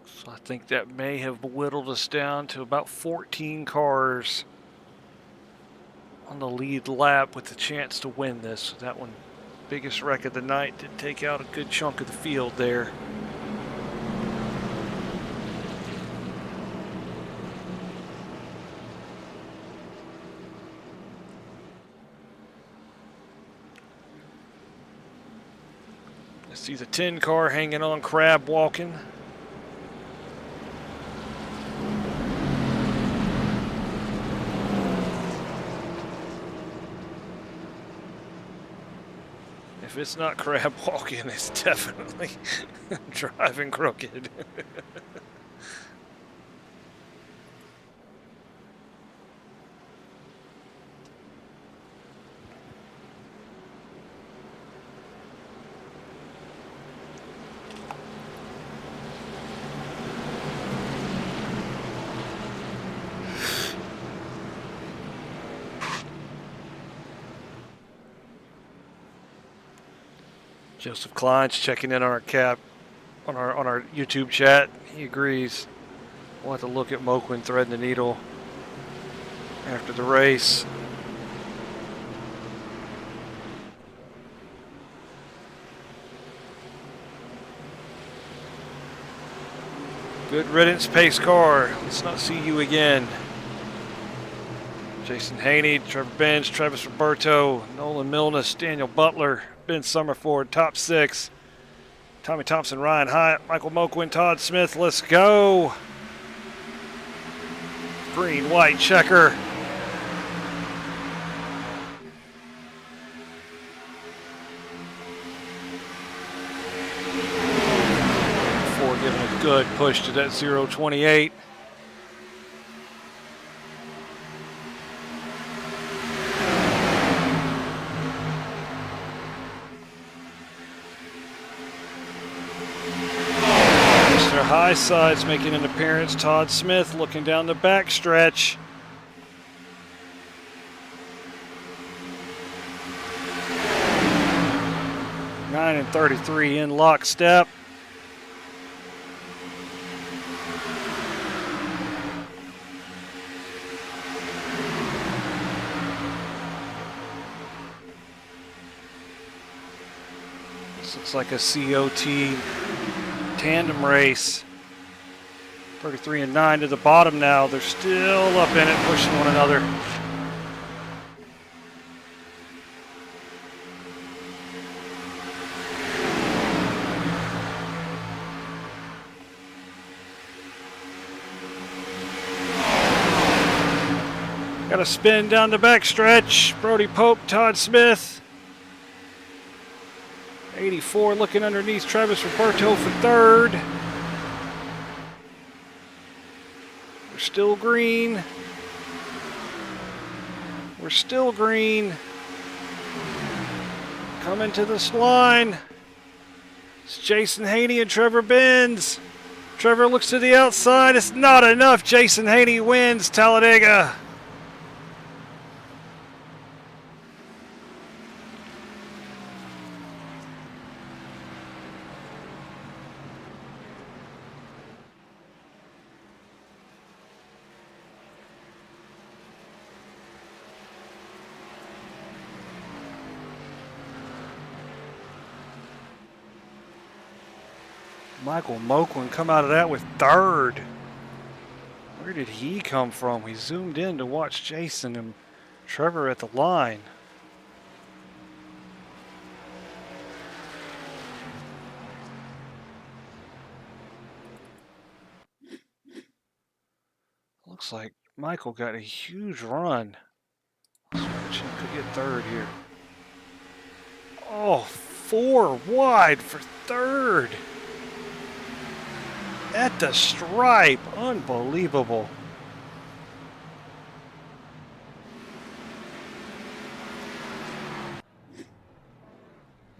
So I think that may have whittled us down to about 14 cars on the lead lap with the chance to win this. That one, biggest wreck of the night, did take out a good chunk of the field there. I see the 10 car hanging on, crab walking. If it's not crab walking, it's definitely driving crooked. Joseph Klein's checking in on our on our YouTube chat. He agrees. We'll have to look at Moquin threading the needle after the race. Good riddance, pace car. Let's not see you again. Jason Haney, Trevor Benz, Travis Roberto, Nolan Milnes, Daniel Butler, Ben Summerford, top 6. Tommy Thompson, Ryan Hyatt, Michael Moquin, Todd Smith. Let's go. Green, white checker. Before giving a good push to that 0.28. High sides making an appearance. Todd Smith looking down the backstretch. Nine and 33 in lockstep. This looks like a COT tandem race. 33 and 9 to the bottom now. They're still up in it, pushing one another. Got a spin down the backstretch. Brody Pope, Todd Smith. 84 looking underneath Travis Roberto for third. We're still green. We're still green. Coming to this line. It's Jason Haney and Trevor Benz. Trevor looks to the outside. It's not enough. Jason Haney wins Talladega. Michael Moquin come out of that with third. Where did he come from? We zoomed in to watch Jason and Trevor at the line. Looks like Michael got a huge run. Switch could get third here. Oh, 4 wide for third. At the stripe. Unbelievable.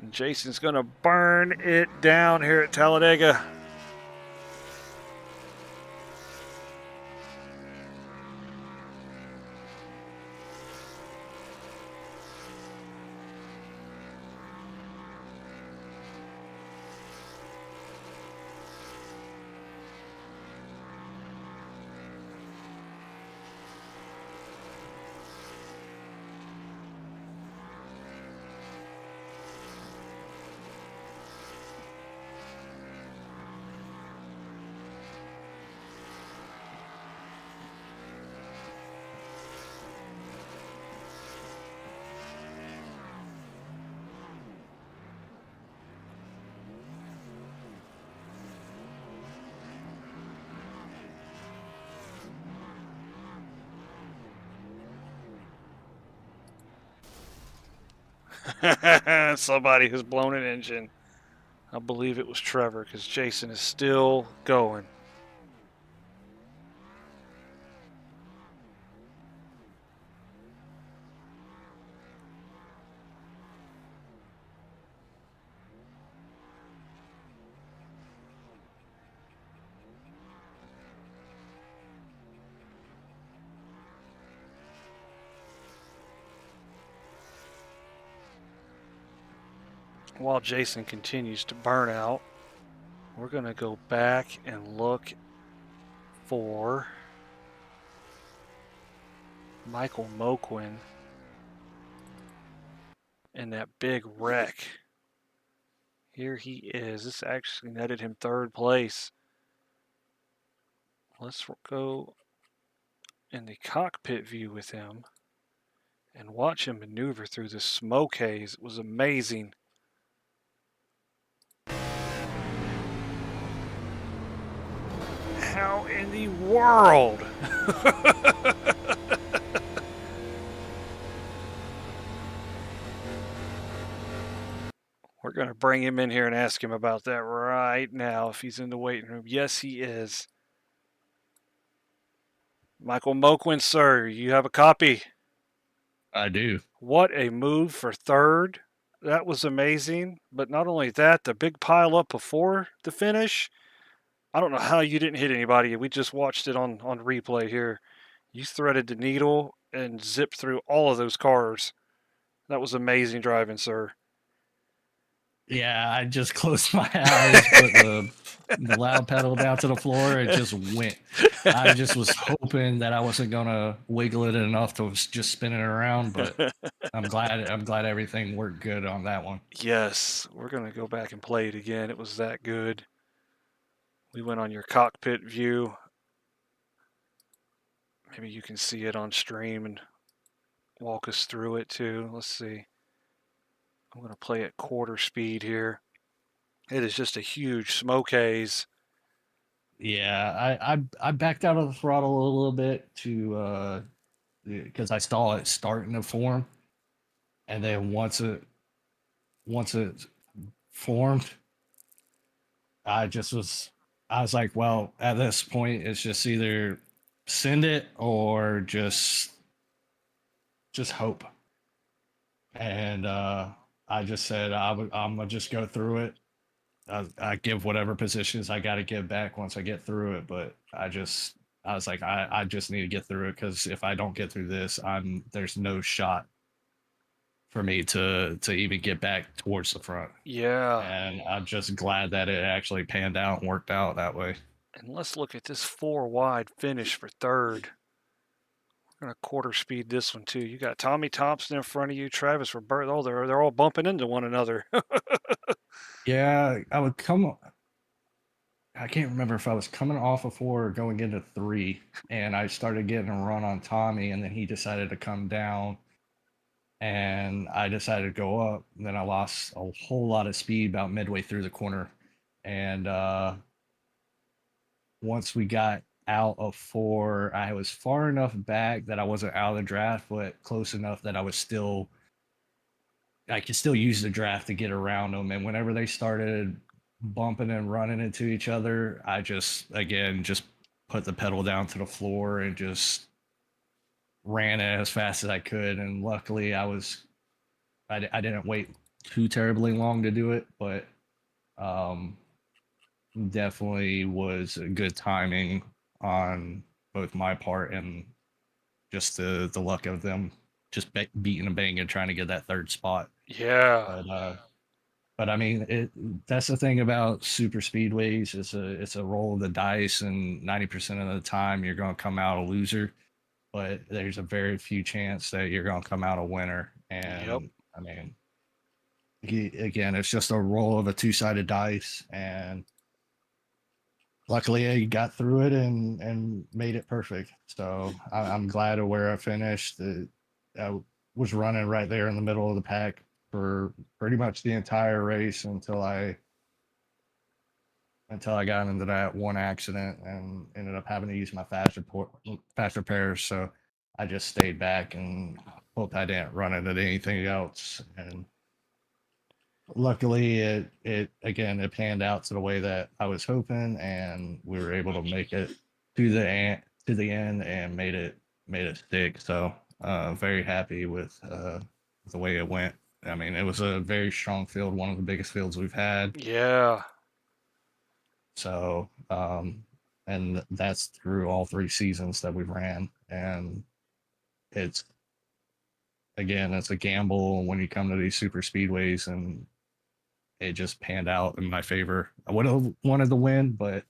And Jason's going to burn it down here at Talladega. Somebody who's blown an engine. I believe it was Trevor because Jason is still going. While Jason continues to burn out, we're going to go back and look for Michael Moquin in that big wreck. Here he is. This actually netted him third place. Let's go in the cockpit view with him and watch him maneuver through the smoke haze. It was amazing. How in the world? We're going to bring him in here and ask him about that right now if he's in the waiting room. Yes, he is. Michael Moquin, sir, you have a copy? I do. What a move for third. That was amazing. But not only that, the big pile up before the finish. I don't know how you didn't hit anybody. We just watched it on replay here. You threaded the needle and zipped through all of those cars. That was amazing driving, sir. Yeah, I just closed my eyes, put the loud pedal down to the floor, and just went. I just was hoping that I wasn't gonna wiggle it enough to just spin it around, but I'm glad everything worked good on that one. Yes, we're gonna go back and play it again. It was that good. We went on your cockpit view. Maybe you can see it on stream and walk us through it too. Let's see. I'm going to play at quarter speed here. It is just a huge smoke haze. Yeah, I backed out of the throttle a little bit to because I saw it starting to form, and then once it formed, I was like, well, at this point, it's just either send it or just hope. And I just said, I'm gonna just go through it. I give whatever positions I got to give back once I get through it. But I was like, I just need to get through it, because if I don't get through this, there's no shot for me to even get back towards the front. Yeah. And I'm just glad that it actually panned out and worked out that way. And let's look at this 4 wide finish for third. We're going to quarter speed this one too. You got Tommy Thompson in front of you, Travis Roberto. Oh, they're all bumping into one another. Yeah, I can't remember if I was coming off of 4 or going into 3, and I started getting a run on Tommy, and then he decided to come down, and I decided to go up. And then I lost a whole lot of speed about midway through the corner, and once we got out of 4. I was far enough back that I wasn't out of the draft, but close enough that I could still use the draft to get around them. And whenever they started bumping and running into each other, I just put the pedal down to the floor and just ran it as fast as I could. And luckily, I didn't wait too terribly long to do it, but definitely was good timing on both my part and just the luck of them just beating and banging, trying to get that 3rd spot. Yeah. But I mean, that's the thing about super speedways. It's a roll of the dice, and 90% of the time you're going to come out a loser. But there's a very few chance that you're going to come out a winner. And I mean, again, it's just a roll of a 2-sided dice, and luckily I got through it and made it perfect. So I'm glad of where I finished. I was running right there in the middle of the pack for pretty much the entire race until I got into that one accident and ended up having to use my fast repairs. So I just stayed back and hoped I didn't run into anything else. And luckily it panned out to the way that I was hoping, and we were able to make it to the end and made it stick. So very happy with the way it went. I mean, it was a very strong field, one of the biggest fields we've had. Yeah. So, and that's through all 3 seasons that we ran. And it's a gamble when you come to these super speedways, and it just panned out in my favor. I would have wanted to win, but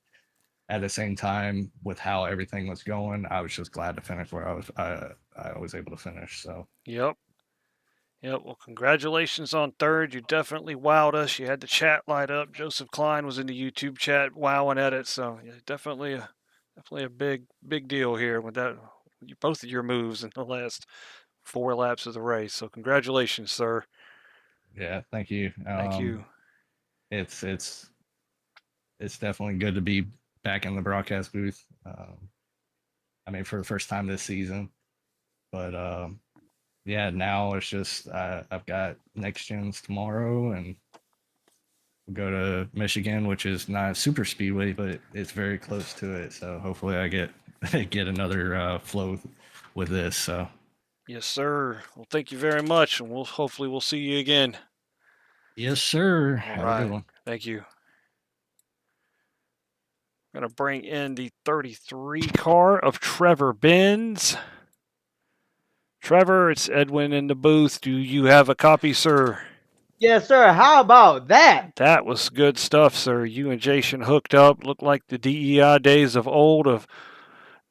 at the same time, with how everything was going, I was just glad to finish where I was able to finish. So. Yep. Well, congratulations on 3rd. You definitely wowed us. You had the chat light up. Joseph Klein was in the YouTube chat wowing at it. So yeah, definitely a big deal here with that. Both of your moves in the last 4 laps of the race. So congratulations, sir. Yeah, thank you. Thank you. It's definitely good to be back in the broadcast booth. I mean, for the first time this season, but yeah, now it's just I've got next gens tomorrow, and we'll go to Michigan, which is not a super speedway, but it's very close to it. So hopefully I get another flow with this. So. Yes, sir. Well, thank you very much, and hopefully we'll see you again. Yes, sir. All Have right. a good one. Thank you. I'm going to bring in the 33 car of Trevor Benz. Trevor, it's Edwin in the booth. Do you have a copy, sir? Yes, sir. How about that? That was good stuff, sir. You and Jason hooked up. Looked like the DEI days of old of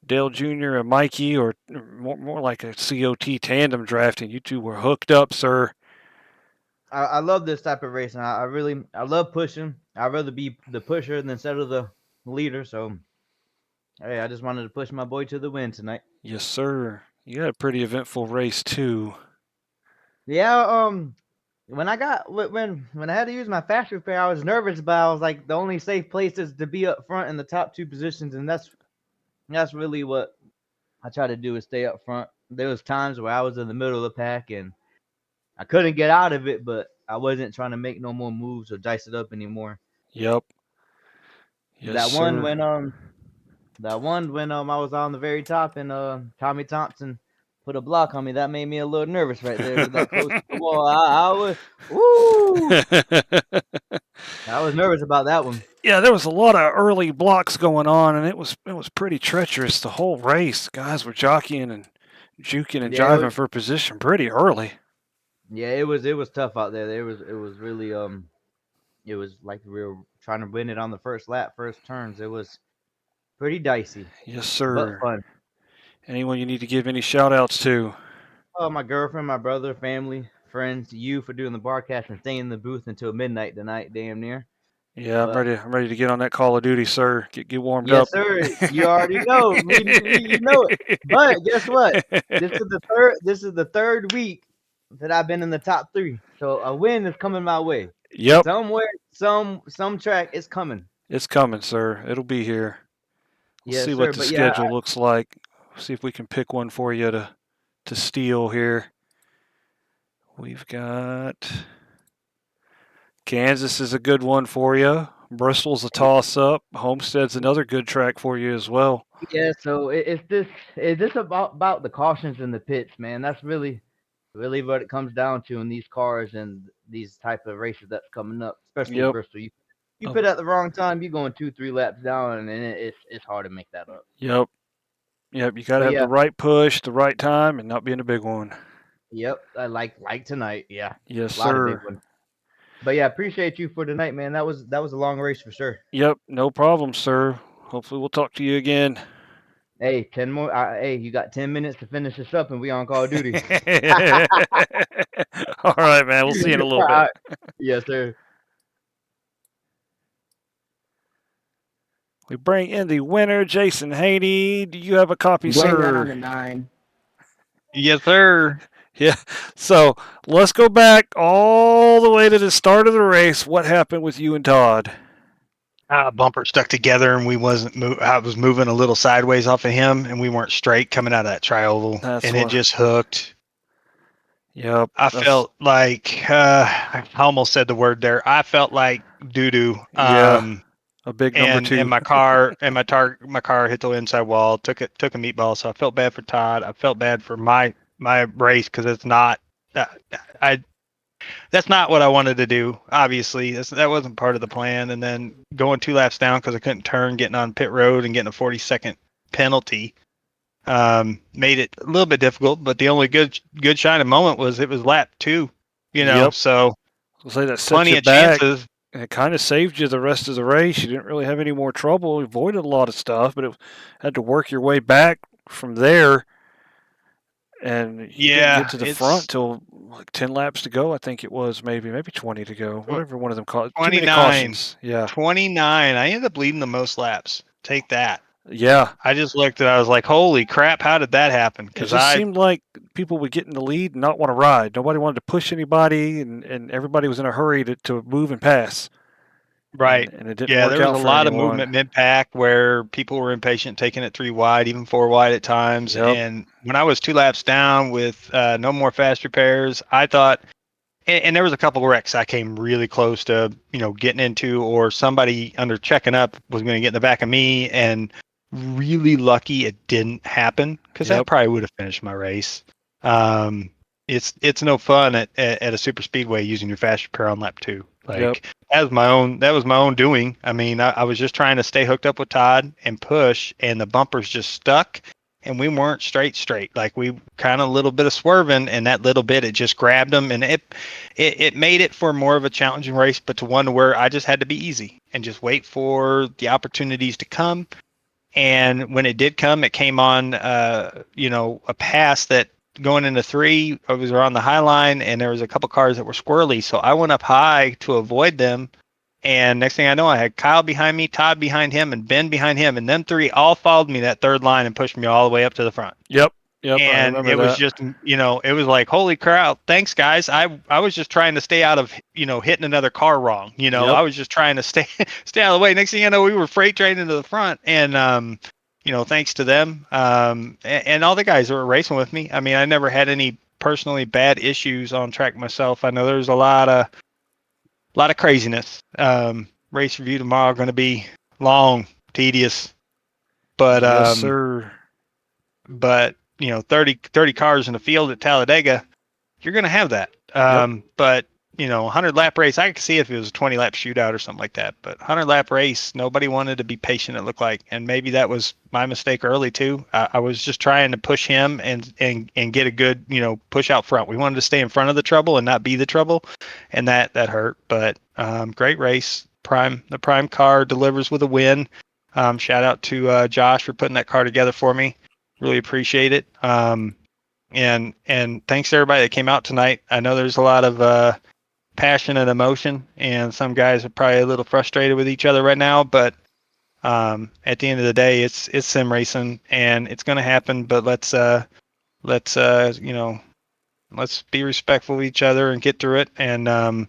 Dale Jr. and Mikey, or more like a COT tandem drafting. You two were hooked up, sir. I love this type of racing. I love pushing. I'd rather be the pusher instead of the leader. So, hey, I just wanted to push my boy to the win tonight. Yes, sir. You had a pretty eventful race too. Yeah. When I had to use my fast repair, I was nervous, but I was like, the only safe place is to be up front in the top 2 positions, and that's really what I try to do, is stay up front. There was times where I was in the middle of the pack and I couldn't get out of it, but I wasn't trying to make no more moves or dice it up anymore. Yep. Yes, that one when I was on the very top and Tommy Thompson put a block on me, that made me a little nervous right there. That close to the wall. I was I was nervous about that one. Yeah, there was a lot of early blocks going on, and it was pretty treacherous the whole race. Guys were jockeying and juking and jiving for position pretty early. Yeah, it was tough out there. It was really it was like we were trying to win it on the first lap, first turns. It was pretty dicey. Yes, sir. But fun. Anyone you need to give any shout outs to? Oh, my girlfriend, my brother, family, friends, you for doing the broadcast and staying in the booth until midnight tonight, damn near. Yeah, I'm ready to get on that Call of Duty, sir. Get warmed up. Yes, sir. You already know. You know it. But guess what? This is the third week that I've been in the top 3. So a win is coming my way. Yep. Somewhere, some track is coming. It's coming, sir. It'll be here. We'll Yes, see sir. what the But yeah, schedule looks like. See if we can pick one for you to steal here. We've got Kansas is a good one for you. Bristol's a toss-up. Homestead's another good track for you as well. yeah. So it's this about the cautions in the pits, man. That's really what it comes down to in these cars and these type of races that's coming up, especially Yep. Bristol. You pit at the wrong time, you're going 2-3 laps down, and it's hard to make that up. Yep. You got to But have the yeah, right push, the right time, and not be in a big one. yep. I like tonight. Yeah, Yes, a lot of big sir. ones. But yeah, appreciate you for tonight, man. That was a long race for sure. Yep, no problem, sir. Hopefully we'll talk to you again. Hey, 10 more. Hey, you got 10 minutes to finish this up, and we on Call of Duty. All right, man. We'll see you in a little bit. Yes, sir. We bring in the winner, Jason Haney. Do you have a copy, Blame that sir? on the 9. Yes, sir. Yeah. So let's go back all the way to the start of the race. What happened with you and Todd? Bumper stuck together, and we wasn't. I was moving a little sideways off of him, and we weren't straight coming out of that tri-oval, it just hooked. Yep. I felt like I almost said the word there. I felt like doo doo. Yeah. A big number two. And my car hit the inside wall. Took a meatball. So I felt bad for Todd. I felt bad for my race because it's not. That's not what I wanted to do. Obviously, that wasn't part of the plan. And then going 2 laps down because I couldn't turn, getting on pit road and getting a 40-second penalty, made it a little bit difficult. But the only good shining moment was it was lap 2. Yep. So I'll say that plenty set you of back. chances. And it kind of saved you the rest of the race. You didn't really have any more trouble. You avoided a lot of stuff, but it had to work your way back from there. And you didn't get to the front till like 10 laps to go, I think it was, maybe 20 to go. Whatever one of them caught. 29. Yeah. 29. I ended up leading the most laps. Take that. Yeah. I just looked at it. I was like, holy crap, how did that happen? Because it seemed like people would get in the lead and not want to ride. Nobody wanted to push anybody, and everybody was in a hurry to move and pass. Right. And it didn't work out. There was a lot of movement mid-pack where people were impatient, taking it 3 wide, even 4 wide at times. Yep. And when I was 2 laps down with no more fast repairs, I thought, and there was a couple of wrecks I came really close to, getting into, or somebody under checking up was going to get in the back of me, and really lucky it didn't happen because that probably would have finished my race. It's no fun at a super speedway using your fast repair on lap 2. That was my own doing. I mean, I was just trying to stay hooked up with Todd and push, and the bumpers just stuck, and we weren't straight. Like, we kind of a little bit of swerving, and that little bit, it just grabbed them, and it made it for more of a challenging race, but to one where I just had to be easy and just wait for the opportunities to come. And when it did come, it came on, a pass that going into 3, I was around the high line, and there was a couple cars that were squirrely. So I went up high to avoid them. And next thing I know, I had Kyle behind me, Todd behind him, and Ben behind him. And them 3 all followed me that 3rd line and pushed me all the way up to the front. Yep. And it was just, it was like, holy crap, thanks guys. I was just trying to stay out of, hitting another car wrong. I was just trying to stay out of the way. Next thing you know, we were freight train into the front, and thanks to them, and all the guys that were racing with me. I mean, I never had any personally bad issues on track myself. I know there's a lot of craziness. Race review tomorrow going to be long, tedious, but yes, sir. But 30 cars in the field at Talladega, you're going to have that. But 100 lap race, I could see if it was a 20 lap shootout or something like that. But 100 lap race, nobody wanted to be patient, it looked like. And maybe that was my mistake early too. I was just trying to push him and get a good, push out front. We wanted to stay in front of the trouble and not be the trouble. And that hurt. But great race. The prime car delivers with a win. Shout out to Josh for putting that car together for me. Really appreciate it. And thanks to everybody that came out tonight. I know there's a lot of passion and emotion, and some guys are probably a little frustrated with each other right now, but at the end of the day, it's sim racing, and it's going to happen. But let's be respectful of each other and get through it. And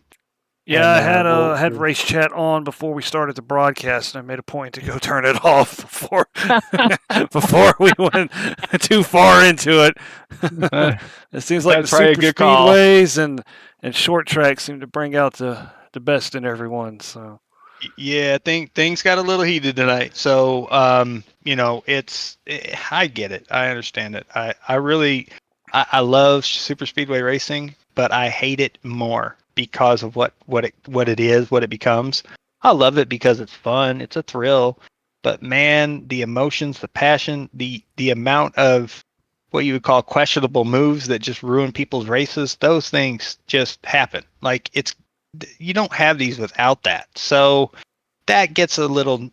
Yeah, And, I had we'll- had race chat on before we started the broadcast, and I made a point to go turn it off before before we went too far into it. It seems like the That's probably a super good call. speedways and short tracks seem to bring out the best in everyone. So Yeah, things got a little heated tonight. So, I get it. I understand it. I love super speedway racing, but I hate it more because of what it is, what it becomes. I love it because it's fun, it's a thrill, but man, the emotions, the passion, the amount of what you would call questionable moves that just ruin people's races, those things just happen. Like you don't have these without that. So that gets a little,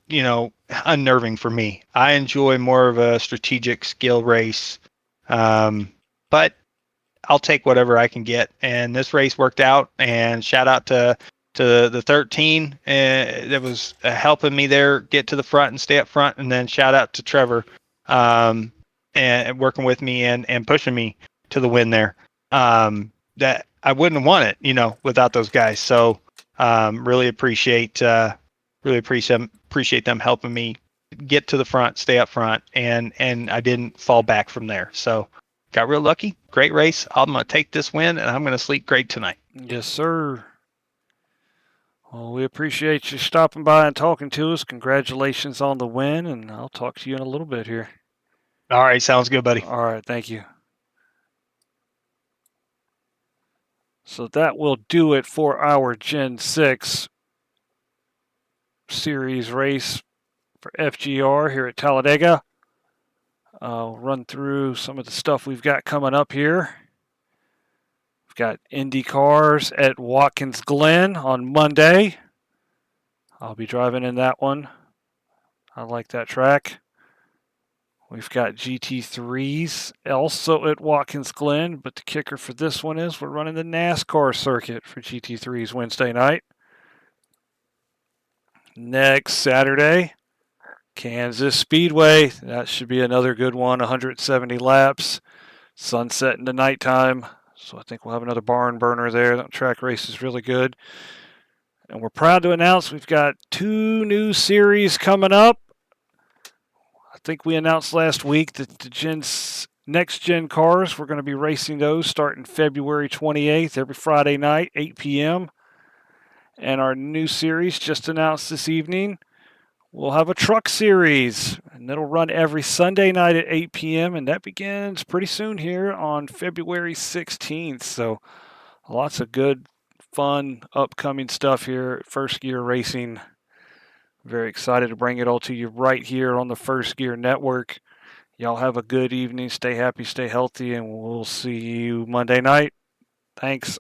unnerving for me. I enjoy more of a strategic skill race. But I'll take whatever I can get. And this race worked out, and shout out to the 13 that was helping me there get to the front and stay up front. And then shout out to Trevor and working with me and pushing me to the win there. That I wouldn't have won it, without those guys. So really appreciate them helping me get to the front, stay up front, and I didn't fall back from there. So got real lucky. Great race. I'm gonna take this win, and I'm gonna sleep great tonight. yes, sir. Well, we appreciate you stopping by and talking to us. Congratulations on the win, and I'll talk to you in a little bit here. All right, sounds good, buddy. All right, thank you. So that will do it for our Gen 6 series race for FGR here at Talladega. I'll run through some of the stuff we've got coming up here. We've got Indy cars at Watkins Glen on Monday. I'll be driving in that one. I like that track. We've got GT3s also at Watkins Glen, but the kicker for this one is we're running the NASCAR circuit for GT3s Wednesday night. Next Saturday, Kansas Speedway. That should be another good one, 170 laps, sunset into nighttime. So I think we'll have another barn burner there. That track race is really good. And we're proud to announce we've got 2 new series coming up. I think we announced last week that the next gen cars, we're going to be racing those starting February 28th, every Friday night, 8 p.m. And our new series just announced this evening, we'll have a truck series, and that'll run every Sunday night at 8 p.m., and that begins pretty soon here on February 16th. So lots of good, fun, upcoming stuff here at First Gear Racing. Very excited to bring it all to you right here on the First Gear Network. Y'all have a good evening. Stay happy, stay healthy, and we'll see you Monday night. Thanks.